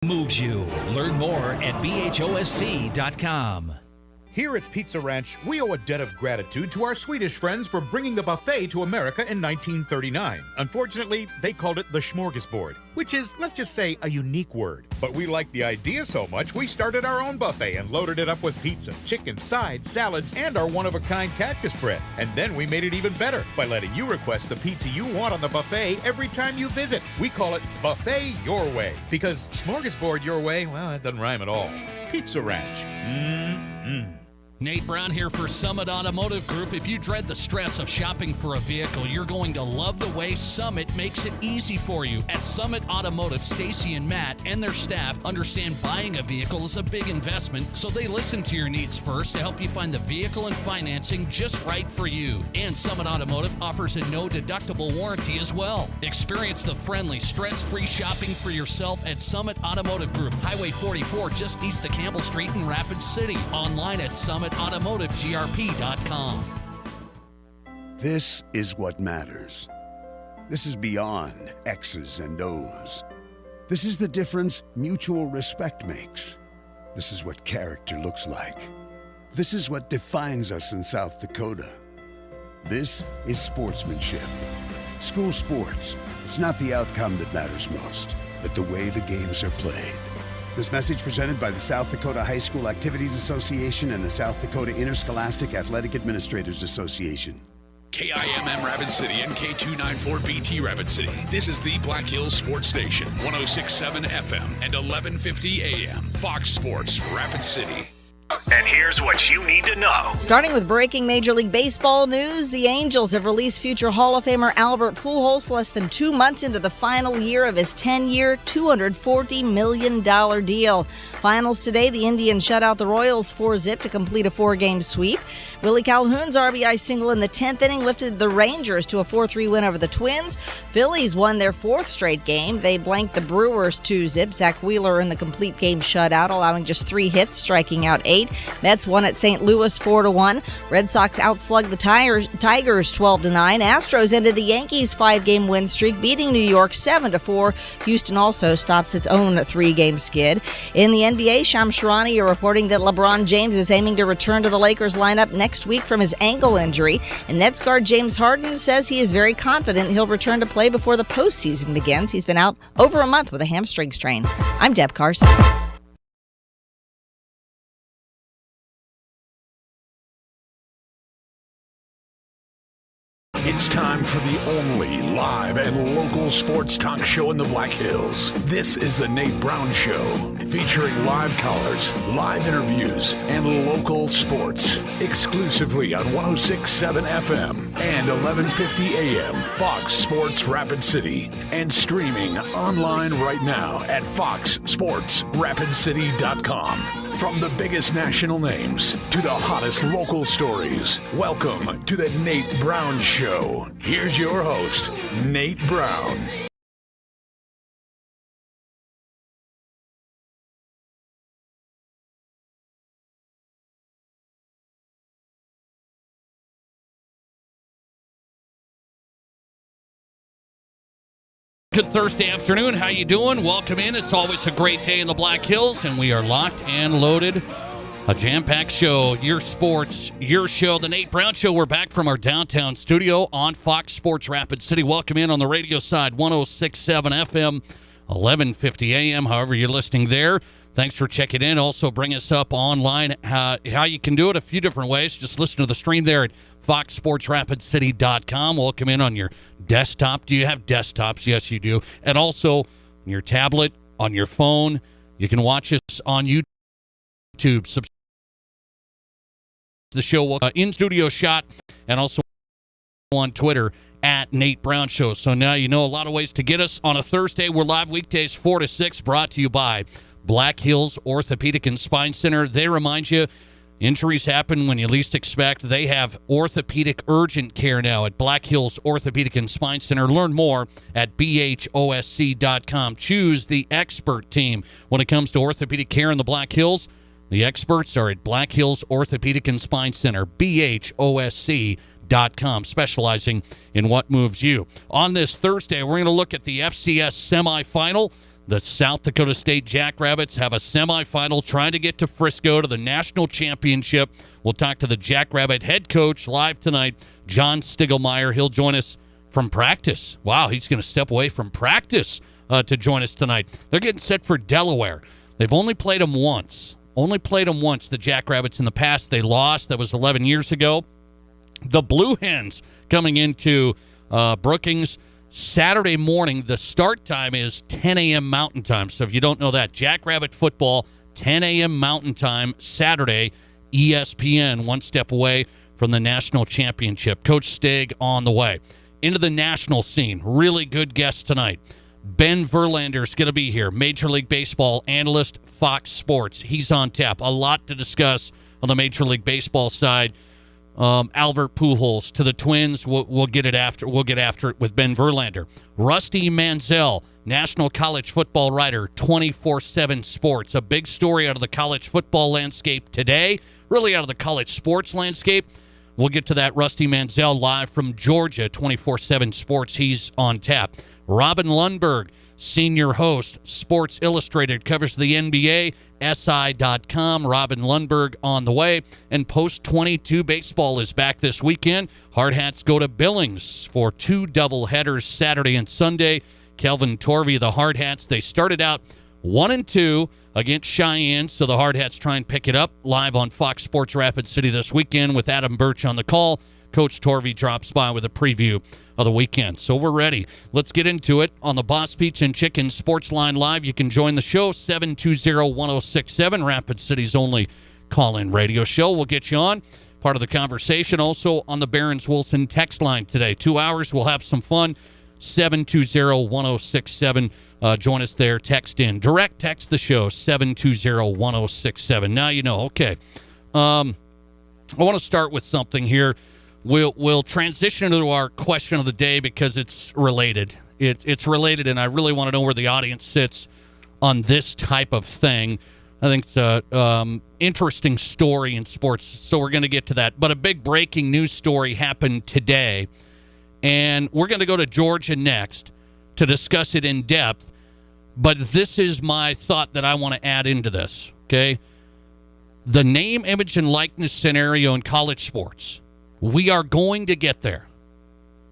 Moves you. Learn more at bhosc.com. Here at Pizza Ranch, we owe a debt of gratitude to our Swedish friends for bringing the buffet to America in 1939. Unfortunately, they called it the smorgasbord, which is, let's just say, a unique word. But we liked the idea so much, we started our own buffet and loaded it up with pizza, chicken, sides, salads, and our one-of-a-kind cactus bread. And then we made it even better by letting you request the pizza you want on the buffet every time you visit. We call it Buffet Your Way, because smorgasbord your way, well, that doesn't rhyme at all. Pizza Ranch. Nate Brown here for Summit Automotive Group. If you dread the stress of shopping for a vehicle, you're going to love the way Summit makes it easy for you. At Summit Automotive, Stacy and Matt and their staff understand buying a vehicle is a big investment, so they listen to your needs first to help you find the vehicle and financing just right for you. And Summit Automotive offers a no-deductible warranty as well. Experience the friendly, stress-free shopping for yourself at Summit Automotive Group, Highway 44, just east of Campbell Street in Rapid City. Online at SummitAutomotiveGRP.com. This is what matters. This is beyond X's and O's. This is the difference mutual respect makes. This is what character looks like. This is what defines us in South Dakota. This is sportsmanship. School sports, it's not the outcome that matters most, but the way the games are played. This message presented by the South Dakota High School Activities Association and the South Dakota Interscholastic Athletic Administrators Association. KIMM Rapid City and K294BT Rapid City. This is the Black Hills Sports Station, 106.7 FM and 1150 AM. Fox Sports Rapid City. And here's what you need to know. Starting with breaking Major League Baseball news, the Angels have released future Hall of Famer Albert Pujols less than 2 months into the final year of his 10-year, $240 million deal. Finals today, the Indians shut out the Royals 4-0 to complete a 4-game sweep. Willie Calhoun's RBI single in the 10th inning lifted the Rangers to a 4-3 win over the Twins. Phillies won their 4th straight game. They blanked the Brewers 2-0. Zach Wheeler in the complete game shutout, allowing just 3 hits, striking out 8. Mets won at St. Louis 4-1. Red Sox outslugged the Tigers 12-9. Astros ended the Yankees' 5-game win streak, beating New York 7-4. Houston also stops its own 3-game skid. In the NBA, Shams Charania reporting that LeBron James is aiming to return to the Lakers lineup next week from his ankle injury. And Nets guard James Harden says he is very confident he'll return to play before the postseason begins. He's been out over a month with a hamstring strain. I'm Deb Carson. It's time for the only live and local sports talk show in the Black Hills. This is the Nate Brown Show, featuring live callers, live interviews, and local sports. Exclusively on 106.7 FM and 1150 AM, Fox Sports Rapid City. And streaming online right now at foxsportsrapidcity.com. From the biggest national names to the hottest local stories, welcome to the Nate Brown Show. Here's your host, Nate Brown. Good Thursday afternoon. How you doing? Welcome in. It's always a great day in the Black Hills, and we are locked and loaded. A jam-packed show, your sports, your show, the Nate Brown Show. We're back from our downtown studio on Fox Sports Rapid City. Welcome in on the radio side, 106.7 FM, 1150 AM, however you're listening there. Thanks for checking in. Also, bring us up online. How you can do it a few different ways. Just listen to the stream there at foxsportsrapidcity.com. Welcome in on your desktop. Do you have desktops? Yes, you do. And also, on your tablet, on your phone. You can watch us on YouTube. The show in studio shot, and also on Twitter at Nate Brown Show. So now you know a lot of ways to get us on a Thursday. We're live weekdays 4 to 6, brought to you by Black Hills Orthopedic and Spine Center. They remind you injuries happen when you least expect. They have orthopedic urgent care now at Black Hills Orthopedic and Spine Center. Learn more at bhosc.com. Choose the expert team when it comes to orthopedic care in the Black Hills. The experts are at Black Hills Orthopedic and Spine Center, bhosc.com, specializing in what moves you. On this Thursday, we're going to look at the FCS semifinal. The South Dakota State Jackrabbits have a semifinal trying to get to Frisco to the national championship. We'll talk to the Jackrabbit head coach live tonight, John Stiglmeyer. He'll join us from practice. Wow, he's going to step away from practice to join us tonight. They're getting set for Delaware. They've only played them once. The Jackrabbits in the past. They lost. That was 11 years ago. The Blue Hens coming into Brookings Saturday morning. The start time is 10 a.m. Mountain Time. So if you don't know that, Jackrabbit football, 10 a.m. Mountain Time, Saturday, ESPN, one step away from the national championship. Coach Stig on the way. Into the national scene. Really good guest tonight. Ben Verlander is going to be here. Major League Baseball analyst, Fox Sports. He's on tap. A lot to discuss on the Major League Baseball side. Albert Pujols to the Twins. We'll get it after. We'll get after it with Ben Verlander. Rusty Manziel, national college football writer, 24/7 Sports. A big story out of the college football landscape today. Really out of the college sports landscape. We'll get to that. Rusty Manziel live from Georgia, 24/7 Sports. He's on tap. Robin Lundberg, senior host, Sports Illustrated, covers the NBA, SI.com. Robin Lundberg on the way. And Post 22 baseball is back this weekend. Hard Hats go to Billings for 2 doubleheaders Saturday and Sunday. Kelvin Torvey, the Hard Hats, they started out 1-2 against Cheyenne, so the Hard Hats try and pick it up live on Fox Sports Rapid City this weekend with Adam Birch on the call. Coach Torvey drops by with a preview of the weekend. So we're ready. Let's get into it on the Boss Pizza and Chicken Sports Line Live. You can join the show, 720-1067, Rapid City's only call-in radio show. We'll get you on. Part of the conversation also on the Barron's Wilson text line today. 2 hours, we'll have some fun. 720-1067. Join us there. Text in. Direct text the show, 720-1067. Now you know. Okay. I want to start with something here. We'll transition into our question of the day because it's related. It's related, and I really want to know where the audience sits on this type of thing. I think it's an interesting story in sports, so we're going to get to that. But a big breaking news story happened today, and we're going to go to Georgia next to discuss it in depth. But this is my thought that I want to add into this, okay? The name, image, and likeness scenario in college sports. We are going to get there.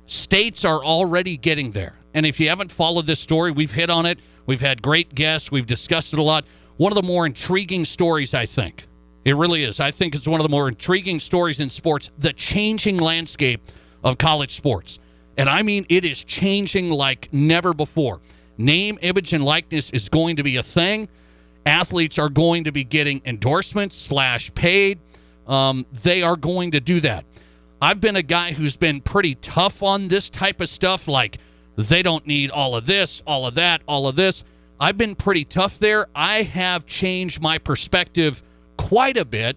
States are already getting there. And if you haven't followed this story, we've hit on it. We've had great guests. We've discussed it a lot. One of the more intriguing stories, I think. It really is. I think it's one of the more intriguing stories in sports, the changing landscape of college sports. And I mean, it is changing like never before. Name, image, and likeness is going to be a thing. Athletes are going to be getting endorsements / paid. They are going to do that. I've been a guy who's been pretty tough on this type of stuff, like they don't need all of this, all of that, all of this. I've been pretty tough there. I have changed my perspective quite a bit,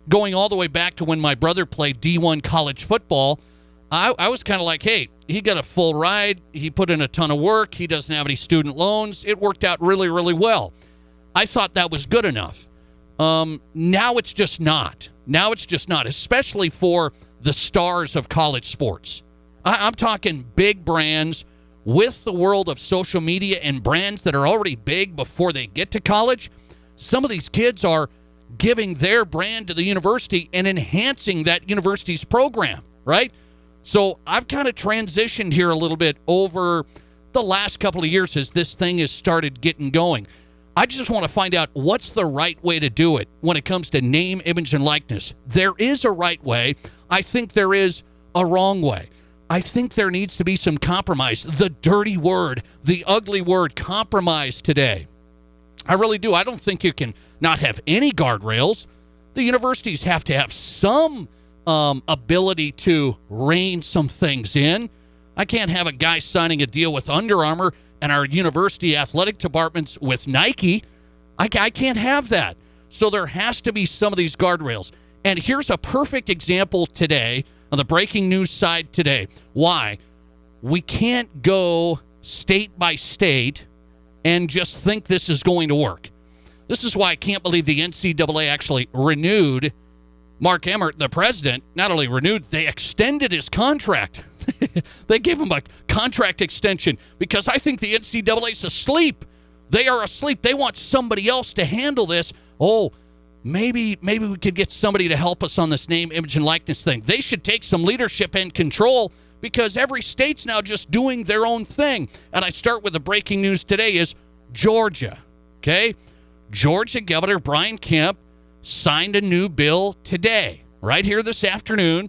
going all the way back to when my brother played D1 college football. I was kind of like, hey, he got a full ride. He put in a ton of work. He doesn't have any student loans. It worked out really, really well. I thought that was good enough. Now it's just not. Now it's just not, especially for the stars of college sports. I'm talking big brands with the world of social media and brands that are already big before they get to college. Some of these kids are giving their brand to the university and enhancing that university's program, right? So I've kind of transitioned here a little bit over the last couple of years as this thing has started getting going. I just want to find out what's the right way to do it when it comes to name, image, and likeness. There is a right way. I think there is a wrong way. I think there needs to be some compromise. The dirty word, the ugly word, compromise today. I really do. I don't think you can not have any guardrails. The universities have to have some ability to rein some things in. I can't have a guy signing a deal with Under Armour and our university athletic departments with Nike. I can't have that. So there has to be some of these guardrails. And here's a perfect example today on the breaking news side today. Why? We can't go state by state and just think this is going to work. This is why I can't believe the NCAA actually renewed Mark Emmert, the president. Not only renewed, they extended his contract. They gave him a contract extension because I think the NCAA is asleep They are asleep. They want somebody else to handle this. Oh, maybe we could get somebody to help us on this name, image, and likeness thing. They should take some leadership and control because every state's now just doing their own thing. And I start with the breaking news today is Georgia, okay? Georgia Governor Brian Kemp signed a new bill today, right here this afternoon,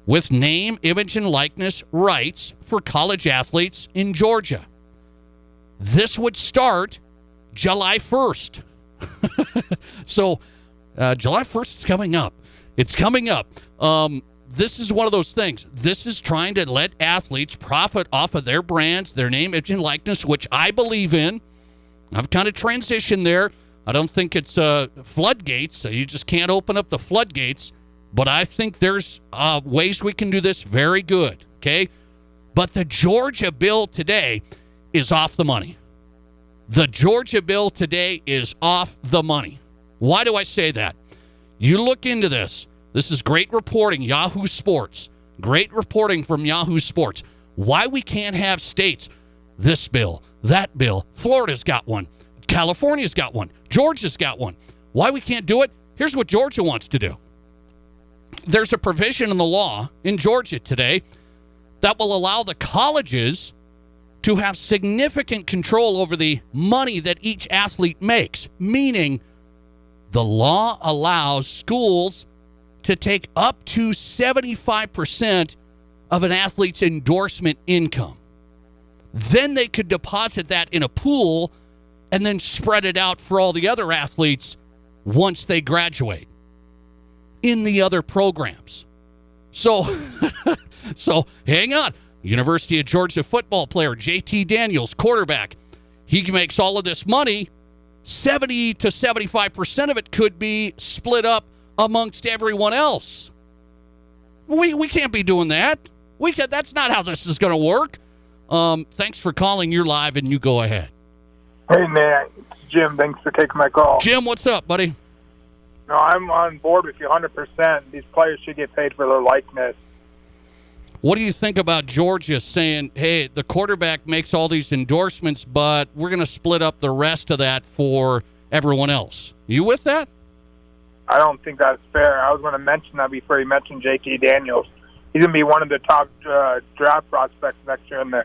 with name, image, and likeness rights for college athletes in Georgia. This would start July 1st. So July 1st is coming up. It's coming up. This is one of those things. This is trying to let athletes profit off of their brands, their name, image, and likeness, which I believe in. I've kind of transitioned there. I don't think it's floodgates. So you just can't open up the floodgates. But I think there's ways we can do this very good, okay? But the Georgia bill today is off the money. The Georgia bill today is off the money. Why do I say that? You look into this. This is great reporting, Yahoo Sports. Great reporting from Yahoo Sports. Why we can't have states, this bill, that bill. Florida's got one. California's got one. Georgia's got one. Why we can't do it? Here's what Georgia wants to do. There's a provision in the law in Georgia today that will allow the colleges to have significant control over the money that each athlete makes, meaning the law allows schools to take up to 75% of an athlete's endorsement income. Then they could deposit that in a pool and then spread it out for all the other athletes once they graduate in the other programs. So hang on. University of Georgia football player JT Daniels, quarterback. He makes all of this money. 70 to 75% of it could be split up amongst everyone else. We can't be doing that. That's not how this is going to work. Thanks for calling. You're live, and you go ahead. Hey, man. It's Jim. Thanks for taking my call. Jim, what's up, buddy? No, I'm on board with you 100%. These players should get paid for their likeness. What do you think about Georgia saying, hey, the quarterback makes all these endorsements, but we're going to split up the rest of that for everyone else? You with that? I don't think that's fair. I was going to mention that before you mentioned JT Daniels. He's going to be one of the top draft prospects next year in the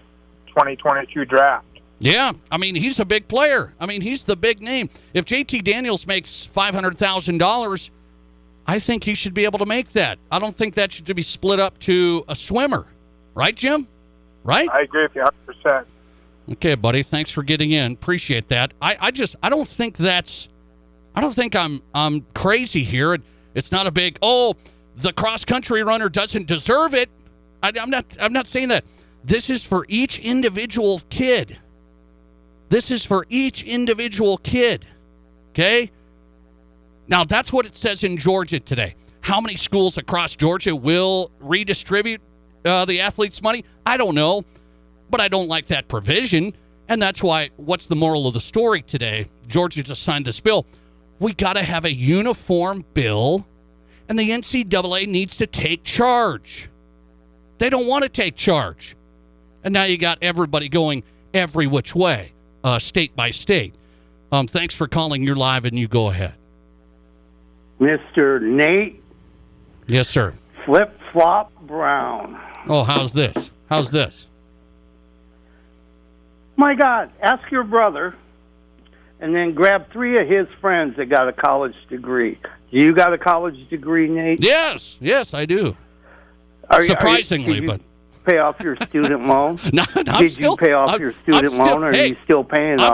2022 draft. Yeah, I mean, he's a big player. I mean, he's the big name. If JT Daniels makes $500,000, I think he should be able to make that. I don't think that should be split up to a swimmer. Right, Jim? Right? I agree with you 100%. Okay, buddy. Thanks for getting in. Appreciate that. I don't think I'm crazy here. It's not a big, the cross-country runner doesn't deserve it. I'm not saying that. This is for each individual kid. This is for each individual kid. Okay? Now, that's what it says in Georgia today. How many schools across Georgia will redistribute the athletes' money? I don't know, but I don't like that provision, and that's why, what's the moral of the story today? Georgia just signed this bill. We got to have a uniform bill, and the NCAA needs to take charge. They don't want to take charge. And now you got everybody going every which way, state by state. Thanks for calling. You're live, and you go ahead. Mr. Nate. Yes, sir. Flip-Flop Brown. Oh, how's this? How's this? My God, ask your brother and then grab 3 of his friends that got a college degree. You got a college degree, Nate? Yes, I do. Surprisingly, but pay off your student loan? No, Did you pay off your student loan, or are you still paying on it?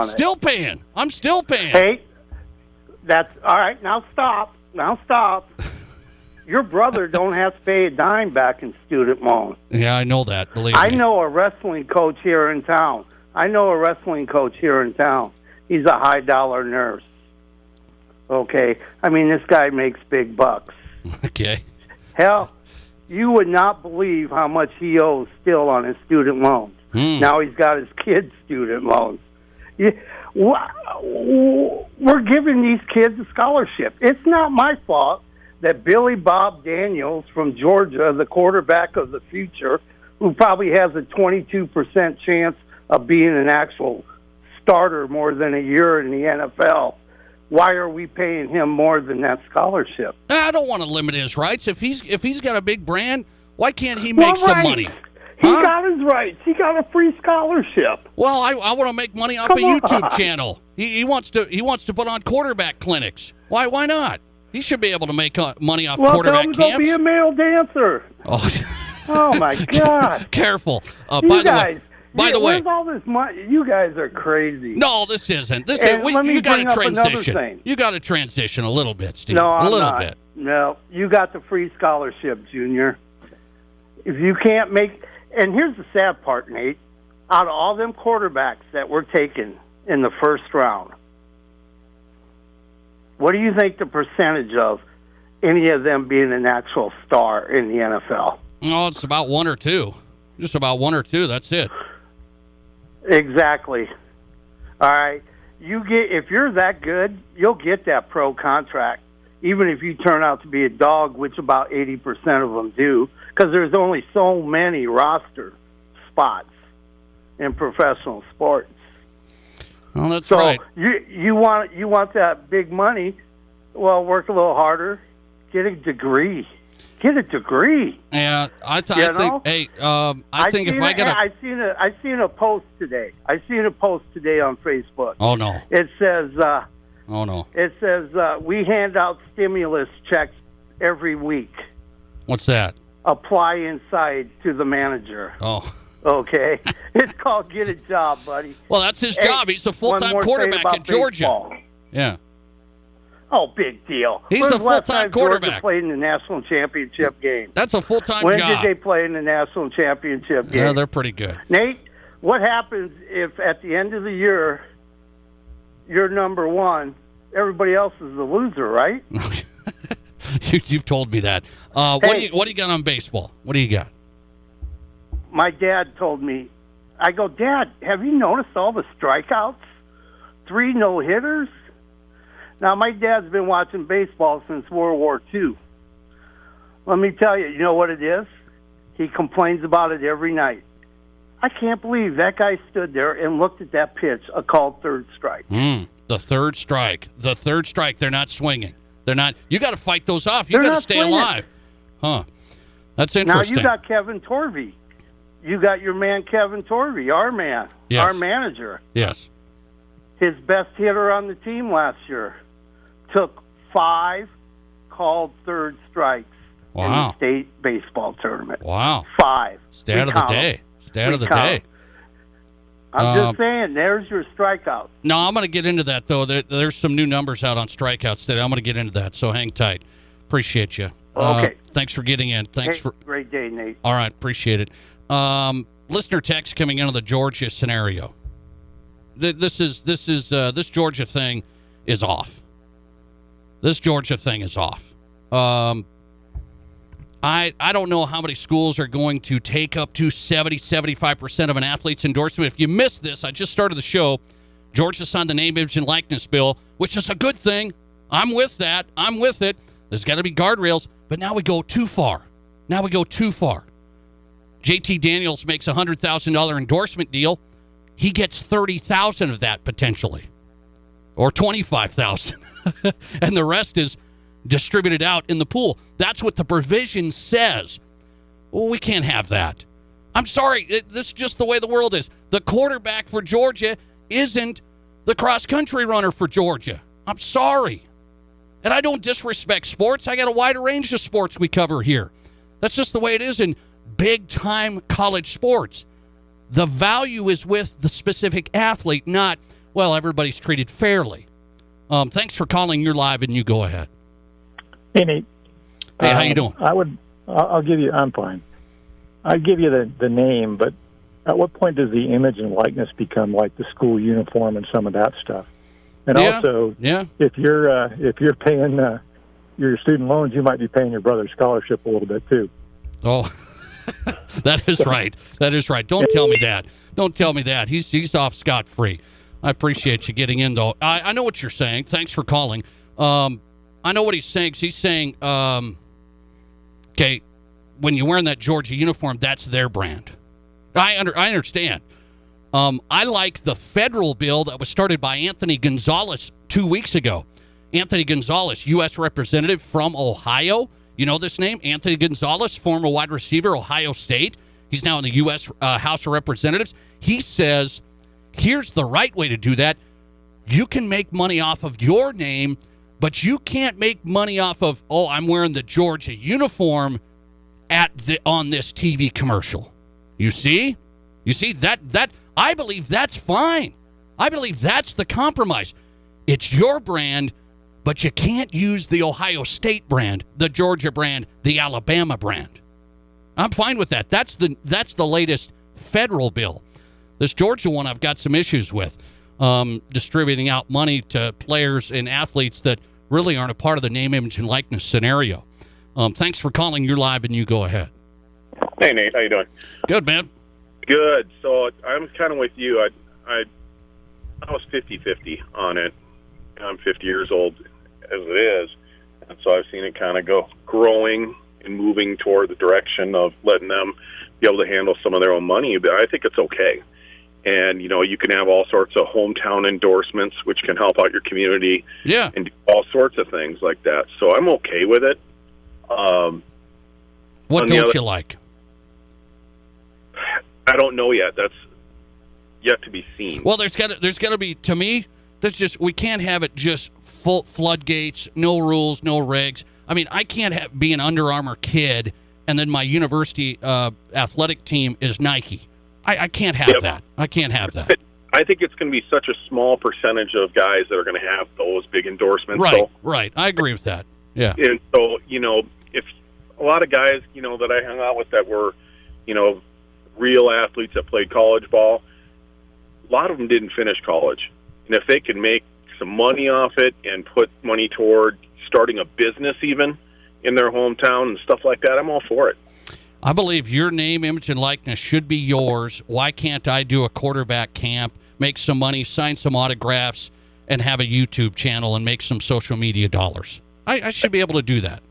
I'm still paying. Hey, that's all right. Now stop. Your brother don't have to pay a dime back in student loan. Yeah, I know that. Believe me. I know a wrestling coach here in town. He's a high-dollar nurse. Okay? I mean, this guy makes big bucks. Okay. Hell, you would not believe how much he owes still on his student loans. Now he's got his kids' student loans. We're giving these kids a scholarship. It's not my fault that Billy Bob Daniels from Georgia, the quarterback of the future, who probably has a 22% chance of being an actual starter more than a year in the NFL. Why are we paying him more than that scholarship? I don't want to limit his rights. If he's got a big brand, why can't he make some money? He got his rights. He got a free scholarship. Well, I want to make money off a YouTube channel. He wants to put on quarterback clinics. Why not? He should be able to make money off quarterback camps. Well, be a male dancer. Oh my God! Careful. By the way, where's all this money? You guys are crazy. No, this isn't. You got to transition. You got to transition a little bit, Steve. No, a little bit. No, you got the free scholarship, Junior. If you can't make, and here's the sad part, Nate. Out of all them quarterbacks that were taken in the first round, what do you think the percentage of any of them being an actual star in the NFL? No, it's about 1 or 2. Just about 1 or 2. That's it. Exactly. All right. If you're that good, you'll get that pro contract, even if you turn out to be a dog, which about 80% of them do, because there's only so many roster spots in professional sports. Well, that's right. You want that big money? Well, work a little harder, get a degree. Get a degree. Yeah, I think. Hey, I think if I get I seen a post today. I seen a post today on Facebook. Oh no. It says. Oh no. It says we hand out stimulus checks every week. What's that? Apply inside to the manager. Oh. Okay. It's called Get a Job, buddy. Well, that's his job. He's a full-time quarterback at Georgia. Baseball. Yeah. Oh, big deal. He's a full-time quarterback. Georgia played in the national championship game. That's a full-time job. When did they play in the national championship game? Yeah, they're pretty good. Nate, what happens if at the end of the year you're number one, everybody else is the loser, right? You've told me that. What do you got on baseball? What do you got? My dad told me, I go, Dad, have you noticed all the strikeouts? 3 no-hitters? Now, my dad's been watching baseball since World War II. Let me tell you, you know what it is? He complains about it every night. I can't believe that guy stood there and looked at that pitch, a called third strike. The third strike. The third strike, they're not swinging. They're not. You got to fight those off. You got to stay alive. Huh. That's interesting. Now, you got Kevin Torvey. You got your man, Kevin Torvey, our man, our manager. Yes. His best hitter on the team last year took 5 called third strikes in the state baseball tournament. Wow. 5. Stat of the day. Stat of the day. I'm just saying, there's your strikeout. No, I'm going to get into that, though. There's some new numbers out on strikeouts today. I'm going to get into that, so hang tight. Appreciate you. Okay. Thanks for getting in. Great day, Nate. All right, appreciate it. Listener text coming into the Georgia scenario. This Georgia thing is off. This Georgia thing is off. I don't know how many schools are going to take up to 75% of an athlete's endorsement. If you missed this, I just started the show. Georgia signed the name, image, and likeness bill, which is a good thing. I'm with that. I'm with it. There's got to be guardrails, but now we go too far. JT Daniels makes a $100,000 endorsement deal. He gets $30,000 of that potentially, or $25,000, and the rest is distributed out in the pool. That's what the provision says. Well, we can't have that. I'm sorry. This is just the way the world is. The quarterback for Georgia isn't the cross-country runner for Georgia. I'm sorry. And I don't disrespect sports. I got a wider range of sports we cover here. That's just the way it is in big-time college sports. The value is with the specific athlete, not, well, everybody's treated fairly. Thanks for calling. You're live, and you go ahead. Hey, Nate. Hey, how you doing? I'll give you, I'm fine. I'd give you the name, but at what point does the image and likeness become like the school uniform and some of that stuff? And also, if you're paying your student loans, you might be paying your brother's scholarship a little bit too. Oh, that is right. That is right. Don't tell me that. Don't tell me that. He's off scot-free. I appreciate you getting in, though. I know what you're saying. Thanks for calling. I know what he's saying. He's saying, okay, when you're wearing that Georgia uniform, that's their brand. I understand. I like the federal bill that was started by Anthony Gonzalez 2 weeks ago. Anthony Gonzalez, U.S. Representative from Ohio. You know this name? Anthony Gonzalez, former wide receiver, Ohio State. He's now in the U.S. House of Representatives. He says, here's the right way to do that. You can make money off of your name, but you can't make money off of, oh, I'm wearing the Georgia uniform on this TV commercial. You see? You see, that I believe that's fine. I believe that's the compromise. It's your brand, but you can't use the Ohio State brand, the Georgia brand, the Alabama brand. I'm fine with that. That's the latest federal bill. This Georgia one I've got some issues with, distributing out money to players and athletes that really aren't a part of the name, image, and likeness scenario. Thanks for calling. You're live, and you go ahead. Hey, Nate. How you doing? Good, man. Good. So I'm kind of with you. I was 50-50 on it. I'm 50 years old as it is, and so I've seen it kind of go growing and moving toward the direction of letting them be able to handle some of their own money. But I think it's okay. And, you know, you can have all sorts of hometown endorsements, which can help out your community. Yeah. And do all sorts of things like that. So I'm okay with it. What don't you like? I don't know yet. That's yet to be seen. Well, there's got to be, to me, that's just, we can't have it just full floodgates, no rules, no regs. I mean, I can't be an Under Armour kid and then my university athletic team is Nike. I can't have that. I can't have that. I think it's going to be such a small percentage of guys that are going to have those big endorsements. Right, so, right. I agree with that. Yeah. And so, you know, if a lot of guys, you know, that I hung out with that were, you know, real athletes that played college ball, a lot of them didn't finish college. And if they could make some money off it and put money toward starting a business even in their hometown and stuff like that, I'm all for it. I believe your name, image, and likeness should be yours. Why can't I do a quarterback camp, make some money, sign some autographs, and have a YouTube channel and make some social media dollars? I should be able to do that.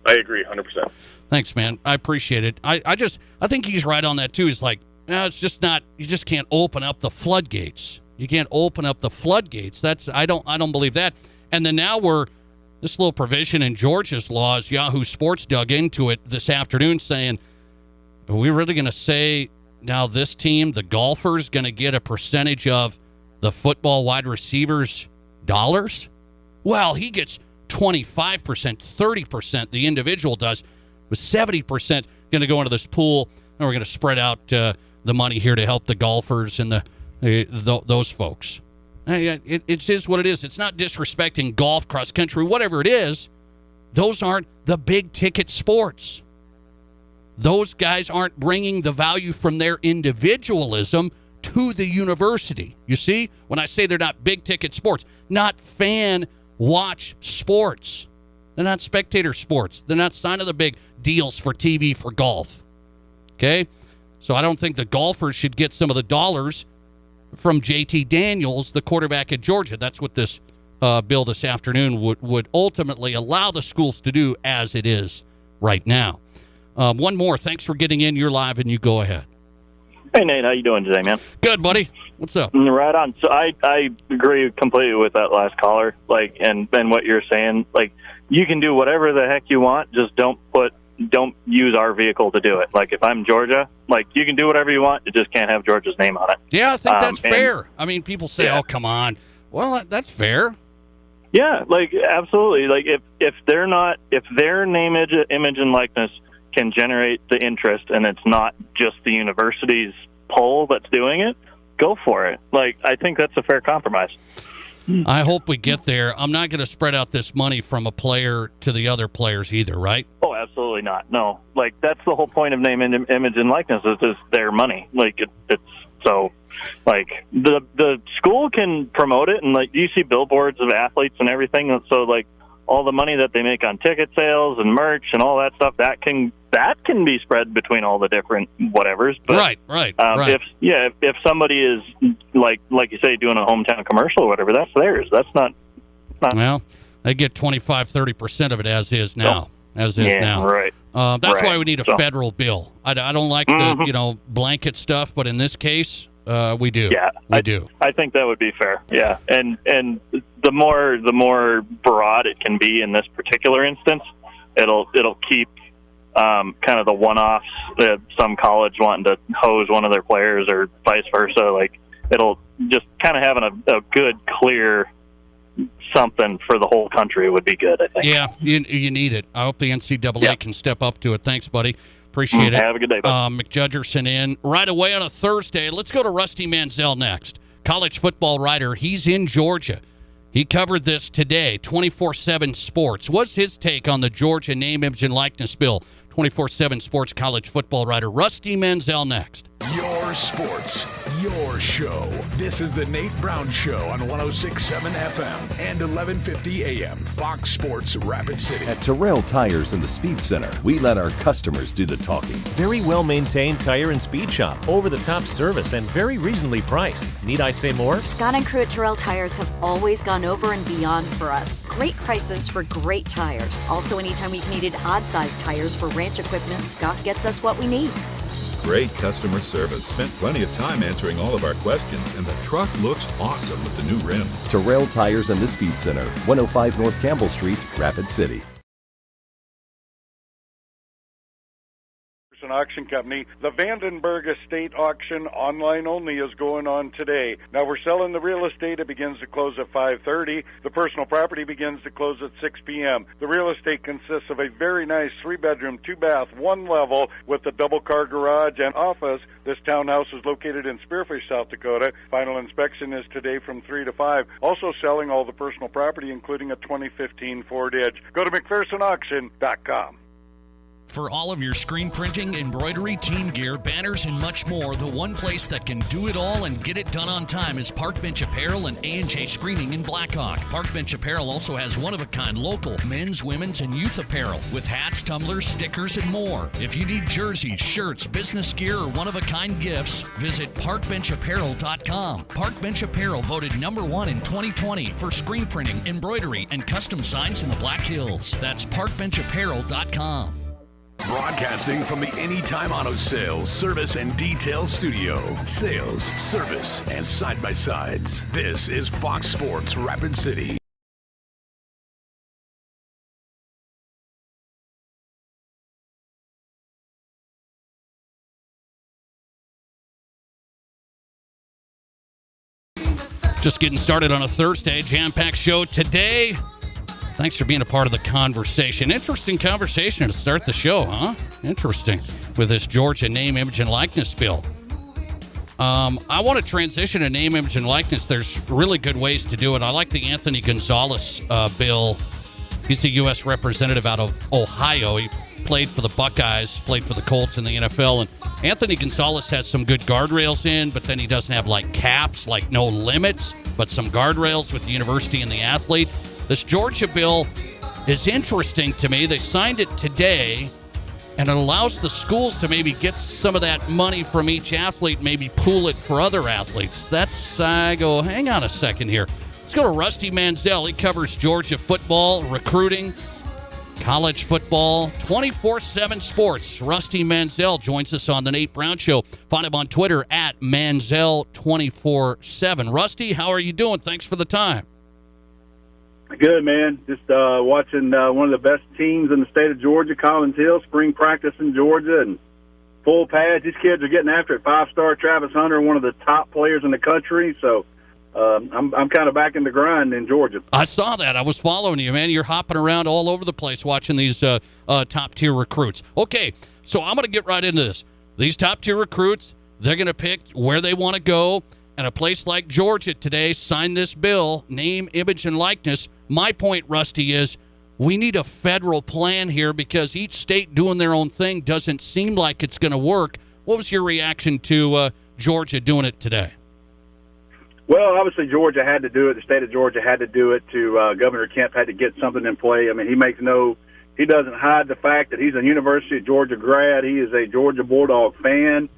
I agree 100%. Thanks, man. I appreciate it. I think he's right on that, too. He's like, no, it's just not, you just can't open up the floodgates. You can't open up the floodgates. I don't believe that. And then now this little provision in Georgia's laws, Yahoo Sports dug into it this afternoon saying, are we really going to say now this team, the golfers, going to get a percentage of the football wide receivers' dollars? Well, he gets 25%, 30%, the individual does, with 70% going to go into this pool, and we're going to spread out the money here to help the golfers and those folks. It is what it is. It's not disrespecting golf, cross country, whatever it is. Those aren't the big ticket sports. Those guys aren't bringing the value from their individualism to the university. You see, when I say they're not big ticket sports, not fan watch sports. They're not spectator sports. They're not signing the big deals for TV for golf. Okay? So I don't think the golfers should get some of the dollars from JT Daniels, the quarterback at Georgia. That's what this bill this afternoon would ultimately allow the schools to do as it is right now. One more. Thanks for getting in. You're live, and you go ahead. Hey, Nate. How you doing today, man? Good, buddy. What's up? Right on. So I agree completely with that last caller, and what you're saying. Like, you can do whatever the heck you want, just don't use our vehicle to do it. Like, if I'm Georgia, you can do whatever you want, you just can't have Georgia's name on it. Yeah, I think that's fair. I mean, people say, oh, come on. Well, that's fair. Yeah, absolutely. If their name, image, and likeness can generate the interest, and it's not just the university's poll that's doing it, go for it. I think that's a fair compromise. I hope we get there. I'm not going to spread out this money from a player to the other players either, right? Oh, absolutely not. No. That's the whole point of name, image, and likeness is their money. It's so, the school can promote it, and you see billboards of athletes and everything. So, all the money that they make on ticket sales and merch and all that stuff, that can be spread between all the different whatevers. But, right. If somebody is like you say, doing a hometown commercial or whatever, that's theirs. That's not. Well, they get 25-30% of it as is now. Right. That's why we need a federal bill. I don't like the blanket stuff, but in this case, We do. Yeah, we do. I think that would be fair. Yeah, and the more broad it can be in this particular instance, it'll keep kind of the one-offs. Some college wanting to hose one of their players or vice versa. Like, it'll just kind of having a good, clear something for the whole country would be good, I think. Yeah, you need it. I hope the NCAA can step up to it. Thanks, buddy. Appreciate it. Have a good day, bud. McJudgerson in right away on a Thursday. Let's go to Rusty Mansell next. College football writer. He's in Georgia. He covered this today, 24/7 Sports. What's his take on the Georgia name, image, and likeness bill? 24/7 Sports college football writer Rusty Mansell next. Your sports, your show. This is the Nate Brown Show on 106.7 FM and 1150 AM, Fox Sports Rapid City. At Terrell Tires in the Speed Center, we let our customers do the talking. Very well-maintained tire and speed shop, over-the-top service, and very reasonably priced. Need I say more? Scott and crew at Terrell Tires have always gone over and beyond for us. Great prices for great tires. Also, anytime we've needed odd-sized tires for ranch equipment, Scott gets us what we need. Great customer service. Spent plenty of time answering all of our questions, and the truck looks awesome with the new rims. Terrell Tires and the Speed Center, 105 North Campbell Street, Rapid City. Auction Company. The Vandenberg Estate Auction, online only, is going on today. Now we're selling the real estate. It begins to close at 5:30. The personal property begins to close at 6 p.m. The real estate consists of a very nice 3-bedroom, 2-bath, 1-level with a double-car garage and office. This townhouse is located in Spearfish, South Dakota. Final inspection is today from 3 to 5. Also selling all the personal property, including a 2015 Ford Edge. Go to McPhersonAuction.com. For all of your screen printing, embroidery, team gear, banners, and much more, the one place that can do it all and get it done on time is Park Bench Apparel and A&J Screening in Blackhawk. Park Bench Apparel also has one-of-a-kind local men's, women's, and youth apparel with hats, tumblers, stickers, and more. If you need jerseys, shirts, business gear, or one-of-a-kind gifts, visit ParkBenchApparel.com. Park Bench Apparel voted #1 in 2020 for screen printing, embroidery, and custom signs in the Black Hills. That's ParkBenchApparel.com. Broadcasting from the Anytime Auto Sales, Service, and Detail Studio. Sales, service, and side-by-sides. This is Fox Sports Rapid City. Just getting started on a Thursday, jam-packed show today. Thanks for being a part of the conversation. Interesting conversation to start the show, huh? Interesting. With this Georgia name, image, and likeness bill. I want to transition to name, image, and likeness. There's really good ways to do it. I like the Anthony Gonzalez bill. He's a U.S. representative out of Ohio. He played for the Buckeyes, played for the Colts in the NFL. And Anthony Gonzalez has some good guardrails in, but then he doesn't have like caps, like no limits, but some guardrails with the university and the athlete. This Georgia bill is interesting to me. They signed it today, and it allows the schools to maybe get some of that money from each athlete, maybe pool it for other athletes. I go, hang on a second here. Let's go to Rusty Mansell. He covers Georgia football, recruiting, college football, 24/7 Sports. Rusty Mansell joins us on the Nate Brown Show. Find him on Twitter at Mansell247. Rusty, how are you doing? Thanks for the time. Good, man. Just watching one of the best teams in the state of Georgia, Collins Hill, spring practice in Georgia, and full pads. These kids are getting after it. 5-star Travis Hunter, one of the top players in the country. So I'm kind of back in the grind in Georgia. I saw that. I was following you, man. You're hopping around all over the place watching these top-tier recruits. Okay, so I'm going to get right into this. These top-tier recruits, they're going to pick where they want to go. And a place like Georgia today signed this bill, name, image, and likeness. My point, Rusty, is we need a federal plan here because each state doing their own thing doesn't seem like it's going to work. What was your reaction to Georgia doing it today? Well, obviously Georgia had to do it. The state of Georgia had to do it. Governor Kemp had to get something in play. I mean, he doesn't hide the fact that he's a University of Georgia grad. He is a Georgia Bulldog fan.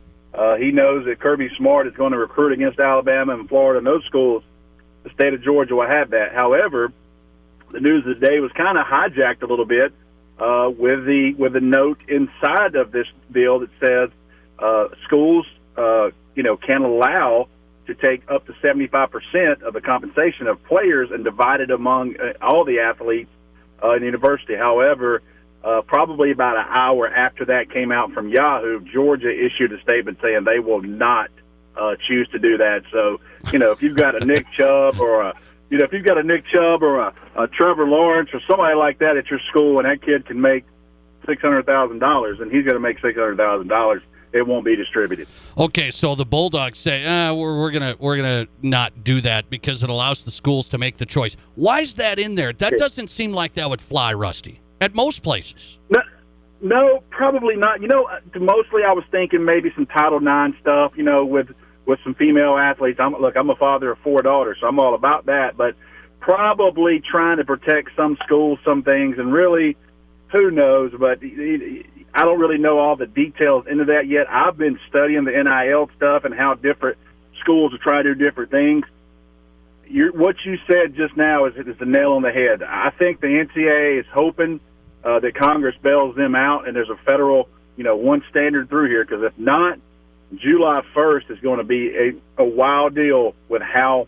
He knows that Kirby Smart is going to recruit against Alabama and Florida and those schools. The state of Georgia will have that. However, the news of the day was kind of hijacked a little bit with the note inside of this bill that says schools can allow to take up to 75% of the compensation of players and divide it among all the athletes in the university. However, probably about an hour after that came out from Yahoo, Georgia issued a statement saying they will not choose to do that. So, if you've got a Nick Chubb or a Trevor Lawrence or somebody like that at your school, and that kid can make $600,000, and he's going to make $600,000, it won't be distributed. Okay, so the Bulldogs say, we're gonna not do that because it allows the schools to make the choice. Why is that in there? That doesn't seem like that would fly, Rusty, at most places. No, probably not. Mostly I was thinking maybe some Title IX stuff, with some female athletes. I'm a father of 4 daughters, so I'm all about that, but probably trying to protect some schools, some things, and really, who knows, but I don't really know all the details into that yet. I've been studying the NIL stuff and how different schools are trying to do different things. What you said just now is the nail on the head. I think the NCAA is hoping that Congress bails them out and there's a federal, one standard through here, because if not, July 1st is going to be a wild deal with how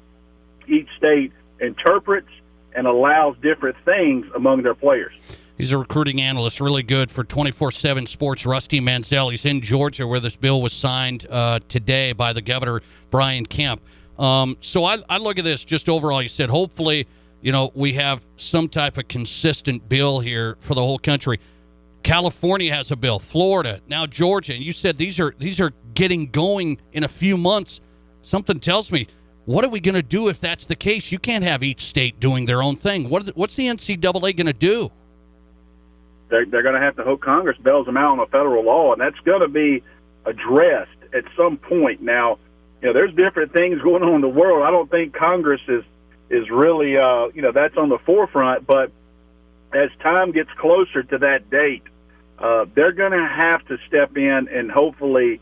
each state interprets and allows different things among their players. He's a recruiting analyst, really good for 24/7 Sports, Rusty Mansell. He's in Georgia where this bill was signed today by the governor, Brian Kemp. So I look at this just overall. You said hopefully, we have some type of consistent bill here for the whole country. California has a bill, Florida, now Georgia, and you said these are getting going in a few months. Something tells me, what are we going to do if that's the case? You can't have each state doing their own thing. What's the NCAA going to do? They're going to have to hope Congress bails them out on a federal law, and that's going to be addressed at some point. Now, there's different things going on in the world. I don't think Congress is really, that's on the forefront, but as time gets closer to that date, they're going to have to step in and hopefully,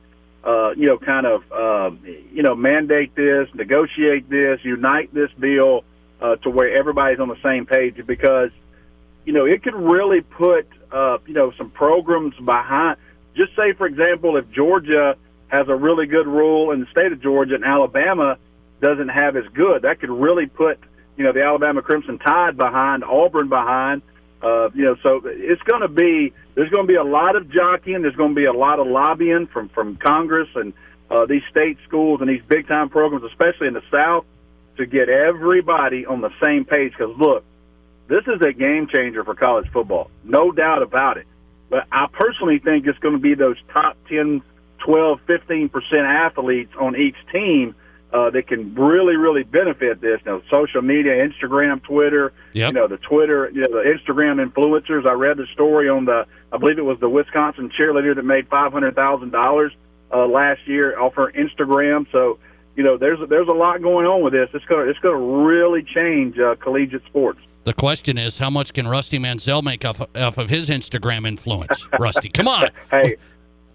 mandate this, negotiate this, unite this bill to where everybody's on the same page, because, it could really put, some programs behind. Just say, for example, if Georgia has a really good rule in the state of Georgia and Alabama doesn't have as good, that could really put, the Alabama Crimson Tide behind, Auburn behind. So there's going to be a lot of jockeying. There's going to be a lot of lobbying from Congress and these state schools and these big-time programs, especially in the South, to get everybody on the same page. Because, look, this is a game changer for college football, no doubt about it. But I personally think it's going to be those top 10, 12, 15% athletes on each team that can really, really benefit this. Social media, Instagram, Twitter, the Twitter, the Instagram influencers. I read the story on I believe it was the Wisconsin cheerleader that made $500,000 last year off her Instagram. So, there's a lot going on with this. It's going to really change collegiate sports. The question is, how much can Rusty Mansell make off of his Instagram influence? Rusty, come on. Hey,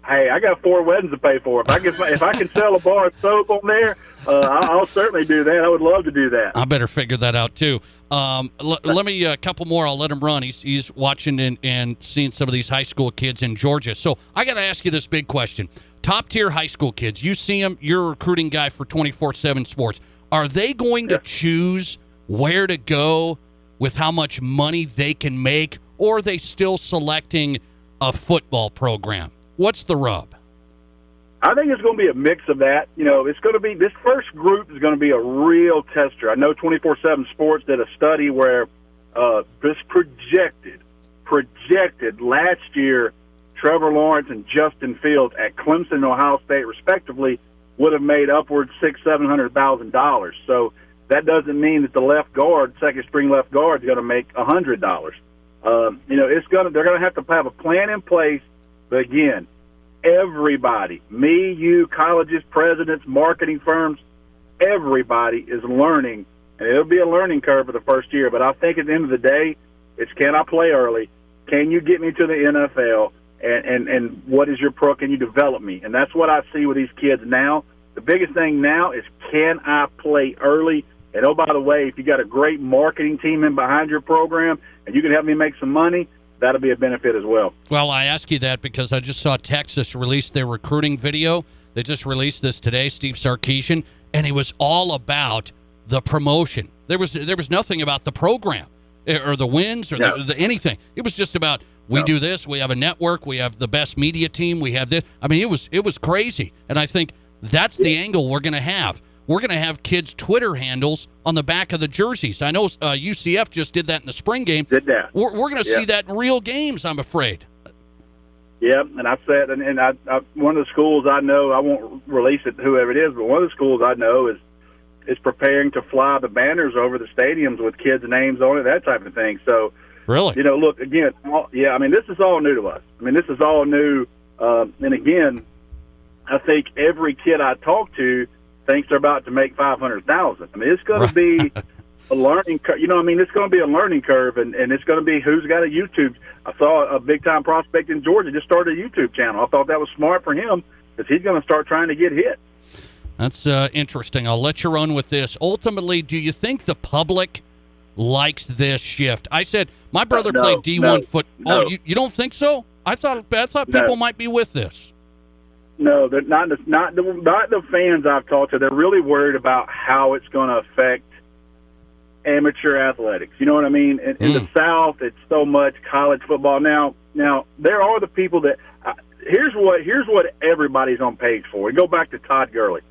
I got 4 weddings to pay for. If I can sell a bar of soap on there, I'll certainly do that. I would love to do that. I better figure that out too. Let me a couple more. I'll let him run. He's watching and seeing some of these high school kids in Georgia. So I got to ask you this big question: top tier high school kids, you see them. You're a recruiting guy for 24/7 Sports. Are they going to choose where to go with how much money they can make, or are they still selecting a football program? What's the rub? I think it's going to be a mix of that. It's going to be, this first group is going to be a real tester. I know 24/7 Sports did a study where this projected last year Trevor Lawrence and Justin Fields at Clemson and Ohio State respectively would have made upwards $600,000-$700,000. So that doesn't mean that the left guard, second string left guard, is going to make $100. They're going to have a plan in place. But again, everybody, me, you, colleges, presidents, marketing firms, everybody is learning, and it'll be a learning curve for the first year. But I think at the end of the day, it's, can I play early? Can you get me to the NFL? And what is your pro? Can you develop me? And that's what I see with these kids now. The biggest thing now is, can I play early? And oh, by the way, if you got a great marketing team in behind your program and you can help me make some money, that'll be a benefit as well. Well, I ask you that because I just saw Texas release their recruiting video. They just released this today, Steve Sarkisian, and it was all about the promotion. There was nothing about the program or the wins or the anything. It was just about we do this, we have a network, we have the best media team, we have this. I mean, it was crazy, and I think that's the angle we're going to have. We're going to have kids' Twitter handles on the back of the jerseys. I know UCF just did that in the spring game. Did that? We're going to see that in real games, I'm afraid. Yeah, and I said, and I one of the schools I know, I won't release it to whoever it is, but one of the schools I know is preparing to fly the banners over the stadiums with kids' names on it, that type of thing. So, really, you know, look again. I mean, this is all new to us. I mean, this is all new. And again, I think every kid I talk to thinks they're about to make $500,000. I mean, it's going to be a learning curve. You know, I mean, it's going to be a learning curve, and it's going to be who's got a YouTube. I saw a big-time prospect in Georgia just started a YouTube channel. I thought that was smart for him because he's going to start trying to get hit. That's interesting. I'll let you run with this. Ultimately, do you think the public likes this shift? I said my brother played D1 football. Oh, you don't think so? I thought people might be with this. No, they're not the fans I've talked to. They're really worried about how it's going to affect amateur athletics. You know what I mean? In the South, it's so much college football. Now there are the people that here's what everybody's on page for. We go back to Todd Gurley.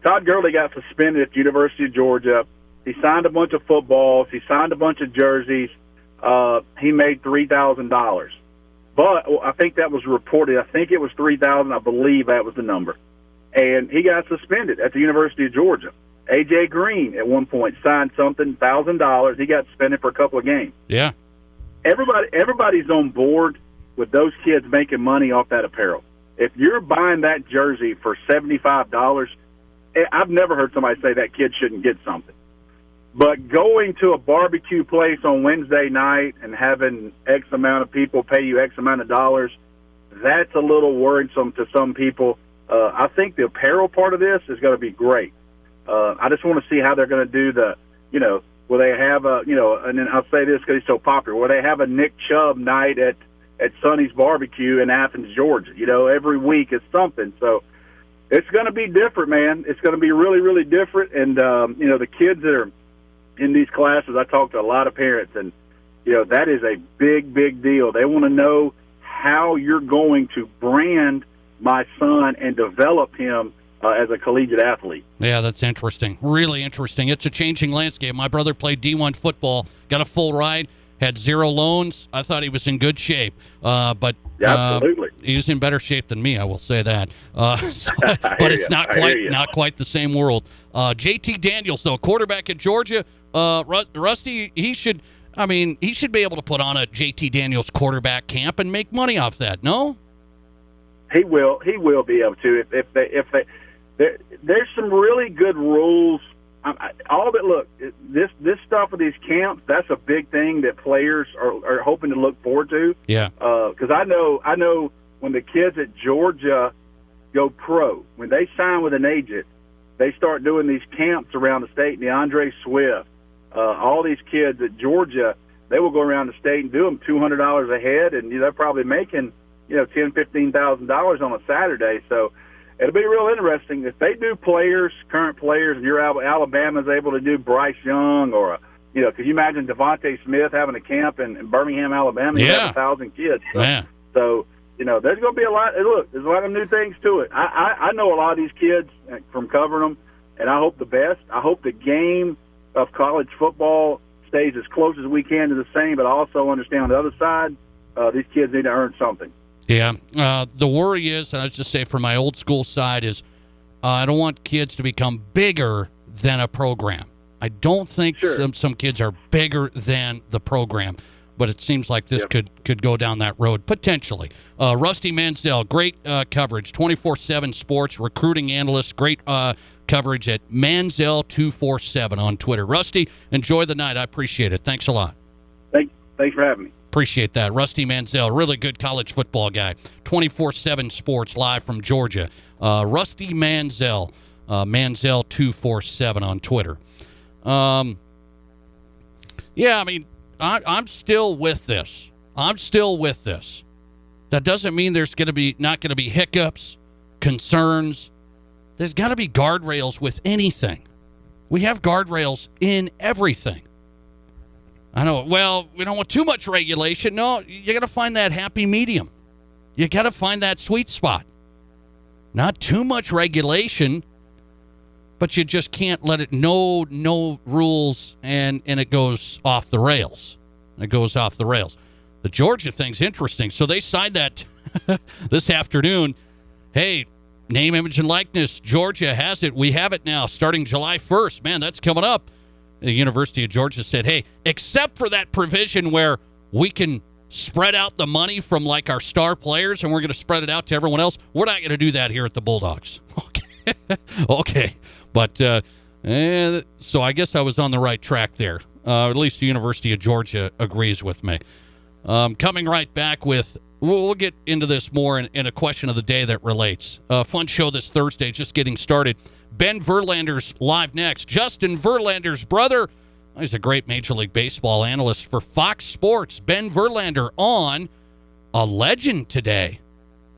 Todd Gurley got suspended at the University of Georgia. He signed a bunch of footballs. He signed a bunch of jerseys. He made $3,000. But I think that was reported. I think it was $3,000. I believe that was the number. And he got suspended at the University of Georgia. A.J. Green at one point signed something, $1,000. He got suspended for a couple of games. Yeah. Everybody's on board with those kids making money off that apparel. If you're buying that jersey for $75, I've never heard somebody say that kid shouldn't get something. But going to a barbecue place on Wednesday night and having X amount of people pay you X amount of dollars, that's a little worrisome to some people. I think the apparel part of this is going to be great. I just want to see how they're going to do will they have and then I'll say this because he's so popular, will they have a Nick Chubb night at Sonny's Barbecue in Athens, Georgia? You know, every week is something. So it's going to be different, man. It's going to be really, really different. And, the kids that are in these classes, I talk to a lot of parents, and, that is a big, big deal. They want to know how you're going to brand my son and develop him as a collegiate athlete. Yeah, that's interesting. Really interesting. It's a changing landscape. My brother played D1 football, got a full ride, had 0 loans. I thought he was in good shape, but absolutely, he's in better shape than me. I will say that. But it's not quite the same world. JT Daniels, though, quarterback at Georgia. Rusty, he should be able to put on a JT Daniels quarterback camp and make money off that. No, he will be able to if they. There's some really good rules. All of it. Look, this stuff with these camps, that's a big thing that players are hoping to look forward to. Yeah. Because I know when the kids at Georgia go pro, when they sign with an agent, they start doing these camps around the state. DeAndre Swift, all these kids at Georgia, they will go around the state and do them $200 a head, and they're probably making $10,000-$15,000 on a Saturday. So it'll be real interesting if they do current players, and Alabama's able to do Bryce Young or could you imagine Devontae Smith having a camp in Birmingham, Alabama? He has 1,000 kids. So there's going to be a lot. Look, there's a lot of new things to it. I know a lot of these kids from covering them, and I hope the best. I hope the game of college football stays as close as we can to the same, but I also understand on the other side, these kids need to earn something. Yeah. The worry is, and I just say from my old school side, is I don't want kids to become bigger than a program. I don't think some kids are bigger than the program, but it seems like this could go down that road potentially. Rusty Mansell, great coverage, 24/7 Sports, recruiting analyst, great coverage at Mansell247 on Twitter. Rusty, enjoy the night. I appreciate it. Thanks a lot. Thanks for having me. Appreciate that. Rusty Mansell, really good college football guy. 24/7 Sports, live from Georgia. Rusty Mansell, Mansell247 on Twitter. I'm still with this. That doesn't mean there's not going to be hiccups, concerns, There's got to be guardrails with anything. We have guardrails in everything. I know, well, we don't want too much regulation. No, you got to find that happy medium. You got to find that sweet spot. Not too much regulation, but you just can't let it no rules and it goes off the rails. It goes off the rails. The Georgia thing's interesting. So they signed that this afternoon. Hey, name, image, and likeness. Georgia has it. We have it now starting July 1st. Man, that's coming up. The University of Georgia said, hey, except for that provision where we can spread out the money from like our star players and we're going to spread it out to everyone else, we're not going to do that here at the Bulldogs. Okay. Okay. But so I guess I was on the right track there. At least the University of Georgia agrees with me. Coming right back with, we'll get into this more in a question of the day that relates. Fun show this Thursday, just getting started. Ben Verlander's live next. Justin Verlander's brother, he's a great Major League Baseball analyst for Fox Sports. Ben Verlander on a legend today,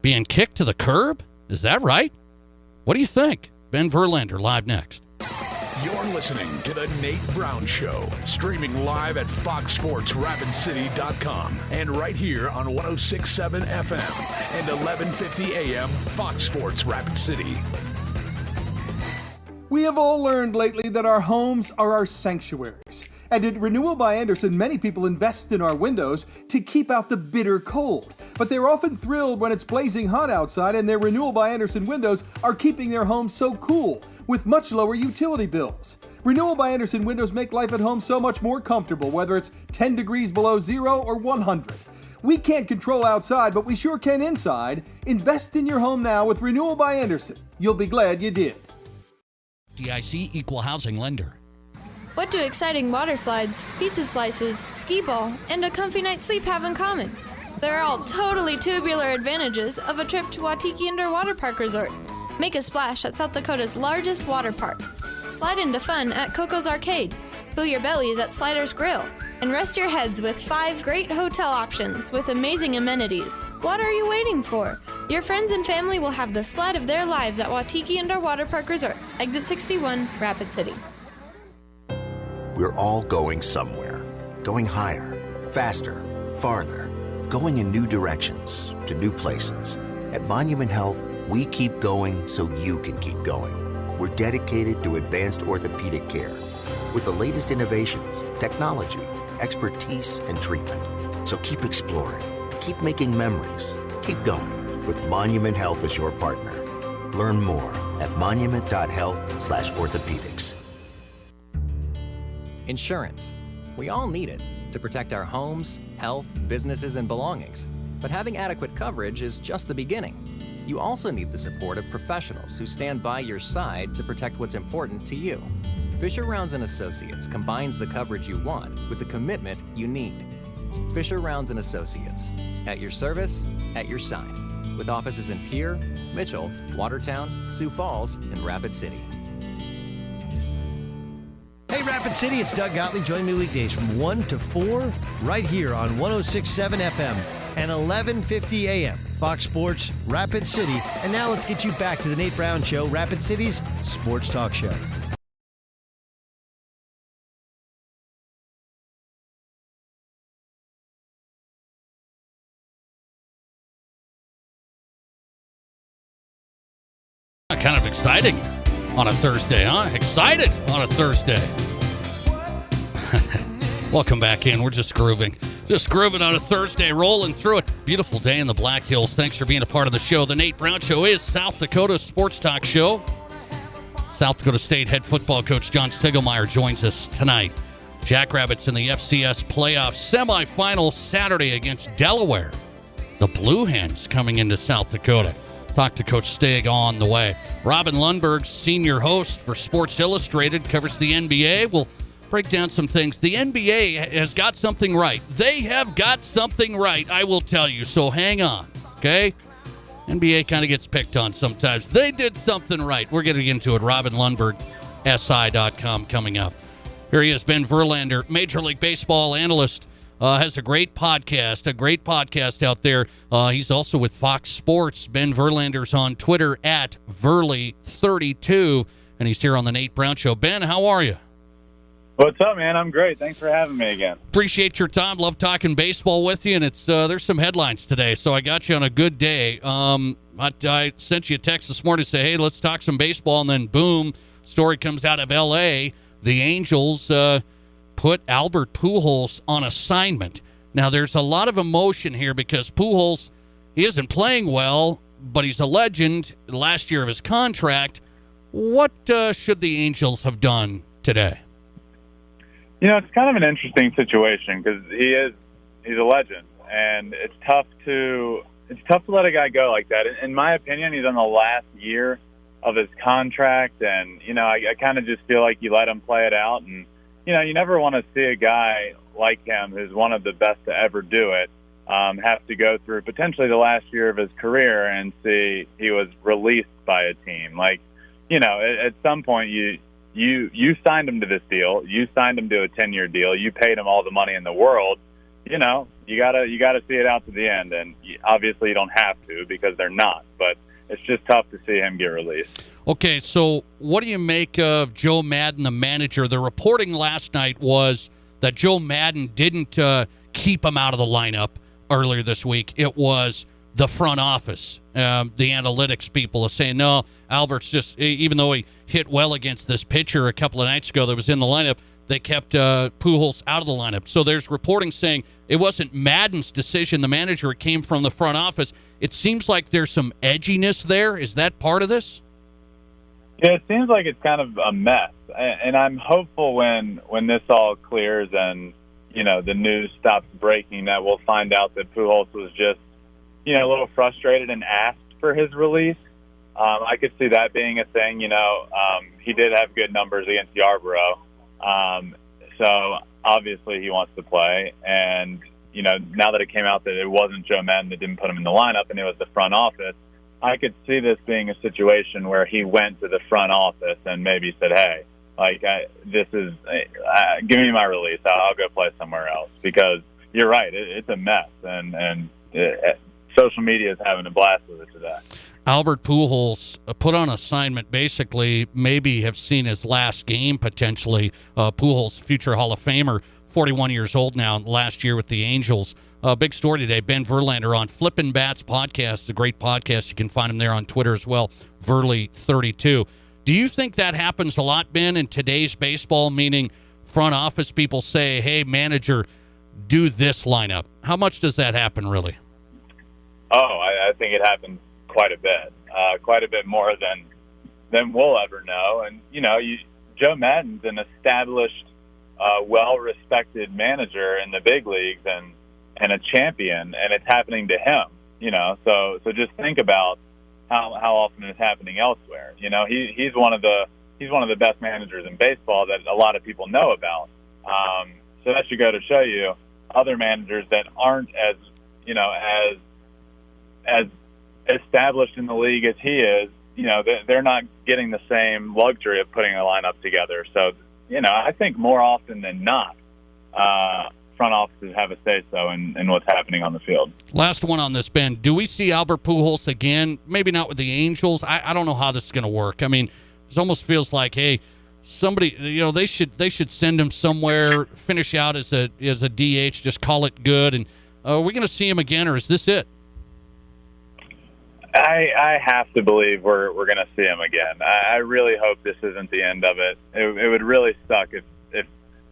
being kicked to the curb. Is that right? What do you think? Ben Verlander live next. You're listening to The Nate Brown Show, streaming live at FoxSportsRapidCity.com and right here on 106.7 FM and 1150 AM Fox Sports Rapid City. We have all learned lately that our homes are our sanctuaries. And at Renewal by Andersen, many people invest in our windows to keep out the bitter cold. But they're often thrilled when it's blazing hot outside and their Renewal by Andersen windows are keeping their homes so cool with much lower utility bills. Renewal by Andersen windows make life at home so much more comfortable, whether it's 10 degrees below zero or 100. We can't control outside, but we sure can inside. Invest in your home now with Renewal by Andersen. You'll be glad you did. DIC Equal Housing Lender. What do exciting water slides, pizza slices, skee ball, and a comfy night's sleep have in common? They're all totally tubular advantages of a trip to Wautiki Indoor Water Park Resort. Make a splash at South Dakota's largest water park. Slide into fun at Coco's Arcade. Fill your bellies at Sliders Grill. And rest your heads with 5 great hotel options with amazing amenities. What are you waiting for? Your friends and family will have the slide of their lives at Wautiki Indoor Water Park Resort, Exit 61, Rapid City. We're all going somewhere. Going higher, faster, farther. Going in new directions, to new places. At Monument Health, we keep going so you can keep going. We're dedicated to advanced orthopedic care with the latest innovations, technology, expertise, and treatment. So keep exploring, keep making memories, keep going with Monument Health as your partner. Learn more at monument.health/orthopedics. Insurance. We all need it to protect our homes, health, businesses, and belongings. But having adequate coverage is just the beginning. You also need the support of professionals who stand by your side to protect what's important to you. Fisher Rounds & Associates combines the coverage you want with the commitment you need. Fisher Rounds & Associates, at your service, at your side. With offices in Pierre, Mitchell, Watertown, Sioux Falls, and Rapid City. Hey, Rapid City, it's Doug Gottlieb. Join me weekdays from 1 to 4 right here on 106.7 FM and 1150 AM. Fox Sports, Rapid City. And now let's get you back to the Nate Brown Show, Rapid City's sports talk show. Kind of exciting on a Thursday, huh? Excited on a Thursday. Welcome back in. We're just grooving on a Thursday, rolling through it. Beautiful day in the Black Hills. Thanks for being a part of the show. The Nate Brown Show is South Dakota's sports talk show. South Dakota State head football coach John Stiegelmeier joins us tonight. Jackrabbits in the FCS playoff semifinal Saturday against Delaware. The Blue Hens coming into South Dakota. Talk to Coach Stig on the way. Robin Lundberg, senior host for Sports Illustrated, covers the NBA. We'll break down some things. The NBA has got something right. They have got something right, I will tell you. So hang on, okay? NBA kind of gets picked on sometimes. They did something right. We're getting into it. Robin Lundberg, SI.com coming up. Here he is, Ben Verlander, Major League Baseball analyst has a great podcast out there. He's also with Fox Sports. Ben Verlander's on Twitter at Verly32, and he's here on the Nate Brown Show. Ben, how are you? What's up, man? I'm great. Thanks for having me again. Appreciate your time. Love talking baseball with you, and it's there's some headlines today, so I got you on a good day. I sent you a text this morning to say, hey, let's talk some baseball, and then boom, story comes out of L.A. The Angels put Albert Pujols on assignment. Now, there's a lot of emotion here because Pujols, he isn't playing well, but he's a legend. Last year of his contract. What should the Angels have done today? You know, it's kind of an interesting situation because he's a legend, and it's tough to let a guy go like that. In my opinion, he's on the last year of his contract, and you know, I kind of just feel like you let him play it out, and you know, you never want to see a guy like him, who's one of the best to ever do it, have to go through potentially the last year of his career and see he was released by a team. Like, you know, at some point you signed him to this deal. You signed him to a 10-year deal. You paid him all the money in the world. You know, you gotta see it out to the end, and obviously you don't have to because they're not. But it's just tough to see him get released. Okay, so what do you make of Joe Maddon, the manager? The reporting last night was that Joe Maddon didn't keep him out of the lineup earlier this week. It was the front office, the analytics people are saying, no, Albert's just, even though he hit well against this pitcher a couple of nights ago that was in the lineup, they kept Pujols out of the lineup. So there's reporting saying it wasn't Maddon's decision, the manager, it came from the front office. It seems like there's some edginess there. Is that part of this? Yeah, it seems like it's kind of a mess. And I'm hopeful when this all clears and, you know, the news stops breaking that we'll find out that Pujols was just, you know, a little frustrated and asked for his release. I could see that being a thing. You know, he did have good numbers against Yarborough. So obviously he wants to play. And, you know, now that it came out that it wasn't Joe Maddon that didn't put him in the lineup and it was the front office, I could see this being a situation where he went to the front office and maybe said, hey, like, give me my release. I'll go play somewhere else. Because you're right, it's a mess. And social media is having a blast with it today. Albert Pujols put on assignment, basically, maybe have seen his last game potentially. Pujols, future Hall of Famer, 41 years old now, last year with the Angels. Big story today. Ben Verlander on Flippin' Bats podcast. It's a great podcast. You can find him there on Twitter as well, Verly32. Do you think that happens a lot, Ben, in today's baseball, meaning front office people say, hey, manager, do this lineup? How much does that happen, really? Oh, I think it happens quite a bit more than we'll ever know. And, you know, Joe Maddon's an established, well-respected manager in the big leagues and a champion, and it's happening to him, you know. So just think about how often it's happening elsewhere. You know, he's one of the best managers in baseball that a lot of people know about. So that should go to show you other managers that aren't as, you know, as established in the league as he is, you know, they're not getting the same luxury of putting a lineup together. So, you know, I think more often than not, front offices have a say-so in what's happening on the field. Last one on this, Ben. Do we see Albert Pujols again? Maybe not with the Angels. I don't know how this is going to work. I mean, it almost feels like, hey, somebody, you know, they should send him somewhere, finish out as a DH, just call it good. And are we going to see him again, or is this it? I have to believe we're going to see him again. I really hope this isn't the end of it. It would really suck if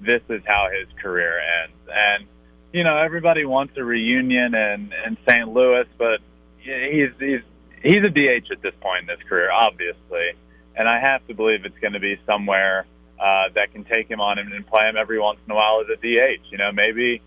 this is how his career ends. And, you know, everybody wants a reunion in St. Louis, but he's a DH at this point in his career, obviously. And I have to believe it's going to be somewhere that can take him on and play him every once in a while as a DH. You know, maybe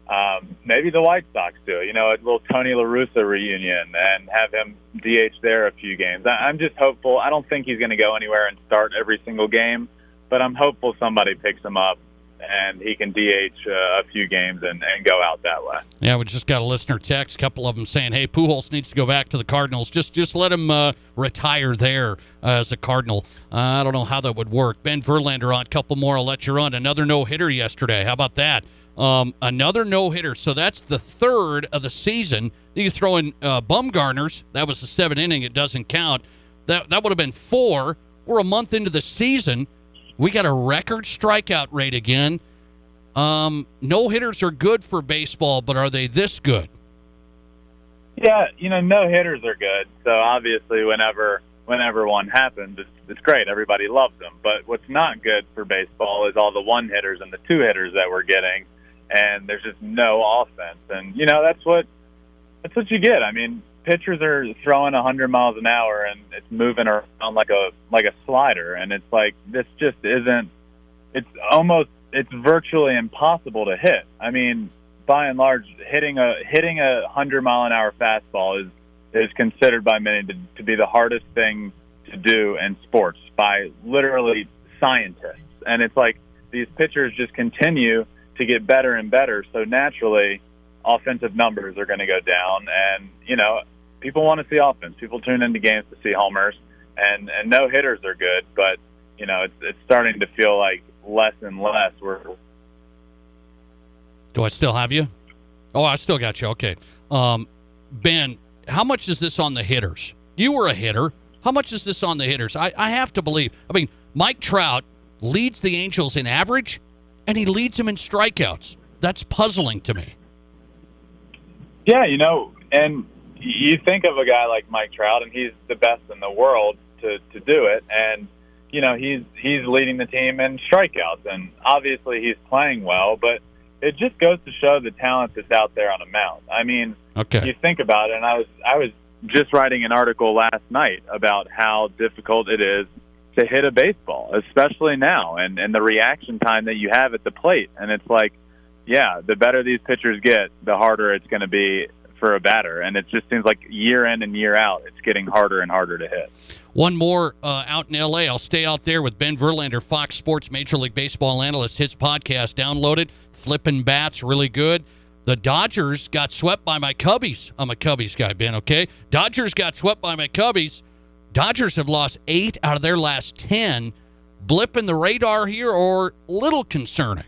the White Sox do, you know, a little Tony La Russa reunion and have him DH there a few games. I'm just hopeful. I don't think he's going to go anywhere and start every single game, but I'm hopeful somebody picks him up and he can DH a few games and go out that way. Yeah, we just got a listener text, a couple of them saying, hey, Pujols needs to go back to the Cardinals. Just let him retire there as a Cardinal. I don't know how that would work. Ben Verlander on, a couple more. I'll let you run. Another no-hitter yesterday. How about that? Another no-hitter. So that's the third of the season. You throw in Bumgarner's. That was the 7th inning. It doesn't count. That would have been 4. We're a month into the season. We got a record strikeout rate again. No-hitters are good for baseball, but are they this good? Yeah, no-hitters are good. So obviously whenever one happens, it's great. Everybody loves them. But what's not good for baseball is all the one-hitters and the two-hitters that we're getting, and there's just no offense. And, that's what you get. I mean, pitchers are throwing 100 miles an hour, and it's moving around like a slider. And it's like, this just isn't – it's virtually impossible to hit. I mean, by and large, hitting a 100-mile-an-hour fastball is considered by many to be the hardest thing to do in sports by literally scientists. And it's like these pitchers just continue to get better and better. So naturally, offensive numbers are going to go down. And, people want to see offense. People tune into games to see homers. And no hitters are good. But, it's starting to feel like less and less. Do I still have you? Oh, I still got you. Okay. Ben, how much is this on the hitters? You were a hitter. How much is this on the hitters? I have to believe. I mean, Mike Trout leads the Angels in average, and he leads them in strikeouts. That's puzzling to me. Yeah, and you think of a guy like Mike Trout, and he's the best in the world to do it. And, he's leading the team in strikeouts, and obviously he's playing well, but it just goes to show the talent that's out there on a mound. I mean, You think about it, and I was just writing an article last night about how difficult it is to hit a baseball, especially now, and the reaction time that you have at the plate. And it's like, yeah, the better these pitchers get, the harder it's going to be for a batter. And it just seems like year in and year out, it's getting harder and harder to hit. One more out in L.A. I'll stay out there with Ben Verlander, Fox Sports Major League Baseball analyst. His podcast, download it. Flippin' Bats, really good. The Dodgers got swept by my Cubbies. I'm a Cubbies guy, Ben, okay? Dodgers got swept by my Cubbies. Dodgers have lost 8 out of their last 10. Blip in the radar here, or little concerning?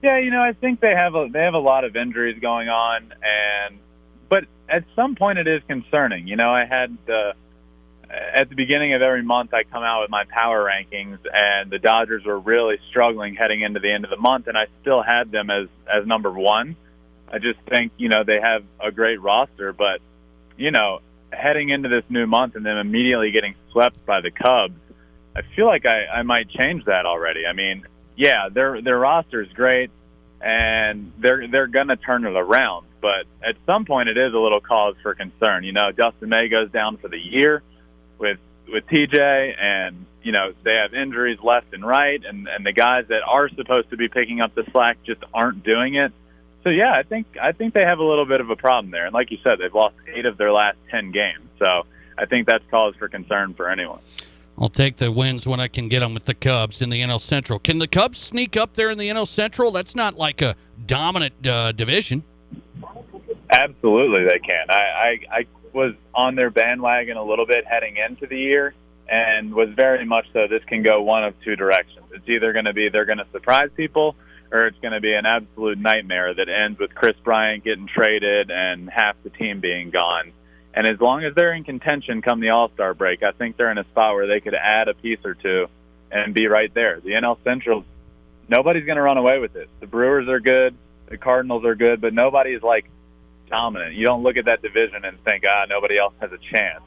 Yeah, I think they have a lot of injuries going on, but at some point it is concerning. I had at the beginning of every month I come out with my power rankings, and the Dodgers were really struggling heading into the end of the month, and I still had them as number 1. I just think they have a great roster, but heading into this new month and then immediately getting swept by the Cubs, I feel like I might change that already. I mean, yeah, their roster is great, and they're going to turn it around. But at some point, it is a little cause for concern. Dustin May goes down for the year with TJ, and they have injuries left and right, and the guys that are supposed to be picking up the slack just aren't doing it. So yeah, I think they have a little bit of a problem there. And like you said, they've lost 8 of their last 10 games. So I think that's cause for concern for anyone. I'll take the wins when I can get them with the Cubs in the NL Central. Can the Cubs sneak up there in the NL Central? That's not like a dominant division. Absolutely they can. I was on their bandwagon a little bit heading into the year, and was very much so this can go one of two directions. It's either going to be they're going to surprise people, or it's going to be an absolute nightmare that ends with Chris Bryant getting traded and half the team being gone. And as long as they're in contention come the All-Star break, I think they're in a spot where they could add a piece or two and be right there. The NL Central, nobody's going to run away with it. The Brewers are good, the Cardinals are good, but nobody is like dominant. You don't look at that division and think, nobody else has a chance.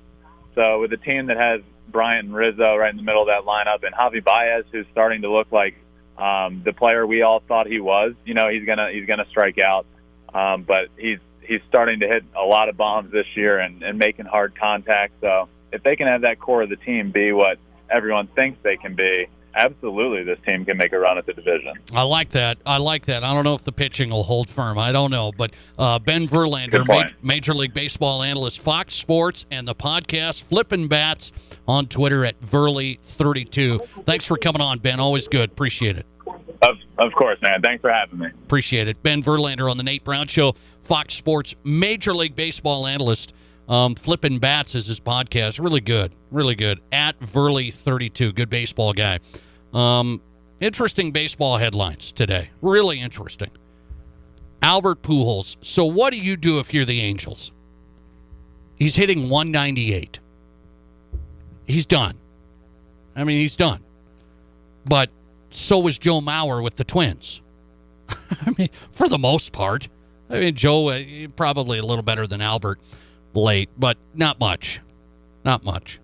So with a team that has Bryant and Rizzo right in the middle of that lineup, and Javi Baez, who's starting to look like the player we all thought he was, he's gonna strike out, but he's starting to hit a lot of bombs this year and making hard contact. So if they can have that core of the team be what everyone thinks they can be, absolutely this team can make a run at the division. I like that. I don't know if the pitching will hold firm. I don't know. But Ben Verlander, Major League Baseball analyst, Fox Sports, and the podcast Flippin' Bats on Twitter at Verly32. Thanks for coming on, Ben. Always good. Appreciate it. Of course, man. Thanks for having me. Appreciate it. Ben Verlander on the Nate Brown Show, Fox Sports, Major League Baseball analyst. Flippin' Bats is his podcast. Really good. Really good. At Verly32. Good baseball guy. Interesting baseball headlines today. Really interesting. Albert Pujols. So what do you do if you're the Angels? He's hitting 198. He's done. I mean, he's done. But so was Joe Mauer with the Twins. I mean, for the most part. I mean, Joe, probably a little better than Albert late, but not much. Not much.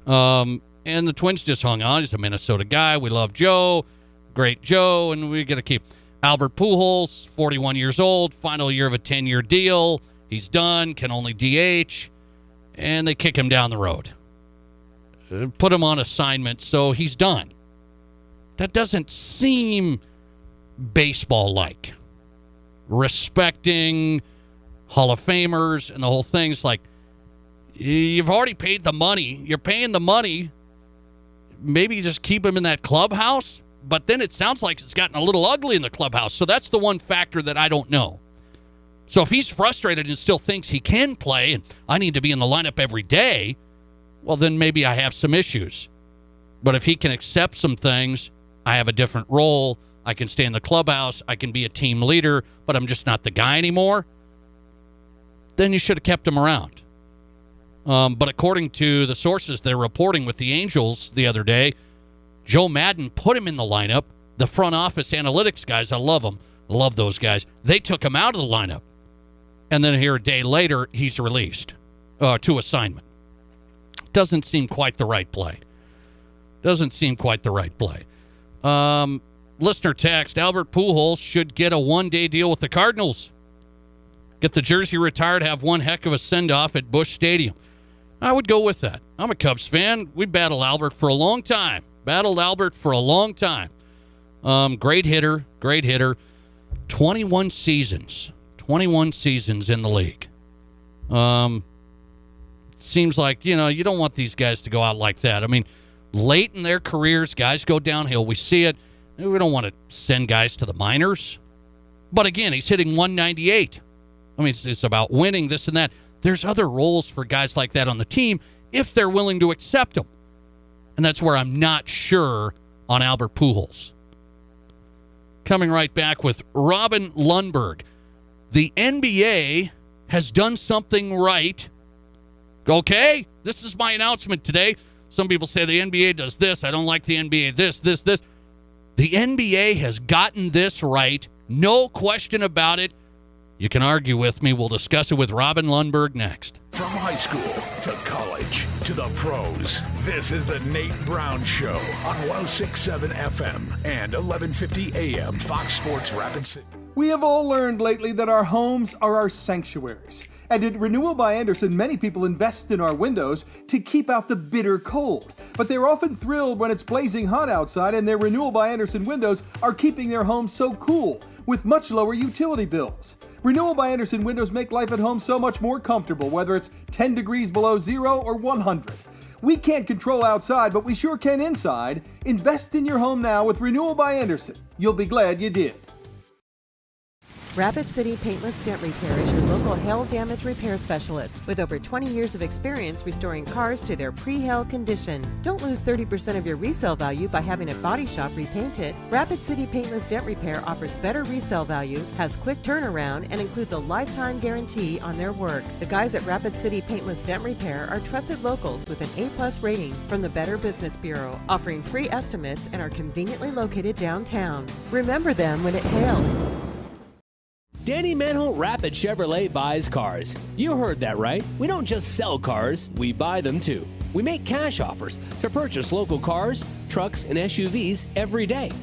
And the Twins just hung on. He's a Minnesota guy. We love Joe. Great Joe. And we got to keep Albert Pujols, 41 years old, final year of a 10-year deal. He's done, can only DH. And they kick him down the road. Put him on assignment, so he's done. That doesn't seem baseball-like. Respecting Hall of Famers and the whole thing's like, you've already paid the money. You're paying the money. Maybe you just keep him in that clubhouse. But then it sounds like it's gotten a little ugly in the clubhouse. So that's the one factor that I don't know. So if he's frustrated and still thinks he can play and I need to be in the lineup every day, well, then maybe I have some issues. But if he can accept some things, I have a different role. I can stay in the clubhouse. I can be a team leader, but I'm just not the guy anymore. Then you should have kept him around. But according to the sources they're reporting with the Angels the other day, Joe Maddon put him in the lineup. The front office analytics guys, I love them. Love those guys. They took him out of the lineup. And then here a day later, he's released to assignment. Doesn't seem quite the right play. Listener text, Albert Pujols should get a one-day deal with the Cardinals. Get the jersey retired, have one heck of a send-off at Busch Stadium. I would go with that. I'm a Cubs fan. We battled Albert for a long time. Great hitter. 21 seasons in the league. Seems like, you don't want these guys to go out like that. I mean, late in their careers, guys go downhill. We see it. We don't want to send guys to the minors. But again, he's hitting 198. I mean, it's about winning, this and that. There's other roles for guys like that on the team if they're willing to accept them. And that's where I'm not sure on Albert Pujols. Coming right back with Robin Lundberg. The NBA has done something right. Okay? This is my announcement today. Some people say the NBA does this. I don't like the NBA. This. The NBA has gotten this right. No question about it. You can argue with me. We'll discuss it with Robin Lundberg next. From high school to college to the pros, this is the Nate Brown Show on 106.7 FM and 1150 AM Fox Sports Rapid City. We have all learned lately that our homes are our sanctuaries. And at Renewal by Andersen, many people invest in our windows to keep out the bitter cold. But they're often thrilled when it's blazing hot outside and their Renewal by Andersen windows are keeping their homes so cool with much lower utility bills. Renewal by Andersen windows make life at home so much more comfortable, whether it's 10 degrees below zero or 100. We can't control outside, but we sure can inside. Invest in your home now with Renewal by Andersen. You'll be glad you did. Rapid City Paintless Dent Repair is your local hail damage repair specialist with over 20 years of experience restoring cars to their pre-hail condition. Don't lose 30% of your resale value by having a body shop repaint it. Rapid City Paintless Dent Repair offers better resale value, has quick turnaround, and includes a lifetime guarantee on their work. The guys at Rapid City Paintless Dent Repair are trusted locals with an A+ rating from the Better Business Bureau, offering free estimates and are conveniently located downtown. Remember them when it hails. Danny Manholt Rapid Chevrolet buys cars. You heard that right. We don't just sell cars, we buy them too. We make cash offers to purchase local cars, trucks, and SUVs every day.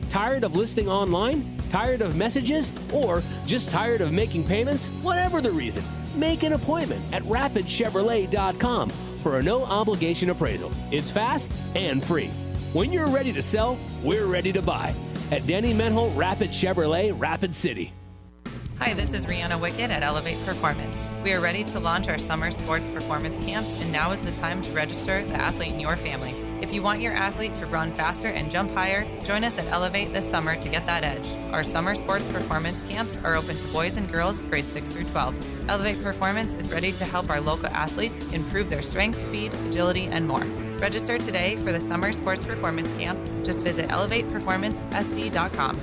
Tired of listing online? Tired of messages? Or just tired of making payments? Whatever the reason, make an appointment at rapidchevrolet.com for a no-obligation appraisal. It's fast and free. When you're ready to sell, we're ready to buy. At Danny Manholt Rapid Chevrolet, Rapid City. Hi, this is Rihanna Wickett at Elevate Performance. We are ready to launch our summer sports performance camps, and now is the time to register the athlete in your family. If you want your athlete to run faster and jump higher, join us at Elevate this summer to get that edge. Our summer sports performance camps are open to boys and girls grades 6 through 12. Elevate Performance is ready to help our local athletes improve their strength, speed, agility, and more. Register today for the Summer Sports Performance Camp. Just visit elevateperformancesd.com.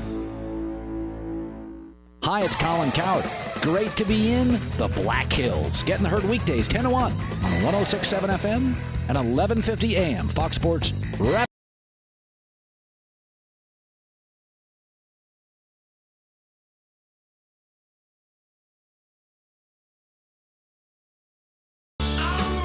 Hi, it's Colin Coward. Great to be in the Black Hills. Get in the herd weekdays 10 to 1 on 106.7 FM and 1150 AM. Fox Sports Rapid.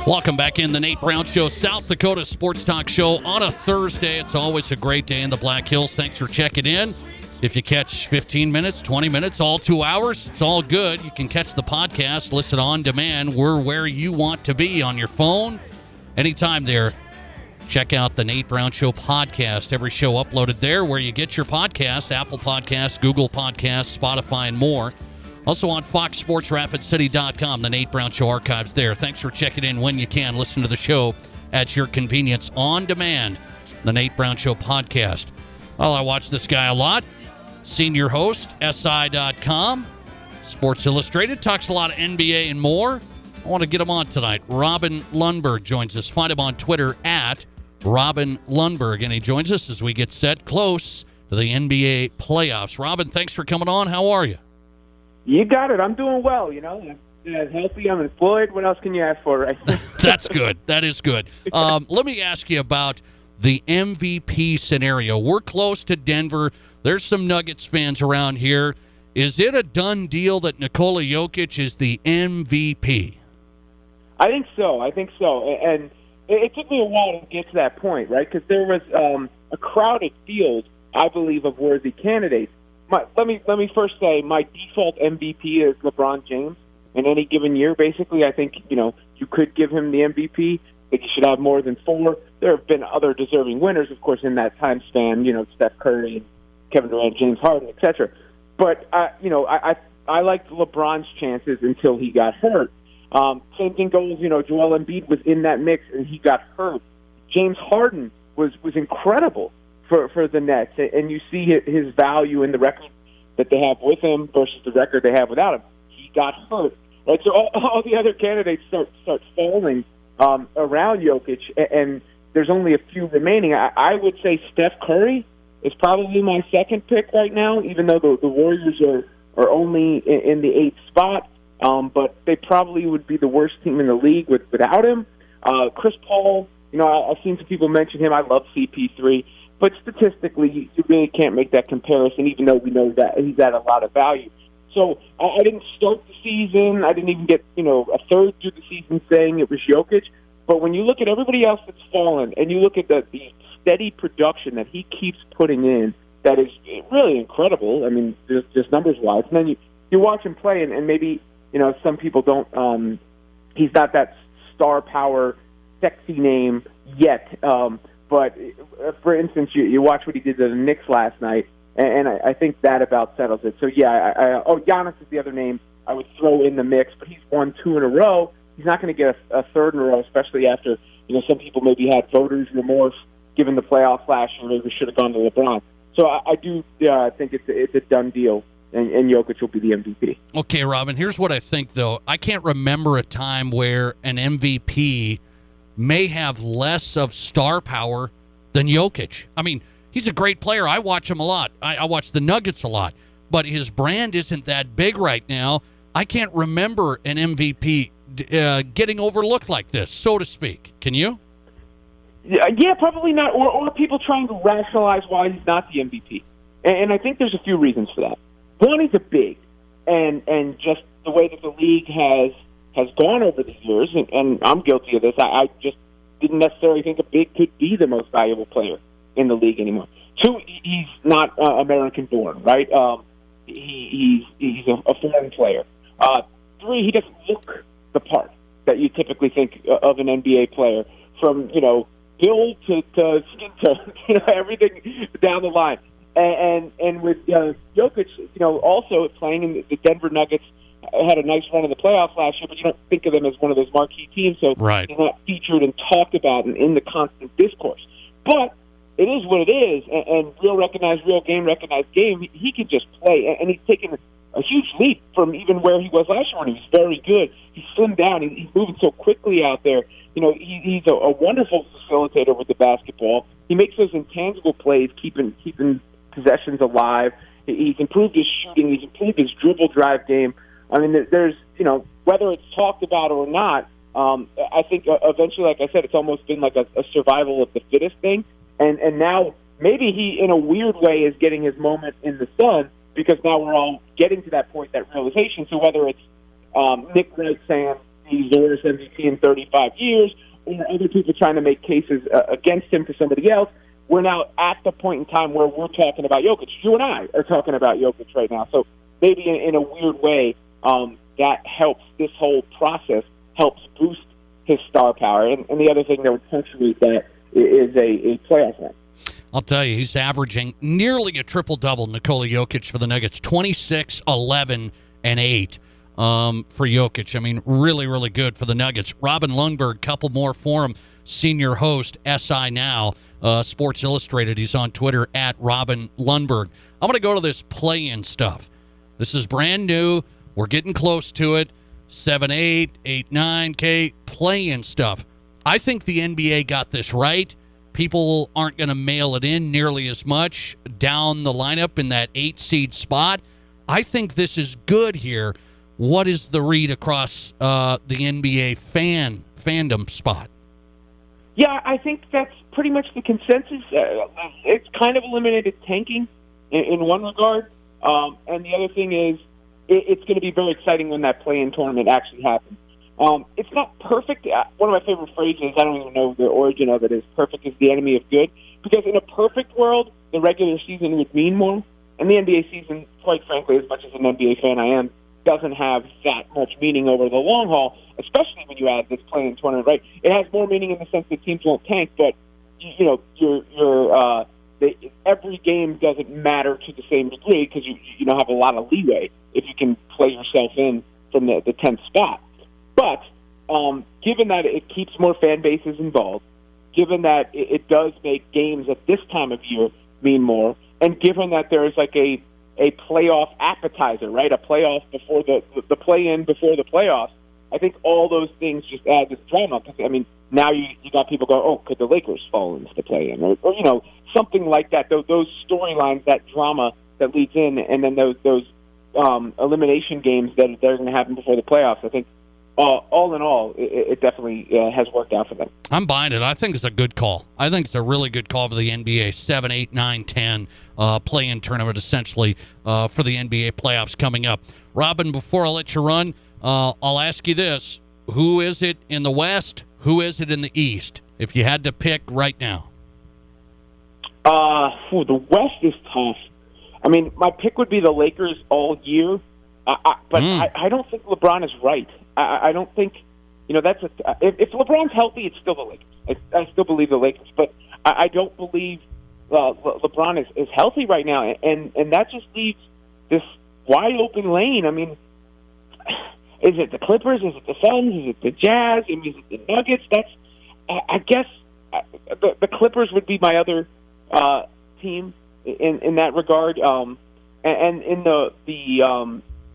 Welcome back in the Nate Brown Show, South Dakota Sports Talk Show on a Thursday. It's always a great day in the Black Hills. Thanks for checking in. If you catch 15 minutes, 20 minutes, all 2 hours, it's all good. You can catch the podcast, listen on demand. We're where you want to be on your phone. Anytime there, check out the Nate Brown Show podcast. Every show uploaded there where you get your podcasts, Apple Podcasts, Google Podcasts, Spotify, and more. Also on FoxSportsRapidCity.com, the Nate Brown Show archives there. Thanks for checking in when you can. Listen to the show at your convenience on demand, the Nate Brown Show podcast. Well, I watch this guy a lot. Senior host, SI.com. Sports Illustrated, talks a lot of NBA and more. I want to get him on tonight. Robin Lundberg joins us. Find him on Twitter at Robin Lundberg. And he joins us as we get set close to the NBA playoffs. Robin, thanks for coming on. How are you? You got it. I'm doing well, you know. I'm healthy. I'm employed. What else can you ask for, right? That's good. That is good. Let me ask you about the MVP scenario. We're close to Denver. There's some Nuggets fans around here. Is it a done deal that Nikola Jokic is the MVP? I think so. And it took me a while to get to that point, right? Because there was a crowded field, I believe, of worthy candidates. Let me first say my default MVP is LeBron James in any given year. Basically, I think you could give him the MVP. I think he should have more than 4. There have been other deserving winners, of course, in that time span. Steph Curry, Kevin Durant, James Harden, etc. But I liked LeBron's chances until he got hurt. Same thing goes. Joel Embiid was in that mix and he got hurt. James Harden was incredible for the Nets, and you see his value in the record that they have with him versus the record they have without him. He got hurt, right? So all the other candidates start falling around Jokic, and there's only a few remaining. I would say Steph Curry is probably my second pick right now, even though the Warriors are only in the 8th spot, but they probably would be the worst team in the league without him. Chris Paul, I've seen some people mention him. I love CP3. But statistically, you really can't make that comparison, even though we know that he's at a lot of value. So I didn't start the season. I didn't even get, a third through the season saying it was Jokic. But when you look at everybody else that's fallen, and you look at the steady production that he keeps putting in, that is really incredible. I mean, just numbers-wise. And then you watch him play, and maybe, some people don't he's not that star power, sexy name yet. But, for instance, you watch what he did to the Knicks last night, and I think that about settles it. So, yeah, Giannis is the other name I would throw in the mix, but he's won 2 in a row. He's not going to get a third in a row, especially after, some people maybe had voters' remorse given the playoffs last year. Maybe we should have gone to LeBron. So I do think it's a done deal, and Jokic will be the MVP. Okay, Robin, here's what I think, though. I can't remember a time where an MVP may have less of star power than Jokic. I mean, he's a great player. I watch him a lot. I watch the Nuggets a lot. But his brand isn't that big right now. I can't remember an MVP getting overlooked like this, so to speak. Can you? Yeah, probably not. Or people trying to rationalize why he's not the MVP. And I think there's a few reasons for that. One, he's a big. And just the way that the league has gone over the years, and I'm guilty of this, I just didn't necessarily think a big could be the most valuable player in the league anymore. 2, he's not American-born, right? He's a foreign player. 3, he doesn't look the part that you typically think of an NBA player, from build to skin tone, everything down the line. And with Jokic, also playing in the Denver Nuggets, had a nice run in the playoffs last year, but you don't think of them as one of those marquee teams, so right. He's not featured and talked about in the constant discourse. But it is what it is, and real game, recognized game, he can just play, and he's taken a huge leap from even where he was last year when he was very good. He's slimmed down. He's moving so quickly out there. You know, he's a wonderful facilitator with the basketball. He makes those intangible plays, keeping possessions alive. He's improved his shooting. He's improved his dribble drive game. I mean, there's, you know, whether it's talked about or not, I think eventually, like I said, it's almost been like a survival of the fittest thing. And now maybe he, in a weird way, is getting his moment in the sun, because now we're all getting to that point, that realization. So whether it's Nick Wright saying he's the worst MVP in 35 years, or other people trying to make cases against him for somebody else, we're now at the point in time where we're talking about Jokic. You and I are talking about Jokic right now. So maybe in a weird way, that helps, this whole process helps boost his star power. And the other thing that would punctuate that is a playoff run. I'll tell you, he's averaging nearly a triple-double, Nikola Jokic, for the Nuggets. 26, 11, and 8 for Jokic. I mean, really, really good for the Nuggets. Robin Lundberg, couple more for him. Senior host, SI Now, Sports Illustrated. He's on Twitter at Robin Lundberg. I'm going to go to this play-in stuff. This is brand new. We're getting close to it. 7-8, 8-9, play-in stuff. I think the NBA got this right. People aren't going to mail it in nearly as much down the lineup in that 8-seed spot. I think this is good here. What is the read across the NBA fandom spot? Yeah, I think that's pretty much the consensus. It's kind of eliminated tanking in one regard. And the other thing is, it's going to be very exciting when that play-in tournament actually happens. It's not perfect. One of my favorite phrases, I don't even know the origin of it, is perfect is the enemy of good. Because in a perfect world, the regular season would mean more. And the NBA season, quite frankly, as much as an NBA fan I am, doesn't have that much meaning over the long haul, especially when you add this play-in tournament, right? It has more meaning in the sense that teams won't tank, but, you know, every game doesn't matter to the same degree, because you don't have a lot of leeway if you can play yourself in from the 10th spot. But given that it keeps more fan bases involved, given that it does make games at this time of year mean more, and given that there is like a playoff appetizer, right? A playoff before the play-in before the playoffs, I think all those things just add this drama. Because, I mean, now you got people going, oh, could the Lakers fall into the play-in? Or you know, something like that. Those storylines, that drama that leads in, and then those elimination games that are going to happen before the playoffs. I think all in all, it definitely has worked out for them. I'm buying it. I think it's a good call. I think it's a really good call for the NBA. 7, 8, 9, 10 play-in tournament, essentially, for the NBA playoffs coming up. Robin, before I let you run, I'll ask you this. Who is it in the West? Who is it in the East? If you had to pick right now. The West is tough. I mean, my pick would be the Lakers all year, but I don't think LeBron is right. I don't think, you know, if LeBron's healthy, it's still the Lakers. I still believe the Lakers, but I don't believe LeBron is healthy right now, and that just leaves this wide open lane. I mean, is it the Clippers? Is it the Suns? Is it the Jazz? I mean, is it the Nuggets? I guess the Clippers would be my other team in that regard. And in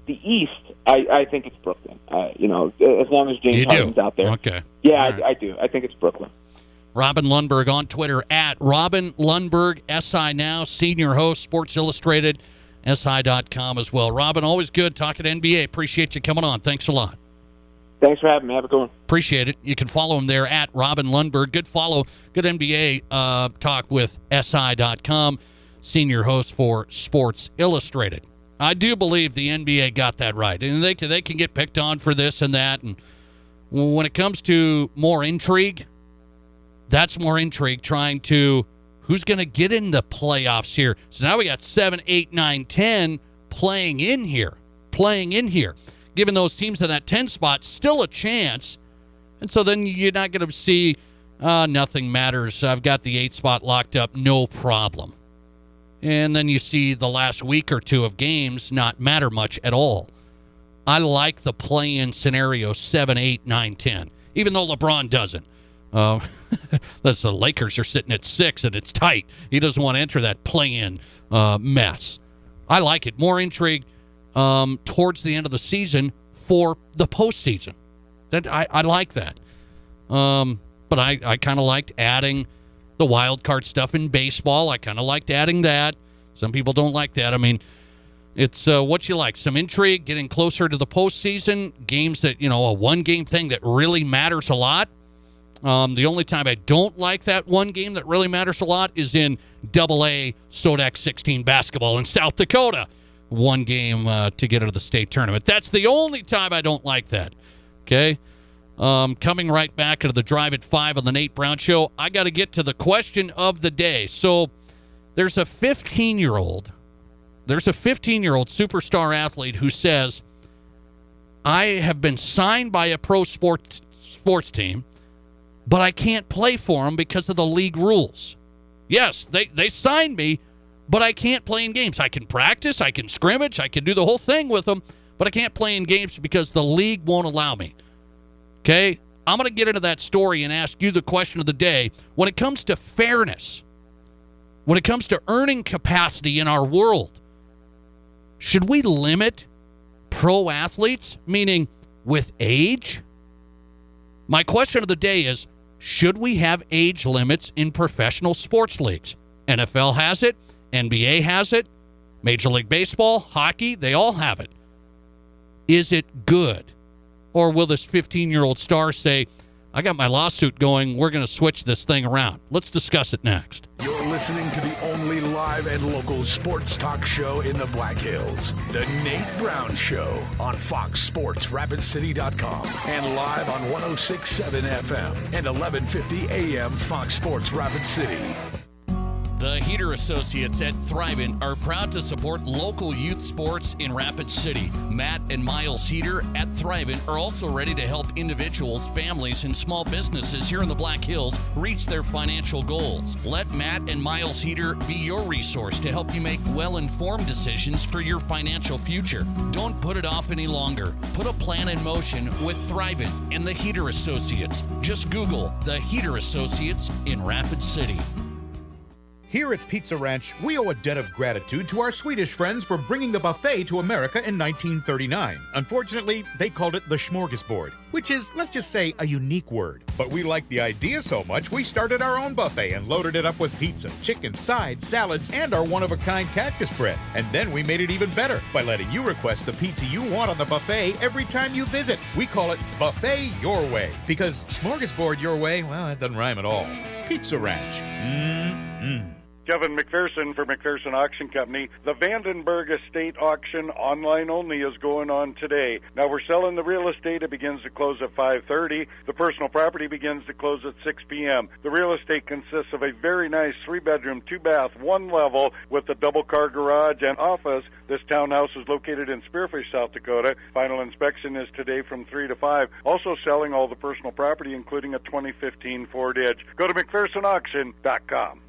the East, I think it's Brooklyn. You know, as long as James Harden's out there. Okay. Yeah, right. I do. I think it's Brooklyn. Robin Lundberg on Twitter at Robin Lundberg, SI Now, senior host, Sports Illustrated, SI.com as well. Robin, always good talking NBA. Appreciate you coming on. Thanks a lot. Thanks for having me. Have a good one. Appreciate it. You can follow him there at Robin Lundberg. Good follow. Good NBA talk with SI.com, senior host for Sports Illustrated. I do believe the NBA got that right. And they can get picked on for this and that. And when it comes to more intrigue, that's more intrigue trying to who's going to get in the playoffs here. So now we got 7, 8, 9, 10 playing in here. Giving those teams in that 10 spot still a chance. And so then you're not going to see nothing matters. I've got the 8 spot locked up, no problem. And then you see the last week or two of games not matter much at all. I like the play-in scenario 7, 8, 9, 10, even though LeBron doesn't. That's the Lakers are sitting at 6 and it's tight. He doesn't want to enter that play-in mess. I like it. More intrigue. towards the end of the season for the postseason. That I like that. But I kind of liked adding the wild card stuff in baseball. I kind of liked adding that. Some people don't like that. I mean, it's what you like. Some intrigue, getting closer to the postseason, games that, a one-game thing that really matters a lot. The only time I don't like that one game that really matters a lot is in AA Sodak 16 basketball in South Dakota. One game to get into the state tournament. That's the only time I don't like that. Okay? Coming right back into the Drive at 5 on the Nate Brown Show, I got to get to the question of the day. So there's a 15-year-old superstar athlete who says, I have been signed by a pro sports team, but I can't play for them because of the league rules. Yes, they signed me, but I can't play in games. I can practice, I can scrimmage, I can do the whole thing with them, but I can't play in games because the league won't allow me. Okay? I'm going to get into that story and ask you the question of the day. When it comes to fairness, when it comes to earning capacity in our world, should we limit pro athletes, meaning with age? My question of the day is, should we have age limits in professional sports leagues? NFL has it. NBA has it. Major League Baseball, hockey, they all have it. Is it good? Or will this 15-year-old star say, I got my lawsuit going, we're going to switch this thing around? Let's discuss it next. You're listening to the only live and local sports talk show in the Black Hills. The Nate Brown Show on FoxSportsRapidCity.com and live on 106.7 FM and 1150 AM Fox Sports Rapid City. The Heater Associates at Thrivent are proud to support local youth sports in Rapid City. Matt and Miles Heater at Thrivent are also ready to help individuals, families, and small businesses here in the Black Hills reach their financial goals. Let Matt and Miles Heater be your resource to help you make well-informed decisions for your financial future. Don't put it off any longer. Put a plan in motion with Thrivent and the Heater Associates. Just Google the Heater Associates in Rapid City. Here at Pizza Ranch, we owe a debt of gratitude to our Swedish friends for bringing the buffet to America in 1939. Unfortunately, they called it the smorgasbord, which is, let's just say, a unique word. But we liked the idea so much, we started our own buffet and loaded it up with pizza, chicken, sides, salads, and our one-of-a-kind cactus bread. And then we made it even better by letting you request the pizza you want on the buffet every time you visit. We call it Buffet Your Way, because smorgasbord your way, well, that doesn't rhyme at all. Pizza Ranch. Kevin McPherson for McPherson Auction Company. The Vandenberg Estate Auction online only is going on today. Now we're selling the real estate. It begins to close at 5:30. The personal property begins to close at 6 p.m. The real estate consists of a very nice 3-bedroom, 2-bath, 1-level with a double-car garage and office. This townhouse is located in Spearfish, South Dakota. Final inspection is today from 3 to 5. Also selling all the personal property, including a 2015 Ford Edge. Go to McPhersonAuction.com.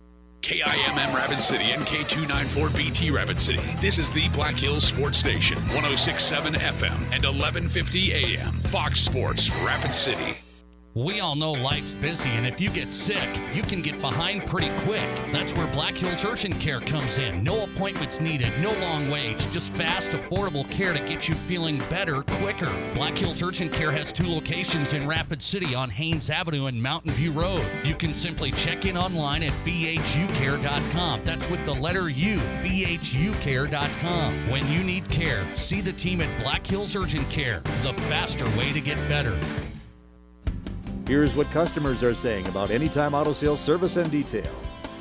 KIMM Rapid City and K294BT Rapid City. This is the Black Hills Sports Station, 106.7 FM and 1150 AM. Fox Sports Rapid City. We all know life's busy, and if you get sick, you can get behind pretty quick. That's where Black Hills Urgent Care comes in. No appointments needed, no long waits, just fast, affordable care to get you feeling better quicker. Black Hills Urgent Care has 2 locations in Rapid City on Haynes Avenue and Mountain View Road. You can simply check in online at bhucare.com. That's with the letter U, bhucare.com. When you need care, see the team at Black Hills Urgent Care, the faster way to get better. Here's what customers are saying about Anytime Auto Sales service and detail.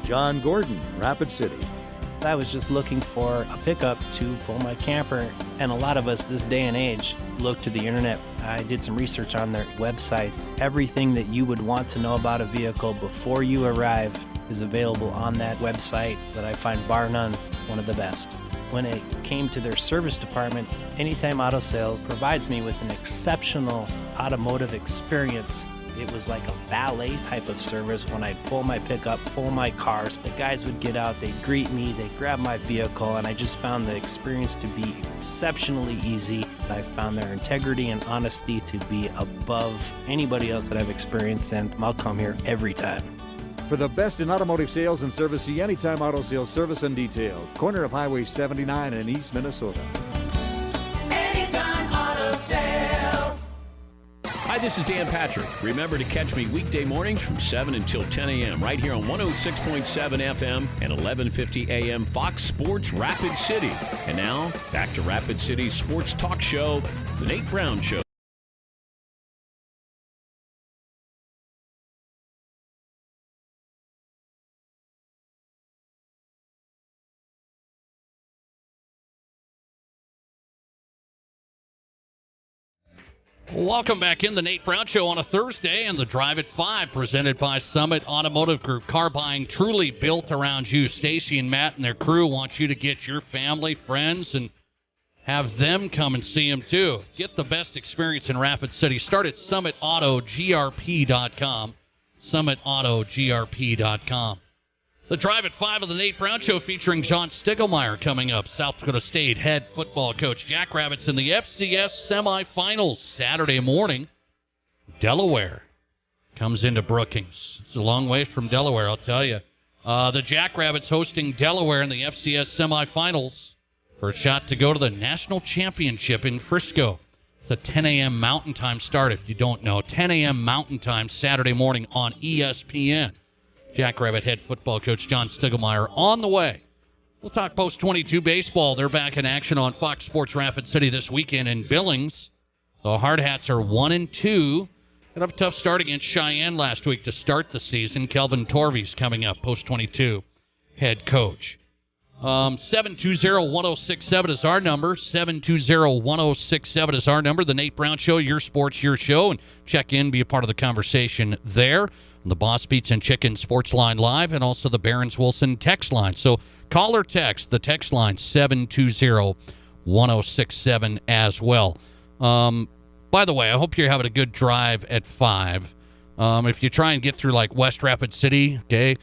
John Gordon, Rapid City. I was just looking for a pickup to pull my camper, and a lot of us this day and age look to the internet. I did some research on their website. Everything that you would want to know about a vehicle before you arrive is available on that website that I find bar none one of the best. When it came to their service department, Anytime Auto Sales provides me with an exceptional automotive experience. It was like a valet type of service. When I'd pull my pickup, pull my cars, the guys would get out, they'd greet me, they'd grab my vehicle, and I just found the experience to be exceptionally easy. I found their integrity and honesty to be above anybody else that I've experienced, and I'll come here every time. For the best in automotive sales and service, see Anytime Auto Sales service and detail. Corner of Highway 79 in East Minnesota. this is Dan Patrick. Remember to catch me weekday mornings from 7 until 10 a.m. right here on 106.7 FM and 1150 a.m. Fox Sports Rapid City. And now, back to Rapid City's sports talk show, The Nate Brown Show. Welcome back in the Nate Brown Show on a Thursday and the Drive at 5 presented by Summit Automotive Group. Car buying truly built around you. Stacy and Matt and their crew want you to get your family, friends, and have them come and see them too. Get the best experience in Rapid City. Start at summitautogrp.com. Summitautogrp.com. The Drive at 5 of the Nate Brown Show featuring John Stiegelmeier coming up. South Dakota State head football coach. Jackrabbits in the FCS semifinals Saturday morning. Delaware comes into Brookings. It's a long way from Delaware, I'll tell you. The Jackrabbits hosting Delaware in the FCS semifinals for a shot to go to the national championship in Frisco. It's a 10 a.m. Mountain Time start, if you don't know. 10 a.m. Mountain Time Saturday morning on ESPN. Jackrabbit head football coach John Stiegelmeier on the way. We'll talk post-22 baseball. They're back in action on Fox Sports Rapid City this weekend in Billings. The Hard Hats are 1-2. Had a tough start against Cheyenne last week to start the season. Kelvin Torvey's coming up, post-22 head coach. 720-1067 is our number. 720-1067 is our number. The Nate Brown Show, your sports, your show. And check in, be a part of the conversation there. The Boss Beats and Chicken Sports Line Live, and also the Barons Wilson text line. So call or text the text line 720-1067 as well. By the way, I hope you're having a good drive at 5. If you try and get through like West Rapid City, okay,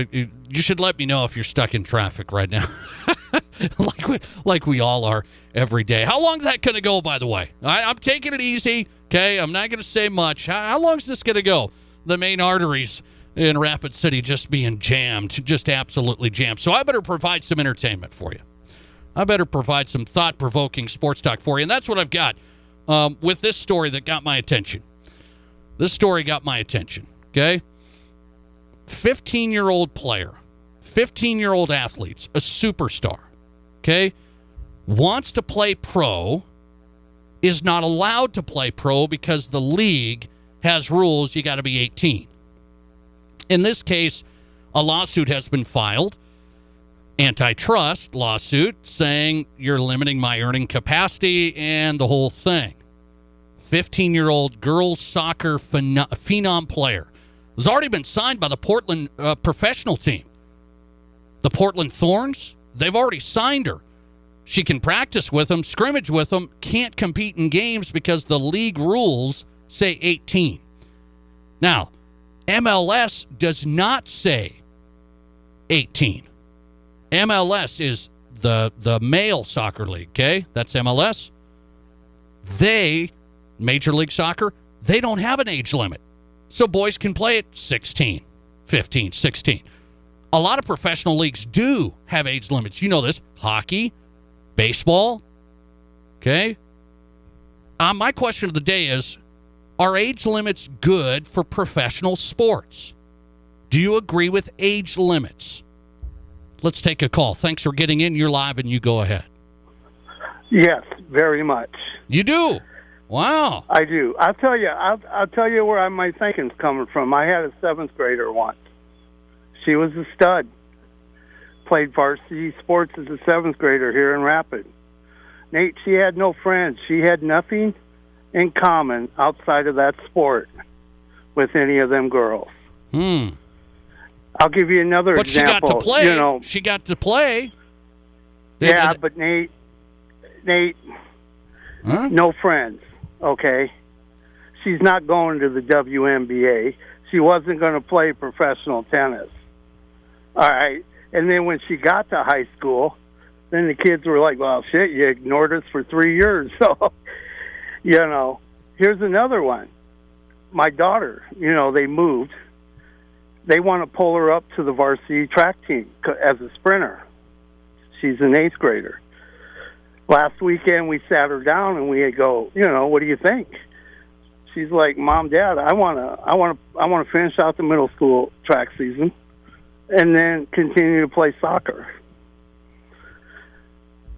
you should let me know if you're stuck in traffic right now. like we all are every day. How long is that going to go, by the way? I'm taking it easy, okay? I'm not going to say much. How long is this going to go? The main arteries in Rapid City just being jammed, just absolutely jammed. So I better provide some entertainment for you. I better provide some thought-provoking sports talk for you. And that's what I've got with this story that got my attention. This story got my attention, okay? 15-year-old player, 15-year-old athletes, a superstar, okay, wants to play pro, is not allowed to play pro because the league has rules. You got to be 18. In this case, a lawsuit has been filed, antitrust lawsuit, saying you're limiting my earning capacity and the whole thing. 15-year-old girls soccer phenom player has already been signed by the Portland professional team. The Portland Thorns, they've already signed her. She can practice with them, scrimmage with them, can't compete in games because the league rules say 18. Now, MLS does not say 18. MLS is the male soccer league, okay? That's MLS. They, Major League Soccer, they don't have an age limit. So boys can play at 16, 15, 16. A lot of professional leagues do have age limits. You know this. Hockey, baseball, okay? My question of the day is, are age limits good for professional sports? Do you agree with age limits? Let's take a call. Thanks for getting in. You're live and you go ahead. Yes, very much. You do? Wow. I do. I'll tell you where my thinking's coming from. I had a 7th grader once. She was a stud. Played varsity sports as a 7th grader here in Rapid. Nate, she had no friends. She had nothing in common outside of that sport with any of them girls. I'll give you another example. But she got to play. She got to play. But Nate, no friends, okay? She's not going to the WNBA. She wasn't going to play professional tennis. All right? And then when she got to high school, then the kids were like, well, shit, you ignored us for 3 years. So, here's another one. My daughter, they moved. They want to pull her up to the varsity track team as a sprinter. She's an 8th grader. Last weekend, we sat her down and we go, what do you think? She's like, Mom, Dad, I want to finish out the middle school track season and then continue to play soccer.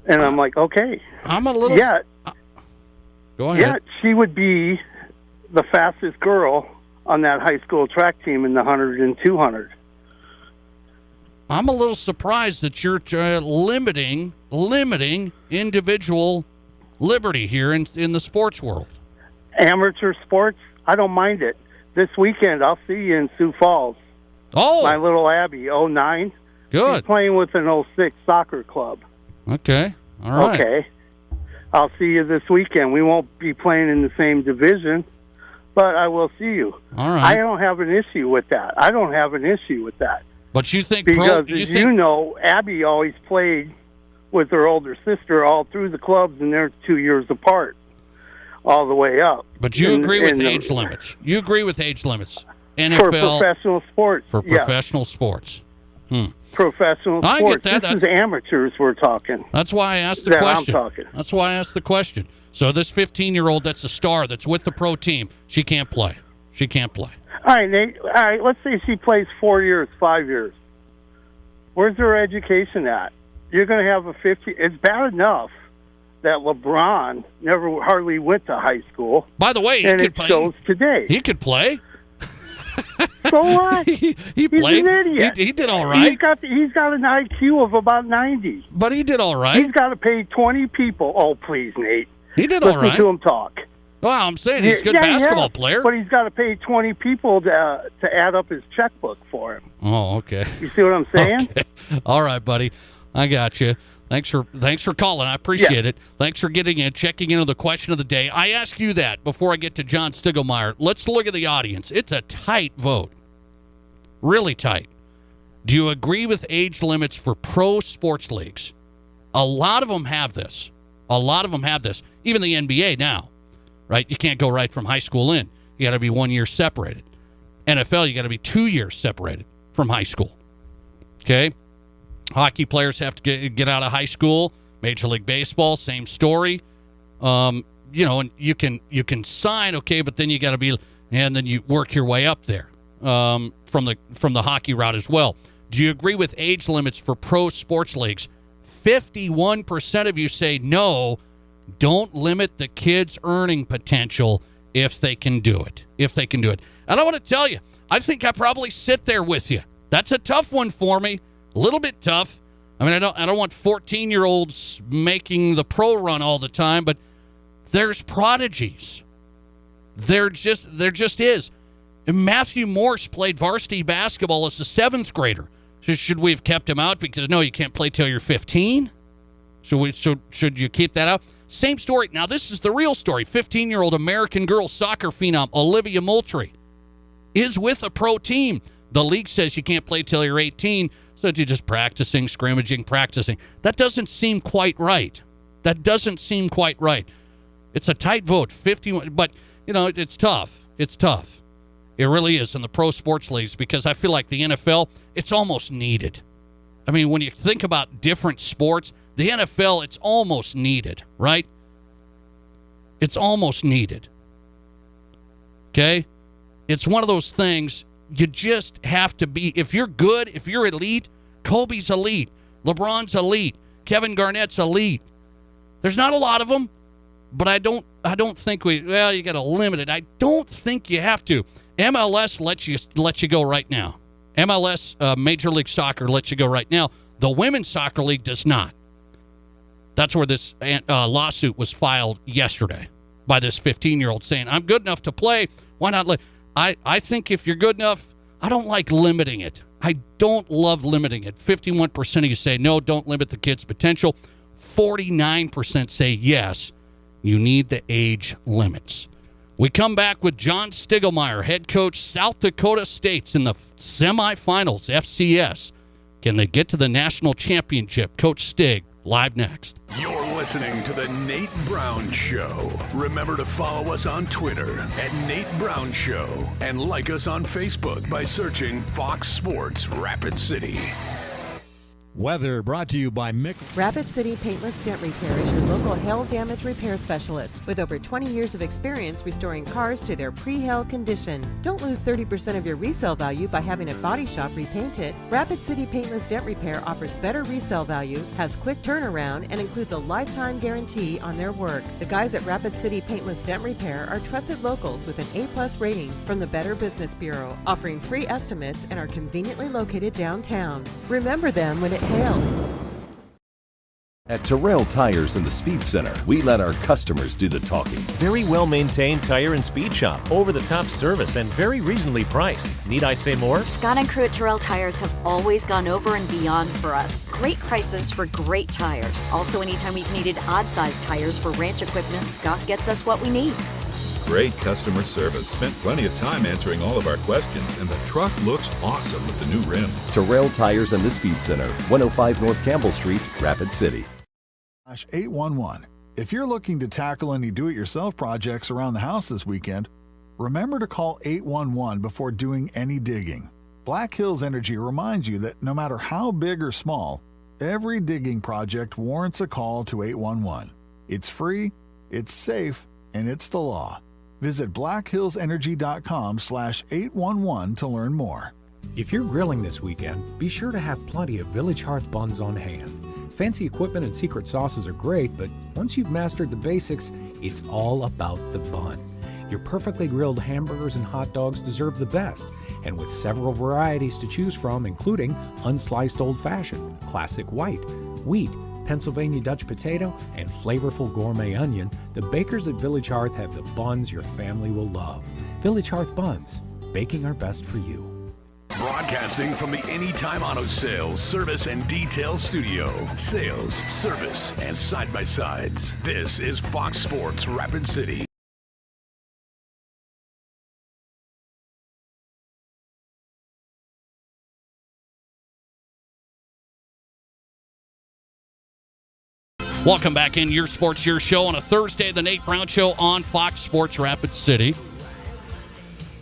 And I'm like, okay. I'm a little... Yeah. Go ahead. Yeah, she would be the fastest girl on that high school track team in the 100 and 200. I'm a little surprised that you're limiting individual liberty here in the sports world. Amateur sports, I don't mind it. This weekend, I'll see you in Sioux Falls. Oh. My little Abby, 09. Good. She's playing with an 06 soccer club. Okay. All right. Okay. I'll see you this weekend. We won't be playing in the same division, but I will see you. All right. I don't have an issue with that. But you think because you know, Abby always played with her older sister all through the clubs, and they're 2 years apart, all the way up. But you agree with age limits. You agree with age limits. NFL for professional sports. For professional sports. Professional I sports. get that. This is amateurs we're talking. That's why I asked the That question. I'm talking. That's why I asked the question. So this 15-year-old that's a star that's with the pro team, she can't play. She can't play. All right, Nate. All right, let's say she plays 4 years, 5 years. Where's her education at? You're going to have a 50. It's bad enough that LeBron never hardly went to high school. By the way, and it shows today. He could play. So what? he He's played. an idiot. He did all right. He's got an IQ of about 90. But he did all right. He's got to pay 20 people. Oh, please, Nate. He did all Listen right. to him talk. Well, I'm saying he's a good basketball player. But he's got to pay 20 people to add up his checkbook for him. Oh, okay. You see what I'm saying? Okay. All right, buddy. I got you. Thanks for calling. I appreciate it. Thanks for checking into the question of the day. I ask you that before I get to John Stiegelmeier. Let's look at the audience. It's a tight vote. Really tight. Do you agree with age limits for pro sports leagues? A lot of them have this. Even the NBA now, right? You can't go right from high school in. You got to be 1 year separated. NFL, you got to be 2 years separated from high school. Okay? Hockey players have to get out of high school. Major League Baseball, same story. And you can sign, okay, but then you got to be, and then you work your way up there from the hockey route as well. Do you agree with age limits for pro sports leagues? 51% of you say no. Don't limit the kids' earning potential if they can do it. And I want to tell you, I think I probably sit there with you. That's a tough one for me. A little bit tough. I mean, I don't want 14-year-olds making the pro run all the time, but there's prodigies. There just is. And Matthew Morse played varsity basketball as a 7th grader. Should we have kept him out because no, you can't play till you're 15? Should you keep that out? Same story. Now this is the real story. 15-year-old American girls soccer phenom Olivia Moultrie is with a pro team. The league says you can't play till you're 18. So you're just practicing, scrimmaging, practicing. That doesn't seem quite right. It's a tight vote, 51. But, it's tough. It really is in the pro sports leagues because I feel like the NFL, it's almost needed. I mean, when you think about different sports, the NFL, it's almost needed, right? It's almost needed. Okay? It's one of those things. You just have to be, if you're good, if you're elite, Kobe's elite, LeBron's elite, Kevin Garnett's elite. There's not a lot of them, but I don't think you got to limit it. I don't think you have to. MLS lets you go right now. MLS, Major League Soccer, lets you go right now. The Women's Soccer League does not. That's where this lawsuit was filed yesterday by this 15-year-old saying, I'm good enough to play. Why not? I think if you're good enough, I don't like limiting it. I don't love limiting it. 51% of you say, no, don't limit the kid's potential. 49% say, yes, you need the age limits. We come back with John Stiegelmeier, head coach, South Dakota State's in the semifinals, FCS. Can they get to the national championship? Coach Stig, live next. You're listening to The Nate Brown Show. Remember to follow us on Twitter at Nate Brown Show and like us on Facebook by searching Fox Sports Rapid City. Weather brought to you by Mick. Rapid City Paintless Dent Repair is your local hail damage repair specialist with over 20 years of experience restoring cars to their pre-hail condition. Don't lose 30% of your resale value by having a body shop repaint it. Rapid City Paintless Dent Repair offers better resale value, has quick turnaround, and includes a lifetime guarantee on their work. The guys at Rapid City Paintless Dent Repair are trusted locals with an A+ rating from the Better Business Bureau, offering free estimates and are conveniently located downtown. Remember them when it hails. At Terrell Tires in the Speed Center, we let our customers do the talking. Very well-maintained tire and speed shop. Over-the-top service and very reasonably priced. Need I say more? Scott and crew at Terrell Tires have always gone over and beyond for us. Great prices for great tires. Also, anytime we've needed odd-sized tires for ranch equipment, Scott gets us what we need. Great customer service. Spent plenty of time answering all of our questions, and the truck looks awesome with the new rims. Terrell Tires in the Speed Center, 105 North Campbell Street, Rapid City. 811. If you're looking to tackle any do-it-yourself projects around the house this weekend, remember to call 811 before doing any digging. Black Hills Energy reminds you that no matter how big or small, every digging project warrants a call to 811. It's free, it's safe, and it's the law. Visit blackhillsenergy.com/811 to learn more. If you're grilling this weekend, be sure to have plenty of Village Hearth buns on hand. Fancy equipment and secret sauces are great, but once you've mastered the basics, it's all about the bun. Your perfectly grilled hamburgers and hot dogs deserve the best, and with several varieties to choose from, including unsliced old-fashioned, classic white, wheat, Pennsylvania Dutch potato, and flavorful gourmet onion, the bakers at Village Hearth have the buns your family will love. Village Hearth Buns, baking our best for you. Broadcasting from the Anytime Auto Sales Service and Detail Studio. Sales, service, and side-by-sides. This is Fox Sports Rapid City. Welcome back in Your Sports, Your Show on a Thursday, the Nate Brown Show on Fox Sports Rapid City.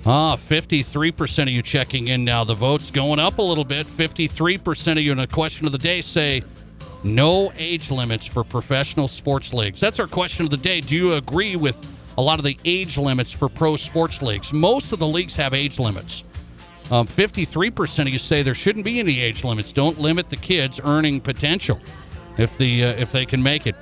53% of you checking in now. The vote's going up a little bit. 53% of you in a question of the day say no age limits for professional sports leagues. That's our question of the day. Do you agree with a lot of the age limits for pro sports leagues? Most of the leagues have age limits. 53% of you say there shouldn't be any age limits. Don't limit the kids' earning potential if they can make it.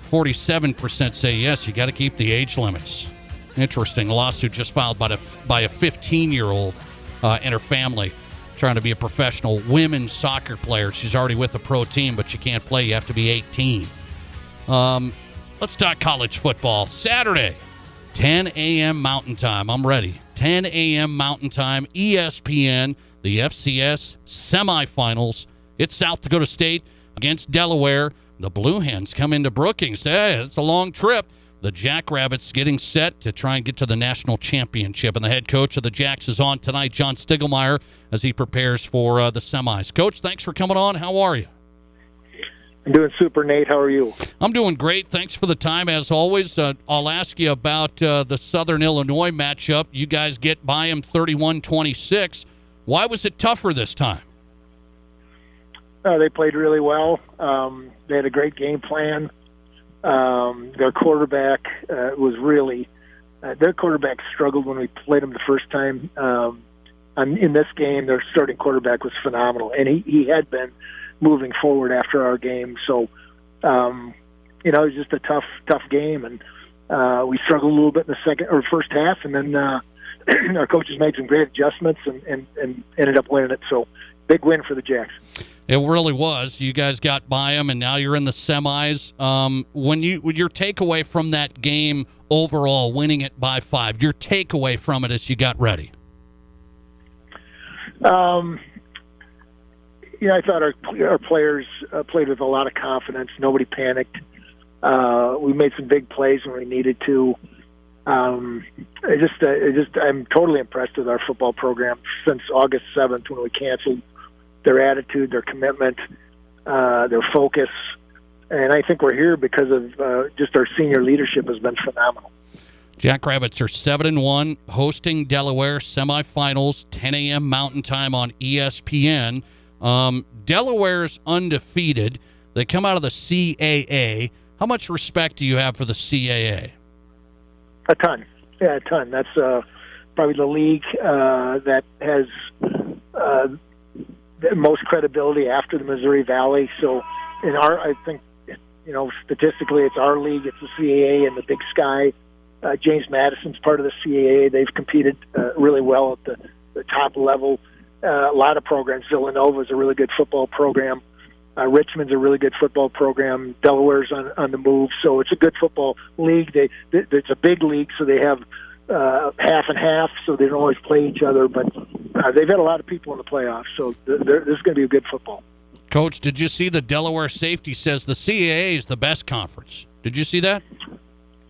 47% say yes, you got to keep the age limits. Interesting. A lawsuit just filed by a 15-year-old and her family trying to be a professional women's soccer player. She's already with a pro team, but she can't play. You have to be 18. Let's talk college football. Saturday, 10 a.m. Mountain Time. I'm ready. 10 a.m. Mountain Time. ESPN, the FCS semifinals. It's South Dakota State against Delaware. The Blue Hens come into Brookings. Hey, it's a long trip. The Jackrabbits getting set to try and get to the national championship. And the head coach of the Jacks is on tonight, John Stiegelmeier, as he prepares for the semis. Coach, thanks for coming on. How are you? I'm doing super, Nate. How are you? I'm doing great. Thanks for the time, as always. I'll ask you about the Southern Illinois matchup. You guys get by them 31-26. Why was it tougher this time? They played really well. They had a great game plan. Their quarterback was really their quarterback struggled when we played him the first time. In this game, their starting quarterback was phenomenal, and he had been moving forward after our game. So, it was just a tough game, and we struggled a little bit in the first half, and then our coaches made some great adjustments and ended up winning it. So, big win for the Jacks. It really was. You guys got by them, and now you're in the semis. When your takeaway from that game overall, winning it by 5, your takeaway from it as you got ready? I thought our players played with a lot of confidence. Nobody panicked. We made some big plays when we needed to. I'm totally impressed with our football program since August 7th when we canceled. Their attitude, their commitment, their focus, and I think we're here because of just our senior leadership has been phenomenal. Jackrabbits are 7-1, hosting Delaware semifinals, 10 a.m. Mountain Time on ESPN. Delaware's undefeated. They come out of the CAA. How much respect do you have for the CAA? A ton. Yeah, a ton. That's probably the league that has the most credibility after the Missouri Valley. So, I think, statistically, it's our league, it's the CAA and the Big Sky. James Madison's part of the CAA. They've competed really well at the top level. A lot of programs. Villanova's a really good football program. Richmond's a really good football program. Delaware's on the move, so it's a good football league. It's a big league, so they have half and half, so they don't always play each other. But they've had a lot of people in the playoffs, so this is going to be a good football. Coach, did you see the Delaware safety says the CAA is the best conference? Did you see that?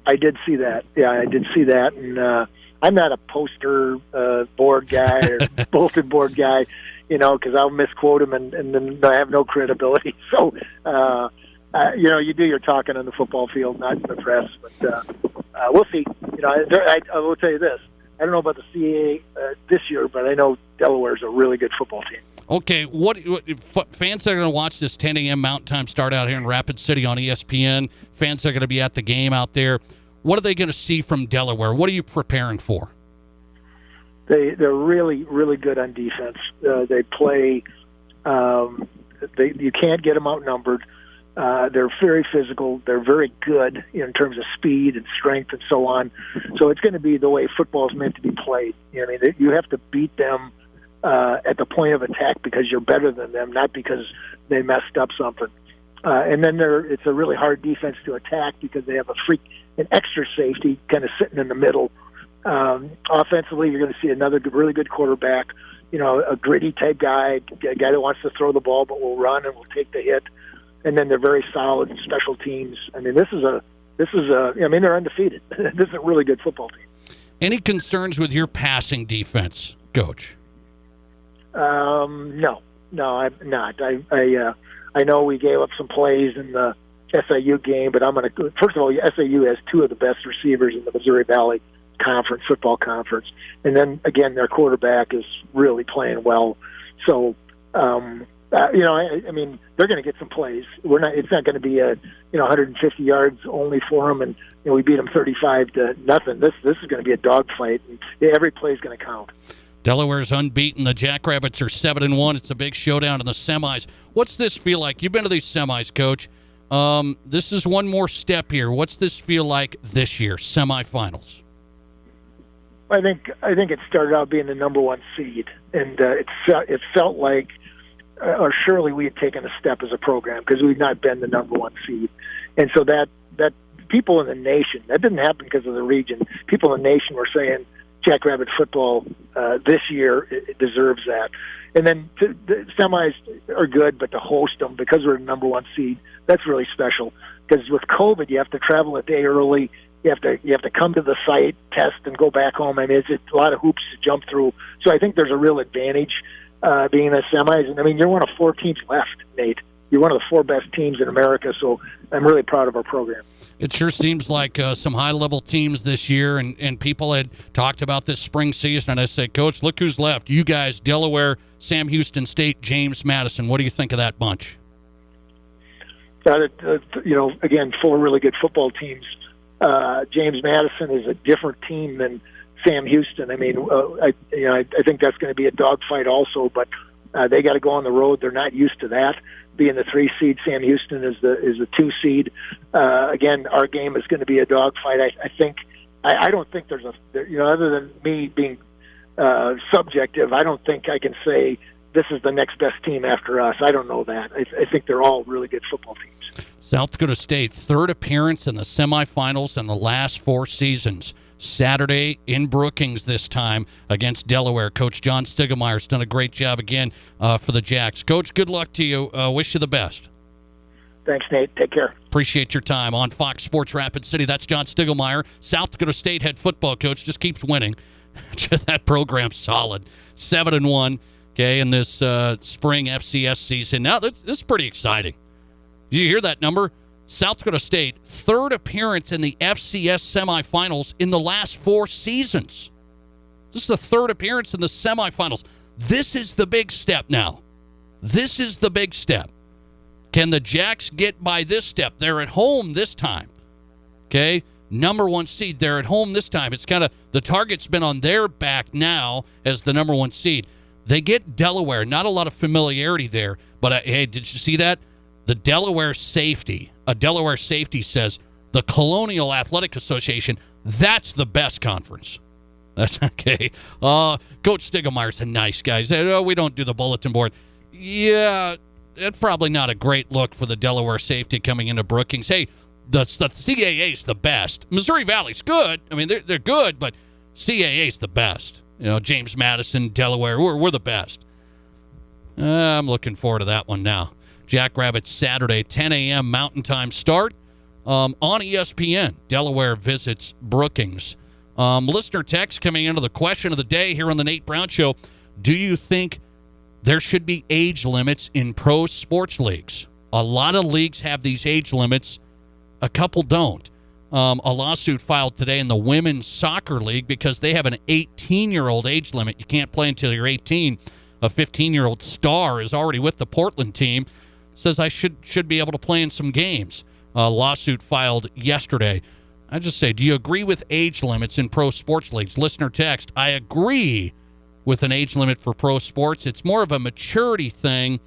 I did see that. Yeah, I did see that, and I'm not a poster board guy or bulletin board guy, because I'll misquote him and then I have no credibility. So, you do your talking on the football field, not in the press. But we'll see. I will tell you this. I don't know about the CAA this year, but I know Delaware's a really good football team. Okay, what fans that are going to watch this 10 a.m. Mountain Time start out here in Rapid City on ESPN, fans that are going to be at the game out there, what are they going to see from Delaware? What are you preparing for? They're really, really good on defense. They play. You can't get them outnumbered. They're very physical. They're very good in terms of speed and strength and so on. So it's going to be the way football is meant to be played. You have to beat them at the point of attack because you're better than them, not because they messed up something. And then it's a really hard defense to attack because they have an extra safety kind of sitting in the middle. Offensively, you're going to see another really good quarterback, a gritty type guy, a guy that wants to throw the ball but will run and will take the hit. And then they're very solid in special teams. They're undefeated. This is a really good football team. Any concerns with your passing defense, Coach? No, I'm not. I know we gave up some plays in the SIU game, but first of all, SIU has two of the best receivers in the Missouri Valley football conference. And then again, their quarterback is really playing well. So, they're going to get some plays. It's not going to be 150 yards only for them. And, we beat them 35-0. This is going to be a dogfight. Every play is going to count. Delaware's unbeaten. The Jackrabbits are 7-1. It's a big showdown in the semis. What's this feel like? You've been to these semis, Coach. This is one more step here. What's this feel like this year, semifinals? I think it started out being the number one seed, and it felt like, or surely we had taken a step as a program because we've not been the number one seed, and so that people in the nation, that didn't happen because of the region. People in the nation were saying Jackrabbit football this year it deserves that. And then the semis are good, but to host them because we're the number one seed, that's really special. Because with COVID, you have to travel a day early. You have to come to the site, test, and go back home. It's a lot of hoops to jump through. So I think there's a real advantage being in the semis. And you're one of 4 teams left, Nate. You're one of the 4 best teams in America. So I'm really proud of our program. It sure seems like some high-level teams this year, and people had talked about this spring season, and I said, Coach, look who's left. You guys, Delaware, Sam Houston State, James Madison. What do you think of that bunch? Again, 4 really good football teams. James Madison is a different team than Sam Houston. I think that's going to be a dogfight also, but they got to go on the road. They're not used to that. Being the 3 seed, Sam Houston is the 2 seed. Again, our game is going to be a dogfight. I don't think there's other than me being subjective, I don't think I can say this is the next best team after us. I don't know that. I think they're all really good football teams. South Dakota State, 3rd appearance in the semifinals in the last 4 seasons. Saturday in Brookings this time against Delaware. Coach John Stiegelmeier's done a great job again for the Jacks. Coach, good luck to you. Wish you the best. Thanks, Nate. Take care. Appreciate your time on Fox Sports Rapid City. That's John Stiegelmeier, South Dakota State head football coach. Just keeps winning. That program's solid. 7-1, okay, in this spring FCS season. Now, this is pretty exciting. Did you hear that number? South Dakota State, 3rd appearance in the FCS semifinals in the last 4 seasons. This is the 3rd appearance in the semifinals. This is the big step now. This is the big step. Can the Jacks get by this step? They're at home this time. Okay? Number 1 seed. They're at home this time. It's kind of the target's been on their back now as the number 1 seed. They get Delaware. Not a lot of familiarity there. But, hey, did you see that? The Delaware safety. A Delaware safety says the Colonial Athletic Association, that's the best conference. That's okay. Coach Stiglmeier's a nice guy. He said, we don't do the bulletin board. Yeah, it's probably not a great look for the Delaware safety coming into Brookings. Hey, the CAA's the best. Missouri Valley's good. I mean, they're good, but CAA's the best. James Madison, Delaware, we're the best. I'm looking forward to that one now. Jackrabbits Saturday, 10 a.m. Mountain Time start on ESPN. Delaware visits Brookings. Listener text coming into the question of the day here on the Nate Brown Show. Do you think there should be age limits in pro sports leagues? A lot of leagues have these age limits. A couple don't. A lawsuit filed today in the Women's Soccer League because they have an 18-year-old age limit. You can't play until you're 18. A 15-year-old star is already with the Portland team. Says I should be able to play in some games. A lawsuit filed yesterday. I just say, do you agree with age limits in pro sports leagues? Listener text, I agree with an age limit for pro sports. It's more of a maturity thing,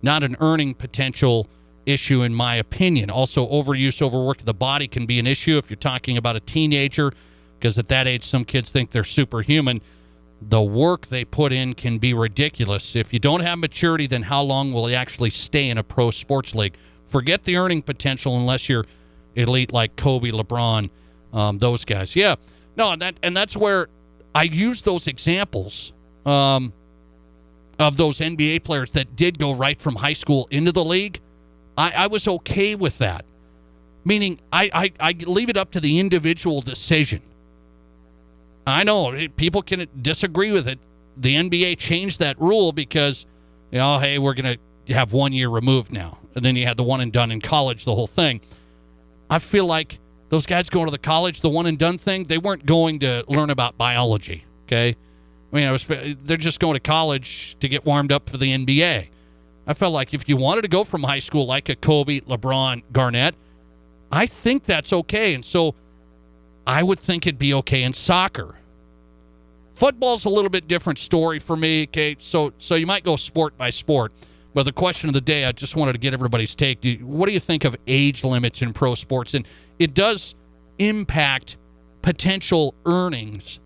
not an earning potential issue, in my opinion. Also, overuse, overwork of the body can be an issue if you're talking about a teenager, because at that age, some kids think they're superhuman. The work they put in can be ridiculous. If you don't have maturity, then how long will you actually stay in a pro sports league? Forget the earning potential unless you're elite like Kobe, LeBron, those guys. Yeah. No, and that's where I use those examples of those NBA players that did go right from high school into the league. I was okay with that. Meaning I leave it up to the individual decision. I know people can disagree with it. The NBA changed that rule because, hey, we're going to have 1 year removed now. And then you had the one and done in college, the whole thing. I feel like those guys going to the college, the one and done thing, they weren't going to learn about biology, okay? I mean, they're just going to college to get warmed up for the NBA. I felt like if you wanted to go from high school like a Kobe, LeBron, Garnett, I think that's okay. And so I would think it'd be okay in soccer. Football's a little bit different story for me, okay? So you might go sport by sport. But the question of the day, I just wanted to get everybody's take. What do you think of age limits in pro sports? And it does impact potential earnings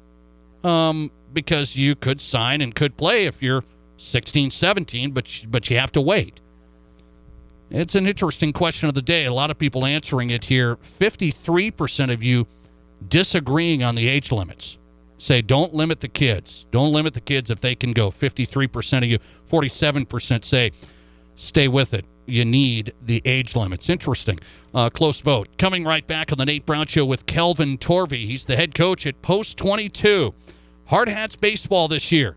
because you could sign and could play if you're 16, 17, but you have to wait. It's an interesting question of the day. A lot of people answering it here. 53% of you disagreeing on the age limits. Say, don't limit the kids. Don't limit the kids if they can go. 53% of you. 47% say, stay with it. You need the age limits. Interesting. Close vote. Coming right back on the Nate Brown Show with Kelvin Torvey. He's the head coach at Post 22. Hard Hats baseball this year.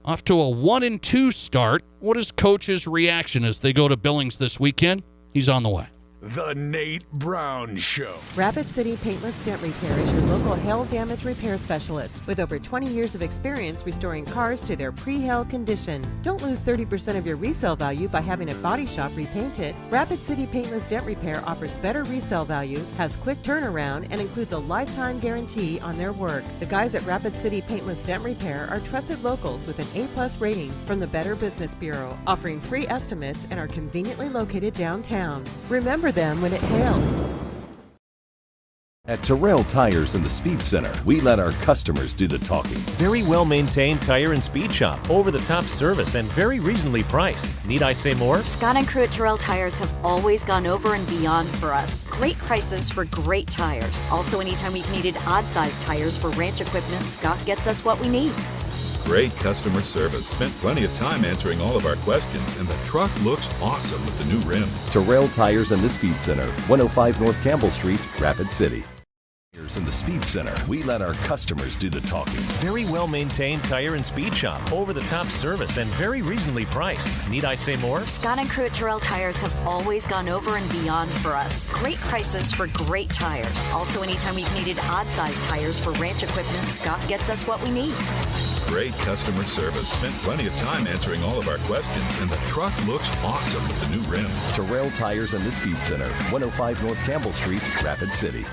Off to a 1-2 start. What is Coach's reaction as they go to Billings this weekend? He's on the way. The Nate Brown Show. Rapid City Paintless Dent Repair is your local hail damage repair specialist with over 20 years of experience restoring cars to their pre-hail condition. Don't lose 30% of your resale value by having a body shop repaint it. Rapid City Paintless Dent Repair offers better resale value, has quick turnaround, and includes a lifetime guarantee on their work. The guys at Rapid City Paintless Dent Repair are trusted locals with an A+ rating from the Better Business Bureau, offering free estimates and are conveniently located downtown. Remember them when it hails. At Terrell Tires in the Speed Center, we let our customers do the talking. Very well maintained tire and speed shop, over the top service, and very reasonably priced. Need I say more? Scott and crew at Terrell Tires have always gone over and beyond for us. Great prices for great tires. Also, anytime we've needed odd-sized tires for ranch equipment, Scott gets us what we need. Great customer service. Spent plenty of time answering all of our questions, and the truck looks awesome with the new rims. Terrell Tires in the Speed Center, 105 North Campbell Street, Rapid City. In the Speed Center, we let our customers do the talking. Very well-maintained tire and speed shop. Over-the-top service and very reasonably priced. Need I say more? Scott and crew at Terrell Tires have always gone over and beyond for us. Great prices for great tires. Also, anytime we've needed odd-sized tires for ranch equipment, Scott gets us what we need. Great customer service. Spent plenty of time answering all of our questions, and the truck looks awesome with the new rims. Terrell Tires in the Speed Center, 105 North Campbell Street, Rapid City.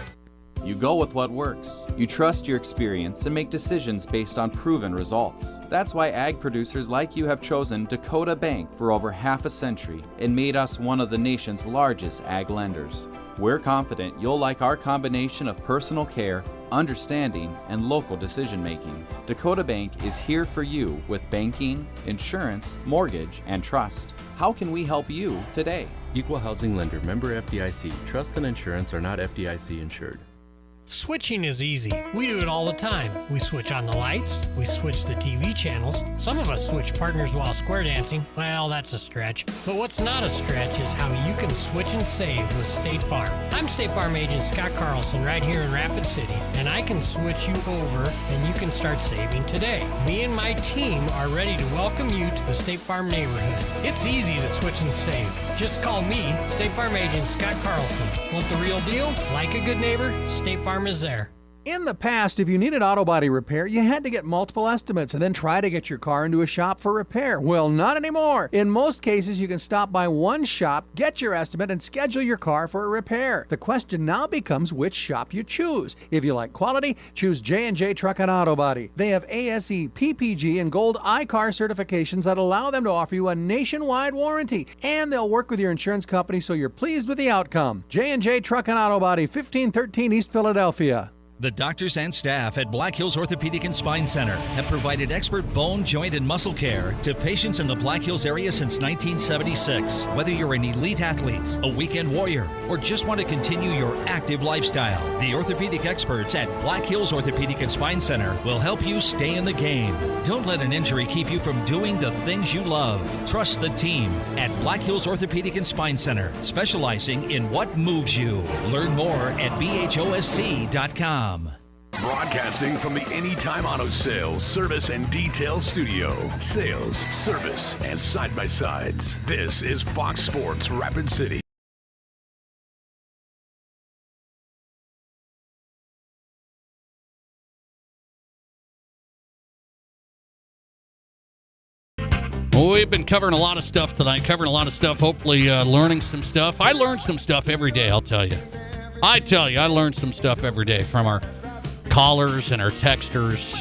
You go with what works. You trust your experience and make decisions based on proven results. That's why ag producers like you have chosen Dakota Bank for over half a century and made us one of the nation's largest ag lenders. We're confident you'll like our combination of personal care, understanding, and local decision making. Dakota Bank is here for you with banking, insurance, mortgage, and trust. How can we help you today? Equal Housing Lender, member FDIC. Trust and insurance are not FDIC insured. Switching is easy. We do it all the time. We switch on the lights, we switch the TV channels. Some of us switch partners while square dancing. Well, that's a stretch. But what's not a stretch is how you can switch and save with State Farm. I'm State Farm agent Scott Carlson right here in Rapid City, and I can switch you over and you can start saving today. Me and my team are ready to welcome you to the State Farm neighborhood. It's easy to switch and save. Just call me, State Farm agent Scott Carlson. Want the real deal? Like a good neighbor? State Farm is there. In the past, if you needed auto body repair, you had to get multiple estimates and then try to get your car into a shop for repair. Well, not anymore. In most cases, you can stop by one shop, get your estimate, and schedule your car for a repair. The question now becomes which shop you choose. If you like quality, choose J&J Truck and Auto Body. They have ASE, PPG, and Gold iCar certifications that allow them to offer you a nationwide warranty. And they'll work with your insurance company so you're pleased with the outcome. J&J Truck and Auto Body, 1513 East Philadelphia. The doctors and staff at Black Hills Orthopedic and Spine Center have provided expert bone, joint, and muscle care to patients in the Black Hills area since 1976. Whether you're an elite athlete, a weekend warrior, or just want to continue your active lifestyle, the orthopedic experts at Black Hills Orthopedic and Spine Center will help you stay in the game. Don't let an injury keep you from doing the things you love. Trust the team at Black Hills Orthopedic and Spine Center, specializing in what moves you. Learn more at bhosc.com. Broadcasting from the Anytime Auto Sales, Service, and Detail Studio. Sales, service, and side-by-sides. This is Fox Sports Rapid City. Well, we've been covering a lot of stuff tonight, hopefully learning some stuff. I learn some stuff every day, I'll tell you. I learn some stuff every day from our callers and our texters.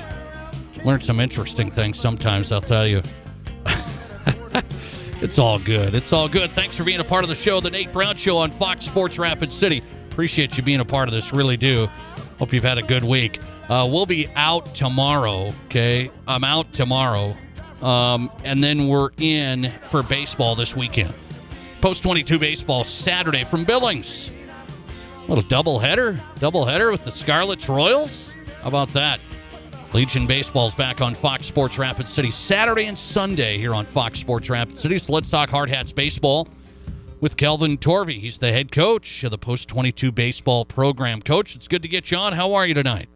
Learn some interesting things sometimes, I'll tell you. It's all good. It's all good. Thanks for being a part of the show, the Nate Brown Show on Fox Sports Rapid City. Appreciate you being a part of this, really do. Hope you've had a good week. We'll be out tomorrow, okay? I'm out tomorrow. And then we're in for baseball this weekend. Post 22 baseball Saturday from Billings. Little doubleheader with the Scarlets Royals. How about that? Legion Baseball's back on Fox Sports Rapid City Saturday and Sunday here on Fox Sports Rapid City. So let's talk Hard Hats baseball with Kelvin Torvey. He's the head coach of the Post 22 baseball program. Coach, it's good to get you on. How are you tonight?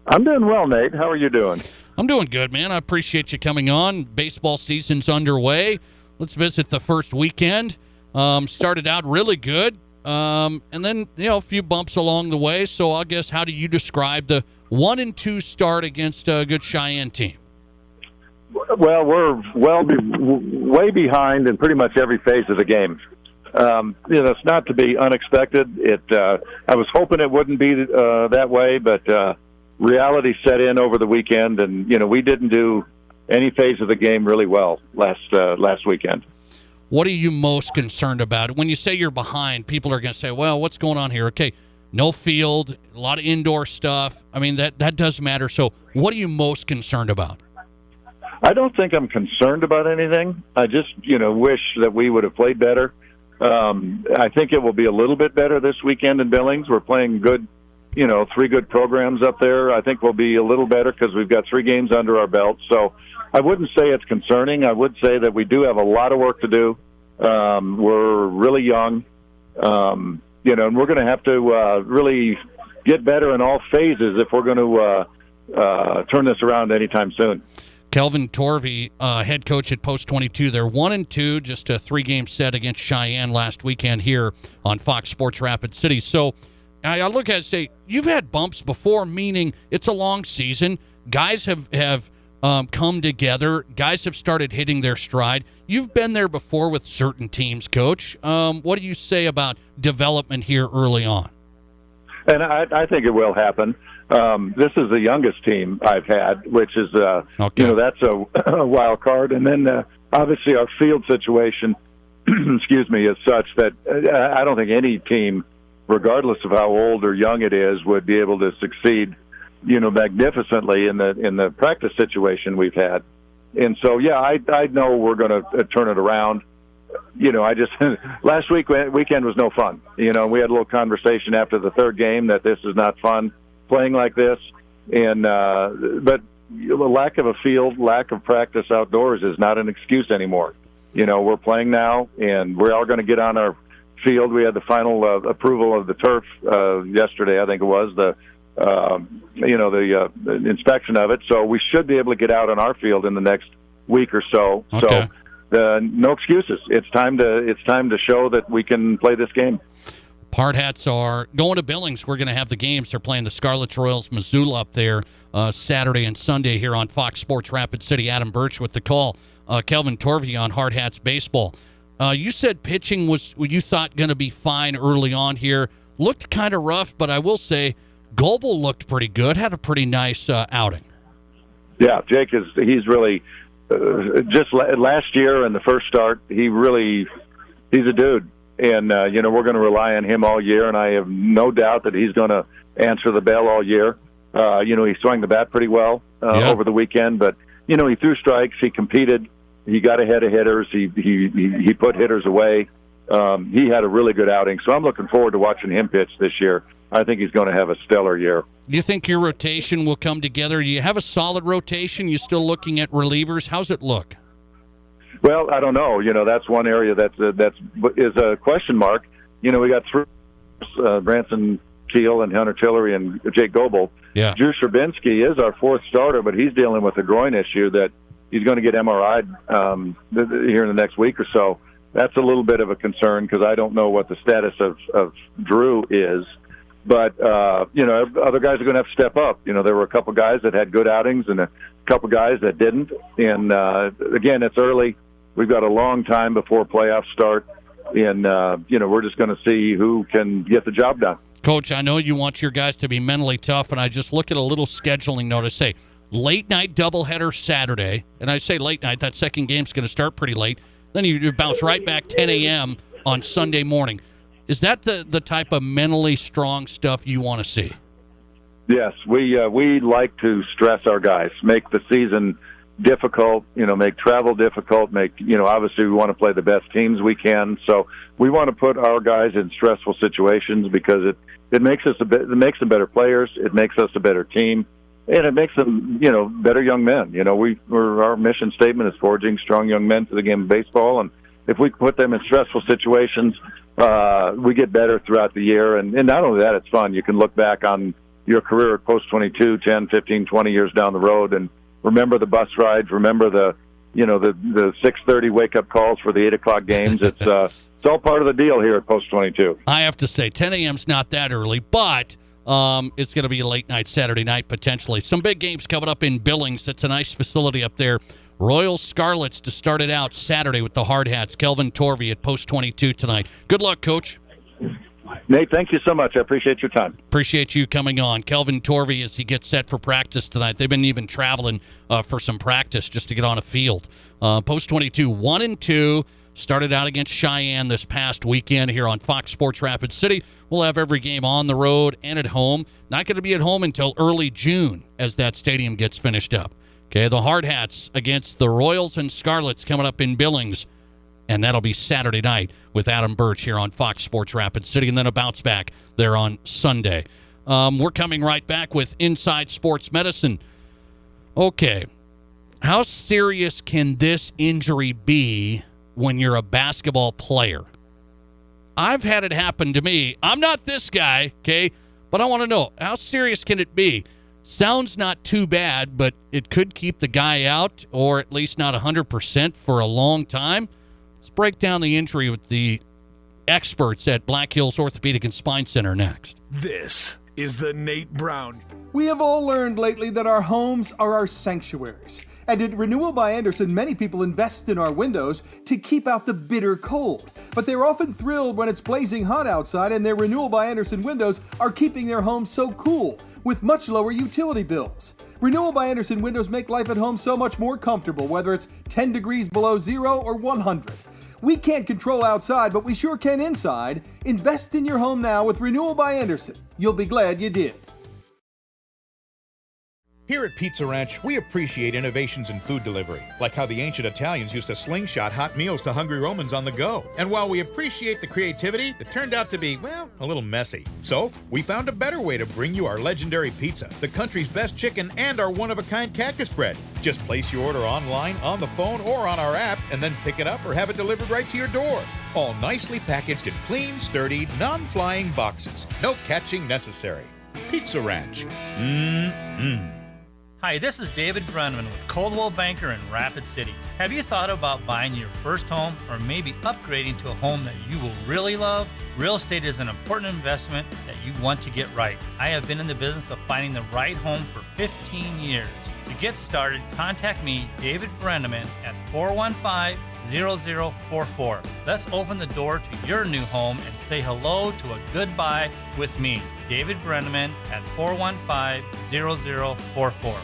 I'm doing well, Nate. How are you doing? I'm doing good, man. I appreciate you coming on. Baseball season's underway. Let's visit the first weekend. Started out really good. And then, a few bumps along the way. So I guess, how do you describe the 1-2 start against a good Cheyenne team? Well, we're way behind in pretty much every phase of the game. It's not to be unexpected. I was hoping it wouldn't be that way, but reality set in over the weekend, and we didn't do any phase of the game really well last weekend. What are you most concerned about? When you say you're behind, people are going to say, well, what's going on here? Okay, no field, a lot of indoor stuff. I mean, that does matter. So what are you most concerned about? I don't think I'm concerned about anything. I just, wish that we would have played better. I think it will be a little bit better this weekend in Billings. We're playing good, 3 good programs up there. I think we'll be a little better because we've got 3 games under our belt. So I wouldn't say it's concerning. I would say that we do have a lot of work to do. We're really young, and we're going to have to really get better in all phases if we're going to turn this around anytime soon. Kelvin Torvey, head coach at Post 22. They're 1-2, just a 3-game set against Cheyenne last weekend here on Fox Sports Rapid City. So I look at it and say, you've had bumps before, meaning it's a long season. Guys have come together. Guys have started hitting their stride. You've been there before with certain teams, Coach. What do you say about development here early on? And I think it will happen. This is the youngest team I've had, which is, that's a wild card. And then, obviously, our field situation, excuse me, is such that I don't think any team, regardless of how old or young it is, would be able to succeed, magnificently in the practice situation we've had. And so, I know we're going to turn it around. I just last weekend was no fun. We had a little conversation after the third game that this is not fun playing like this, and but the lack of a field, lack of practice outdoors is not an excuse anymore. We're playing now, and we are going to get on our field. We had the final approval of the turf yesterday, I think it was the inspection of it. So we should be able to get out on our field in the next week or so. Okay. So no excuses. It's time to show that we can play this game. Hard Hats are going to Billings. We're going to have the games. They're playing the Scarlets Royals Missoula up there Saturday and Sunday here on Fox Sports Rapid City. Adam Birch with the call. Kelvin Torvey on Hard Hats Baseball. You said pitching was you thought going to be fine early on here. Looked kind of rough, but I will say Goebel looked pretty good. Had a pretty nice outing. Yeah, Jake he's really just last year in the first start. He's a dude. And, we're going to rely on him all year, and I have no doubt that he's going to answer the bell all year. He swung the bat pretty well over the weekend, but, he threw strikes, he competed, he got ahead of hitters, he put hitters away. He had a really good outing, so I'm looking forward to watching him pitch this year. I think he's going to have a stellar year. Do you think your rotation will come together? Do you have a solid rotation? You still looking at relievers? How's it look? Well, I don't know. That's one area that is a question mark. We got three, Branson Keel and Hunter Tillery and Jake Goebel. Yeah. Drew Sherbinsky is our fourth starter, but he's dealing with a groin issue that he's going to get MRI'd here in the next week or so. That's a little bit of a concern because I don't know what the status of Drew is. But, other guys are going to have to step up. There were a couple guys that had good outings and a couple guys that didn't. And, again, it's early. We've got a long time before playoffs start, and, we're just going to see who can get the job done. Coach, I know you want your guys to be mentally tough, and I just look at a little scheduling note. I say late-night doubleheader Saturday, and I say late night. That second game's going to start pretty late. Then you bounce right back 10 a.m. on Sunday morning. Is that the type of mentally strong stuff you want to see? Yes, we like to stress our guys, make the season difficult, make travel difficult, obviously we want to play the best teams we can. So we want to put our guys in stressful situations because it makes us it makes them better players, it makes us a better team, and it makes them, better young men. Our mission statement is forging strong young men to the game of baseball, and if we put them in stressful situations, we get better throughout the year. And not only that, it's fun. You can look back on your career at Post 22, 10, 15, 20 years down the road and remember the bus rides, remember the 6:30 wake-up calls for the 8 o'clock games. It's all part of the deal here at Post 22. I have to say, 10 a.m.'s not that early, but it's going to be a late night Saturday night potentially. Some big games coming up in Billings. It's a nice facility up there. Royal Scarlets to start it out Saturday with the Hard Hats. Kelvin Torvey at Post 22 tonight. Good luck, Coach. Nate, thank you so much. I appreciate your time. Appreciate you coming on. Kelvin Torvey as he gets set for practice tonight. They've been even traveling for some practice just to get on a field. Post 22, 1-2. Started out against Cheyenne this past weekend here on Fox Sports Rapid City. We'll have every game on the road and at home. Not going to be at home until early June as that stadium gets finished up. Okay, the Hard Hats against the Royals and Scarlets coming up in Billings. And that'll be Saturday night with Adam Birch here on Fox Sports Rapid City, and then a bounce back there on Sunday. We're coming right back with Inside Sports Medicine. Okay, how serious can this injury be when you're a basketball player? I've had it happen to me. I'm not this guy, okay? But I want to know, how serious can it be? Sounds not too bad, but it could keep the guy out, or at least not 100% for a long time. Let's break down the injury with the experts at Black Hills Orthopedic and Spine Center next. This is the Nate Brown. We have all learned lately that our homes are our sanctuaries. And at Renewal by Andersen, many people invest in our windows to keep out the bitter cold. But they're often thrilled when it's blazing hot outside, and their Renewal by Andersen windows are keeping their homes so cool, with much lower utility bills. Renewal by Andersen windows make life at home so much more comfortable, whether it's 10 degrees below zero or 100. We can't control outside, but we sure can inside. Invest in your home now with Renewal by Andersen. You'll be glad you did. Here at Pizza Ranch, we appreciate innovations in food delivery, like how the ancient Italians used to slingshot hot meals to hungry Romans on the go. And while we appreciate the creativity, it turned out to be, well, a little messy. So, we found a better way to bring you our legendary pizza, the country's best chicken, and our one-of-a-kind cactus bread. Just place your order online, on the phone, or on our app, and then pick it up or have it delivered right to your door. All nicely packaged in clean, sturdy, non-flying boxes. No catching necessary. Pizza Ranch. Mmm. Hi, this is David Brenneman with Coldwell Banker in Rapid City. Have you thought about buying your first home or maybe upgrading to a home that you will really love? Real estate is an important investment that you want to get right. I have been in the business of finding the right home for 15 years. To get started, contact me, David Brenneman, at 415-0044. Let's open the door to your new home and say hello to a goodbye with me, David Brenneman, at 415-0044.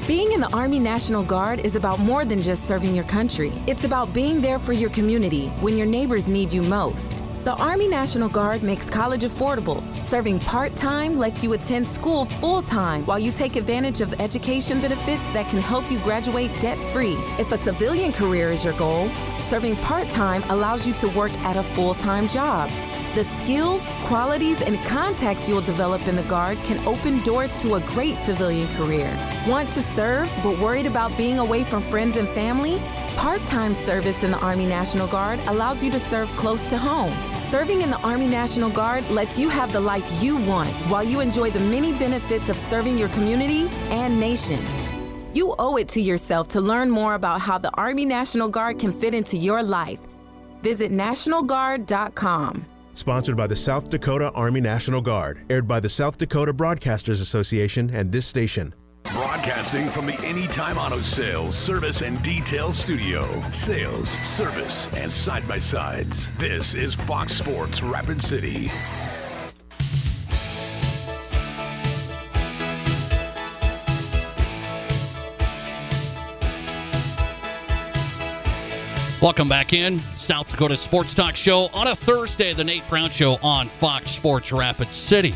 Being in the Army National Guard is about more than just serving your country. It's about being there for your community when your neighbors need you most. The Army National Guard makes college affordable. Serving part-time lets you attend school full-time while you take advantage of education benefits that can help you graduate debt-free. If a civilian career is your goal, serving part-time allows you to work at a full-time job. The skills, qualities, and contacts you'll develop in the Guard can open doors to a great civilian career. Want to serve but worried about being away from friends and family? Part-time service in the Army National Guard allows you to serve close to home. Serving in the Army National Guard lets you have the life you want while you enjoy the many benefits of serving your community and nation. You owe it to yourself to learn more about how the Army National Guard can fit into your life. Visit NationalGuard.com. Sponsored by the South Dakota Army National Guard. Aired by the South Dakota Broadcasters Association and this station. Broadcasting from the Anytime Auto Sales, Service and Detail Studio. Sales, service, and side-by-sides. This is Fox Sports Rapid City. Welcome back in. South Dakota Sports Talk Show on a Thursday, the Nate Brown Show on Fox Sports Rapid City.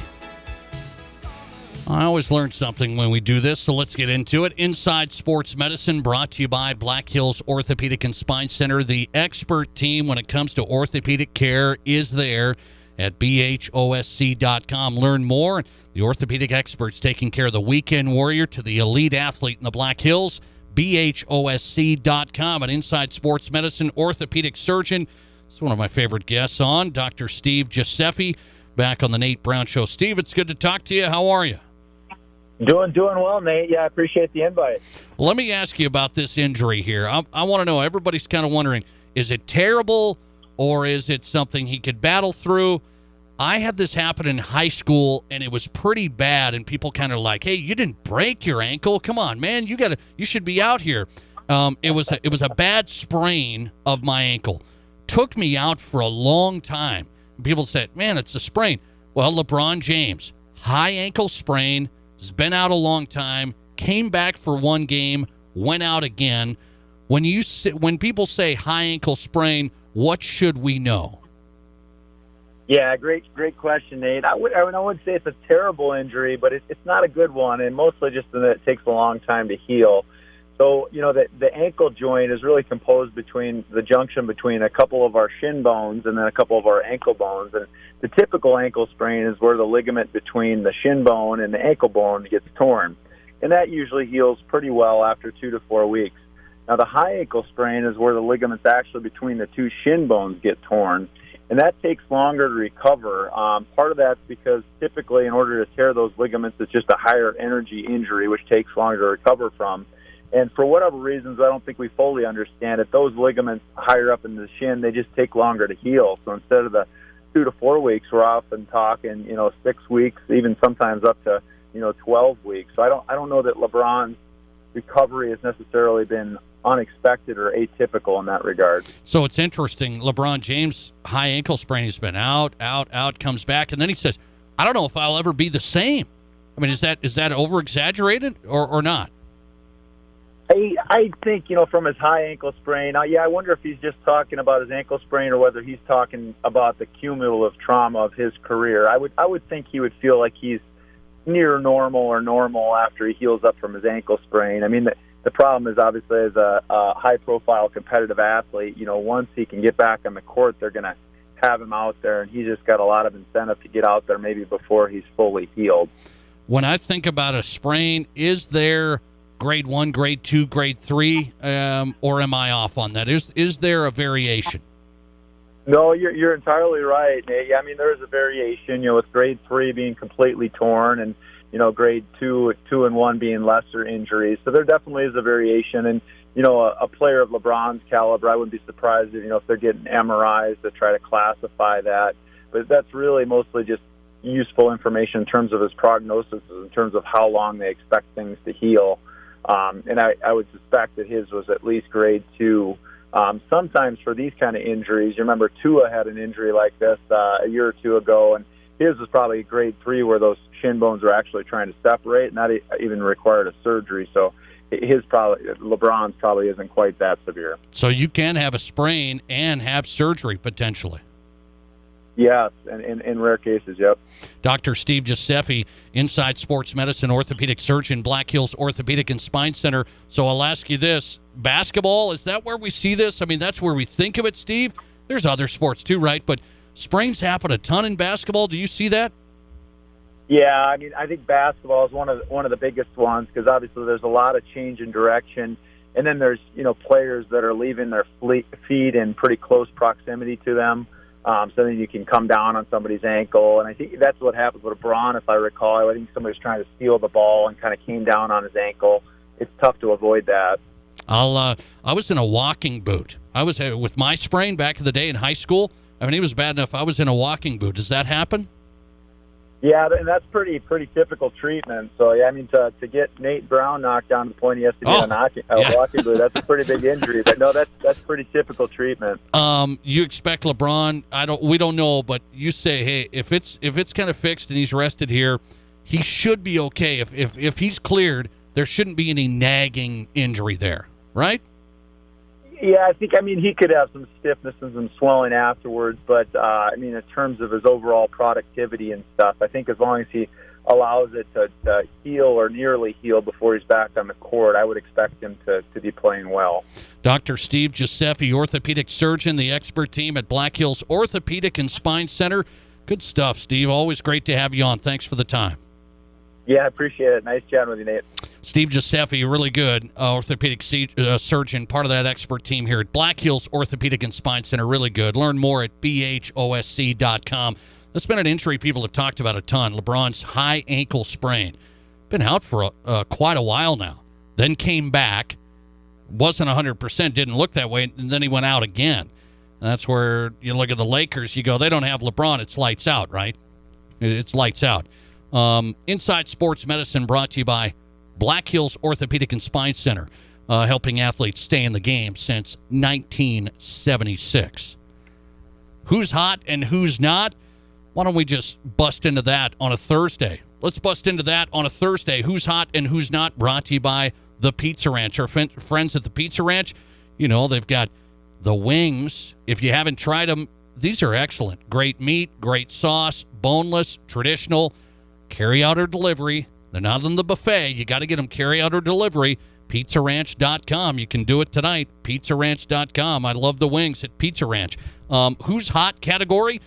I always learn something when we do this, so let's get into it. Inside Sports Medicine brought to you by Black Hills Orthopedic and Spine Center. The expert team when it comes to orthopedic care is there at BHOSC.com. Learn more. The orthopedic experts taking care of the weekend warrior to the elite athlete in the Black Hills. BHOSC.com. An Inside Sports Medicine orthopedic surgeon. It's one of my favorite guests on, Dr. Steve Giuseppe, back on the Nate Brown Show. Steve, it's good to talk to you. How are you? Doing well, Nate. Yeah, I appreciate the invite. Well, let me ask you about this injury here. I want to know, everybody's kind of wondering, is it terrible or is it something he could battle through? I had this happen in high school, and it was pretty bad, and people kind of like, hey, you didn't break your ankle. Come on, man. You should be out here. It was a bad sprain of my ankle. Took me out for a long time. People said, man, it's a sprain. Well, LeBron James, high ankle sprain, has been out a long time, came back for one game, went out again. When people say high ankle sprain, what should we know? Yeah, great question, Nate. I wouldn't say it's a terrible injury, but it's not a good one, and mostly just that it takes a long time to heal. So, the ankle joint is really composed between the junction between a couple of our shin bones and then a couple of our ankle bones. And the typical ankle sprain is where the ligament between the shin bone and the ankle bone gets torn. And that usually heals pretty well after 2 to 4 weeks. Now, the high ankle sprain is where the ligaments actually between the two shin bones get torn. and that takes longer to recover. Part of that's because typically in order to tear those ligaments, it's just a higher energy injury, which takes longer to recover from. And for whatever reasons, I don't think we fully understand it, those ligaments higher up in the shin, they just take longer to heal. So instead of the 2 to 4 weeks, we're often talking, 6 weeks, even sometimes up to, 12 weeks. So I don't know that LeBron's recovery has necessarily been unexpected or atypical in that regard. So it's interesting. LeBron James, high ankle sprain, he's been out, comes back, and then he says, I don't know if I'll ever be the same. I mean, is that over-exaggerated or not? I think, from his high ankle sprain, I wonder if he's just talking about his ankle sprain or whether he's talking about the cumulative trauma of his career. I would think he would feel like he's near normal or normal after he heals up from his ankle sprain. I mean, the problem is obviously as a high-profile competitive athlete, once he can get back on the court, they're going to have him out there, and he's just got a lot of incentive to get out there maybe before he's fully healed. When I think about a sprain, is there grade 1, grade 2, grade 3, or am I off on that? Is there a variation? No, you're entirely right, Nate. I mean, there is a variation, with grade 3 being completely torn and, grade 2 and 1 being lesser injuries. So there definitely is a variation. And, a player of LeBron's caliber, I wouldn't be surprised if they're getting MRIs to try to classify that. But that's really mostly just useful information in terms of his prognosis, in terms of how long they expect things to heal. And I would suspect that his was at least grade 2. Sometimes for these kind of injuries, you remember Tua had an injury like this a year or two ago, and his was probably grade 3 where those shin bones were actually trying to separate, and that even required a surgery. So LeBron's probably isn't quite that severe. So you can have a sprain and have surgery potentially. Yes, and in rare cases, yep. Dr. Steve Giuseppe, Inside Sports Medicine orthopedic surgeon, Black Hills Orthopedic and Spine Center. So I'll ask you this, basketball, is that where we see this? I mean, that's where we think of it, Steve. There's other sports too, right? But sprains happen a ton in basketball. Do you see that? Yeah, I mean, I think basketball is one of the biggest ones because obviously there's a lot of change in direction. And then there's, players that are leaving their feet in pretty close proximity to them. So then you can come down on somebody's ankle. And I think that's what happened with LeBron, if I recall. I think somebody was trying to steal the ball and kind of came down on his ankle. It's tough to avoid that. I was in a walking boot. I was with my sprain back in the day in high school. I mean, it was bad enough I was in a walking boot. Does that happen? Yeah, and that's pretty typical treatment. So, yeah, I mean, to get Nate Brown knocked down to the point he has to get a walking boot, that's a pretty big injury. But, no, that's pretty typical treatment. You expect LeBron, we don't know, but you say, hey, if it's kind of fixed and he's rested here, he should be okay. If he's cleared, there shouldn't be any nagging injury there, right? Yeah, I mean, he could have some stiffness and some swelling afterwards, but, in terms of his overall productivity and stuff, I think as long as he allows it to heal or nearly heal before he's back on the court, I would expect him to be playing well. Dr. Steve Giuseppe, orthopedic surgeon, the expert team at Black Hills Orthopedic and Spine Center. Good stuff, Steve. Always great to have you on. Thanks for the time. Yeah, I appreciate it. Nice chatting with you, Nate. Steve Giuseppe, really good orthopedic surgeon, part of that expert team here at Black Hills Orthopedic and Spine Center. Really good. Learn more at bhosc.com. That's been an injury people have talked about a ton. LeBron's high ankle sprain. Been out for quite a while now. Then came back. Wasn't 100%, didn't look that way, and then he went out again. And that's where you look at the Lakers, you go, they don't have LeBron, it's lights out, right? It's lights out. Inside Sports Medicine brought to you by Black Hills Orthopedic and Spine Center, helping athletes stay in the game since 1976. Who's hot and who's not? Why don't we just bust into that on a Thursday? Let's bust into that on a Thursday. Who's hot and who's not, brought to you by the Pizza Ranch. Our friends at the Pizza Ranch, they've got the wings. If you haven't tried them, these are excellent. Great meat, great sauce, boneless, traditional. Carry out or delivery. They're not on the buffet. You got to get them carry out or delivery. PizzaRanch.com. You can do it tonight. PizzaRanch.com. I love the wings at Pizza Ranch. Who's hot category?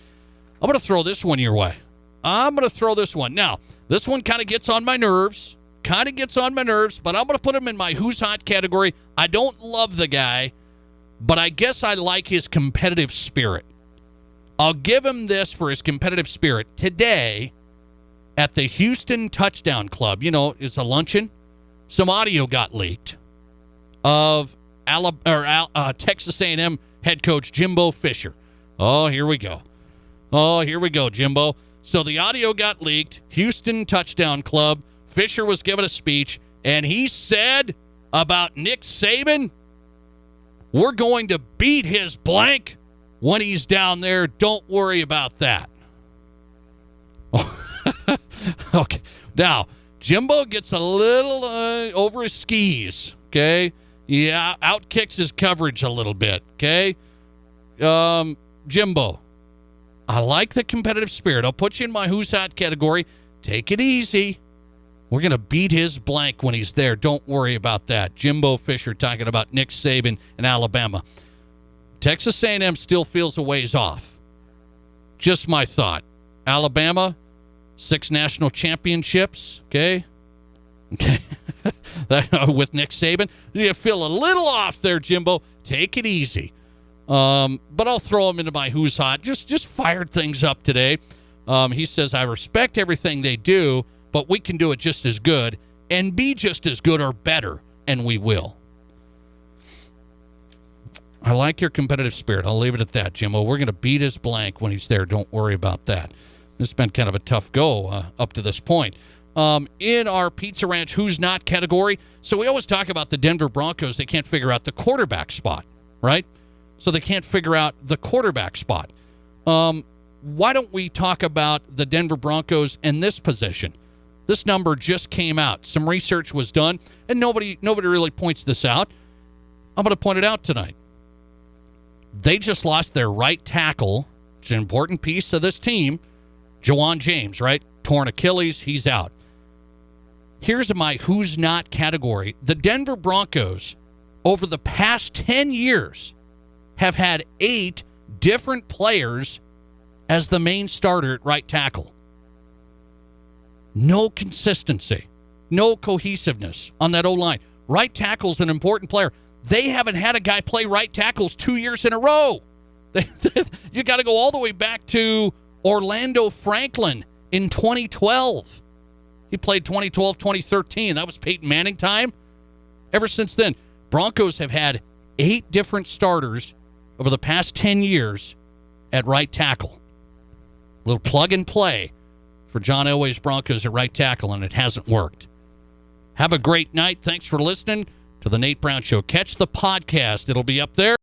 I'm going to throw this one your way. I'm going to throw this one. Now, this one kind of gets on my nerves. But I'm going to put him in my who's hot category. I don't love the guy, but I guess I like his competitive spirit. I'll give him this for his competitive spirit. Today, at the Houston Touchdown Club, it's a luncheon, some audio got leaked of Texas A&M head coach Jimbo Fisher. Oh, here we go. Jimbo. So the audio got leaked. Houston Touchdown Club. Fisher was giving a speech, and he said about Nick Saban, we're going to beat his blank when he's down there. Don't worry about that. Okay. Now, Jimbo gets a little over his skis, okay? Yeah, outkicks his coverage a little bit, okay? Jimbo, I like the competitive spirit. I'll put you in my who's hot category. Take it easy. We're going to beat his blank when he's there. Don't worry about that. Jimbo Fisher talking about Nick Saban and Alabama. Texas A&M still feels a ways off. Just my thought. Alabama, 6 national championships, okay? With Nick Saban. You feel a little off there, Jimbo. Take it easy. But I'll throw him into my who's hot. Just fired things up today. He says, I respect everything they do, but we can do it just as good and be just as good or better, and we will. I like your competitive spirit. I'll leave it at that, Jimbo. We're going to beat his blank when he's there. Don't worry about that. It's been kind of a tough go up to this point. In our Pizza Ranch Who's Not category, so we always talk about the Denver Broncos. They can't figure out the quarterback spot, right? So they can't figure out the quarterback spot. Why don't we talk about the Denver Broncos in this position? This number just came out. Some research was done, and nobody really points this out. I'm going to point it out tonight. They just lost their right tackle. It's an important piece of this team. Jawan James, right? Torn Achilles, he's out. Here's my who's not category. The Denver Broncos, over the past 10 years, have had 8 different players as the main starter at right tackle. No consistency, no cohesiveness on that O-line. Right tackle's an important player. They haven't had a guy play right tackles 2 years in a row. You got to go all the way back to Orlando Franklin in 2012. He played 2012, 2013. That was Peyton Manning time. Ever since then, Broncos have had 8 different starters over the past 10 years at right tackle. A little plug and play for John Elway's Broncos at right tackle, and it hasn't worked. Have a great night. Thanks for listening to the Nate Brown Show. Catch the podcast. It'll be up there.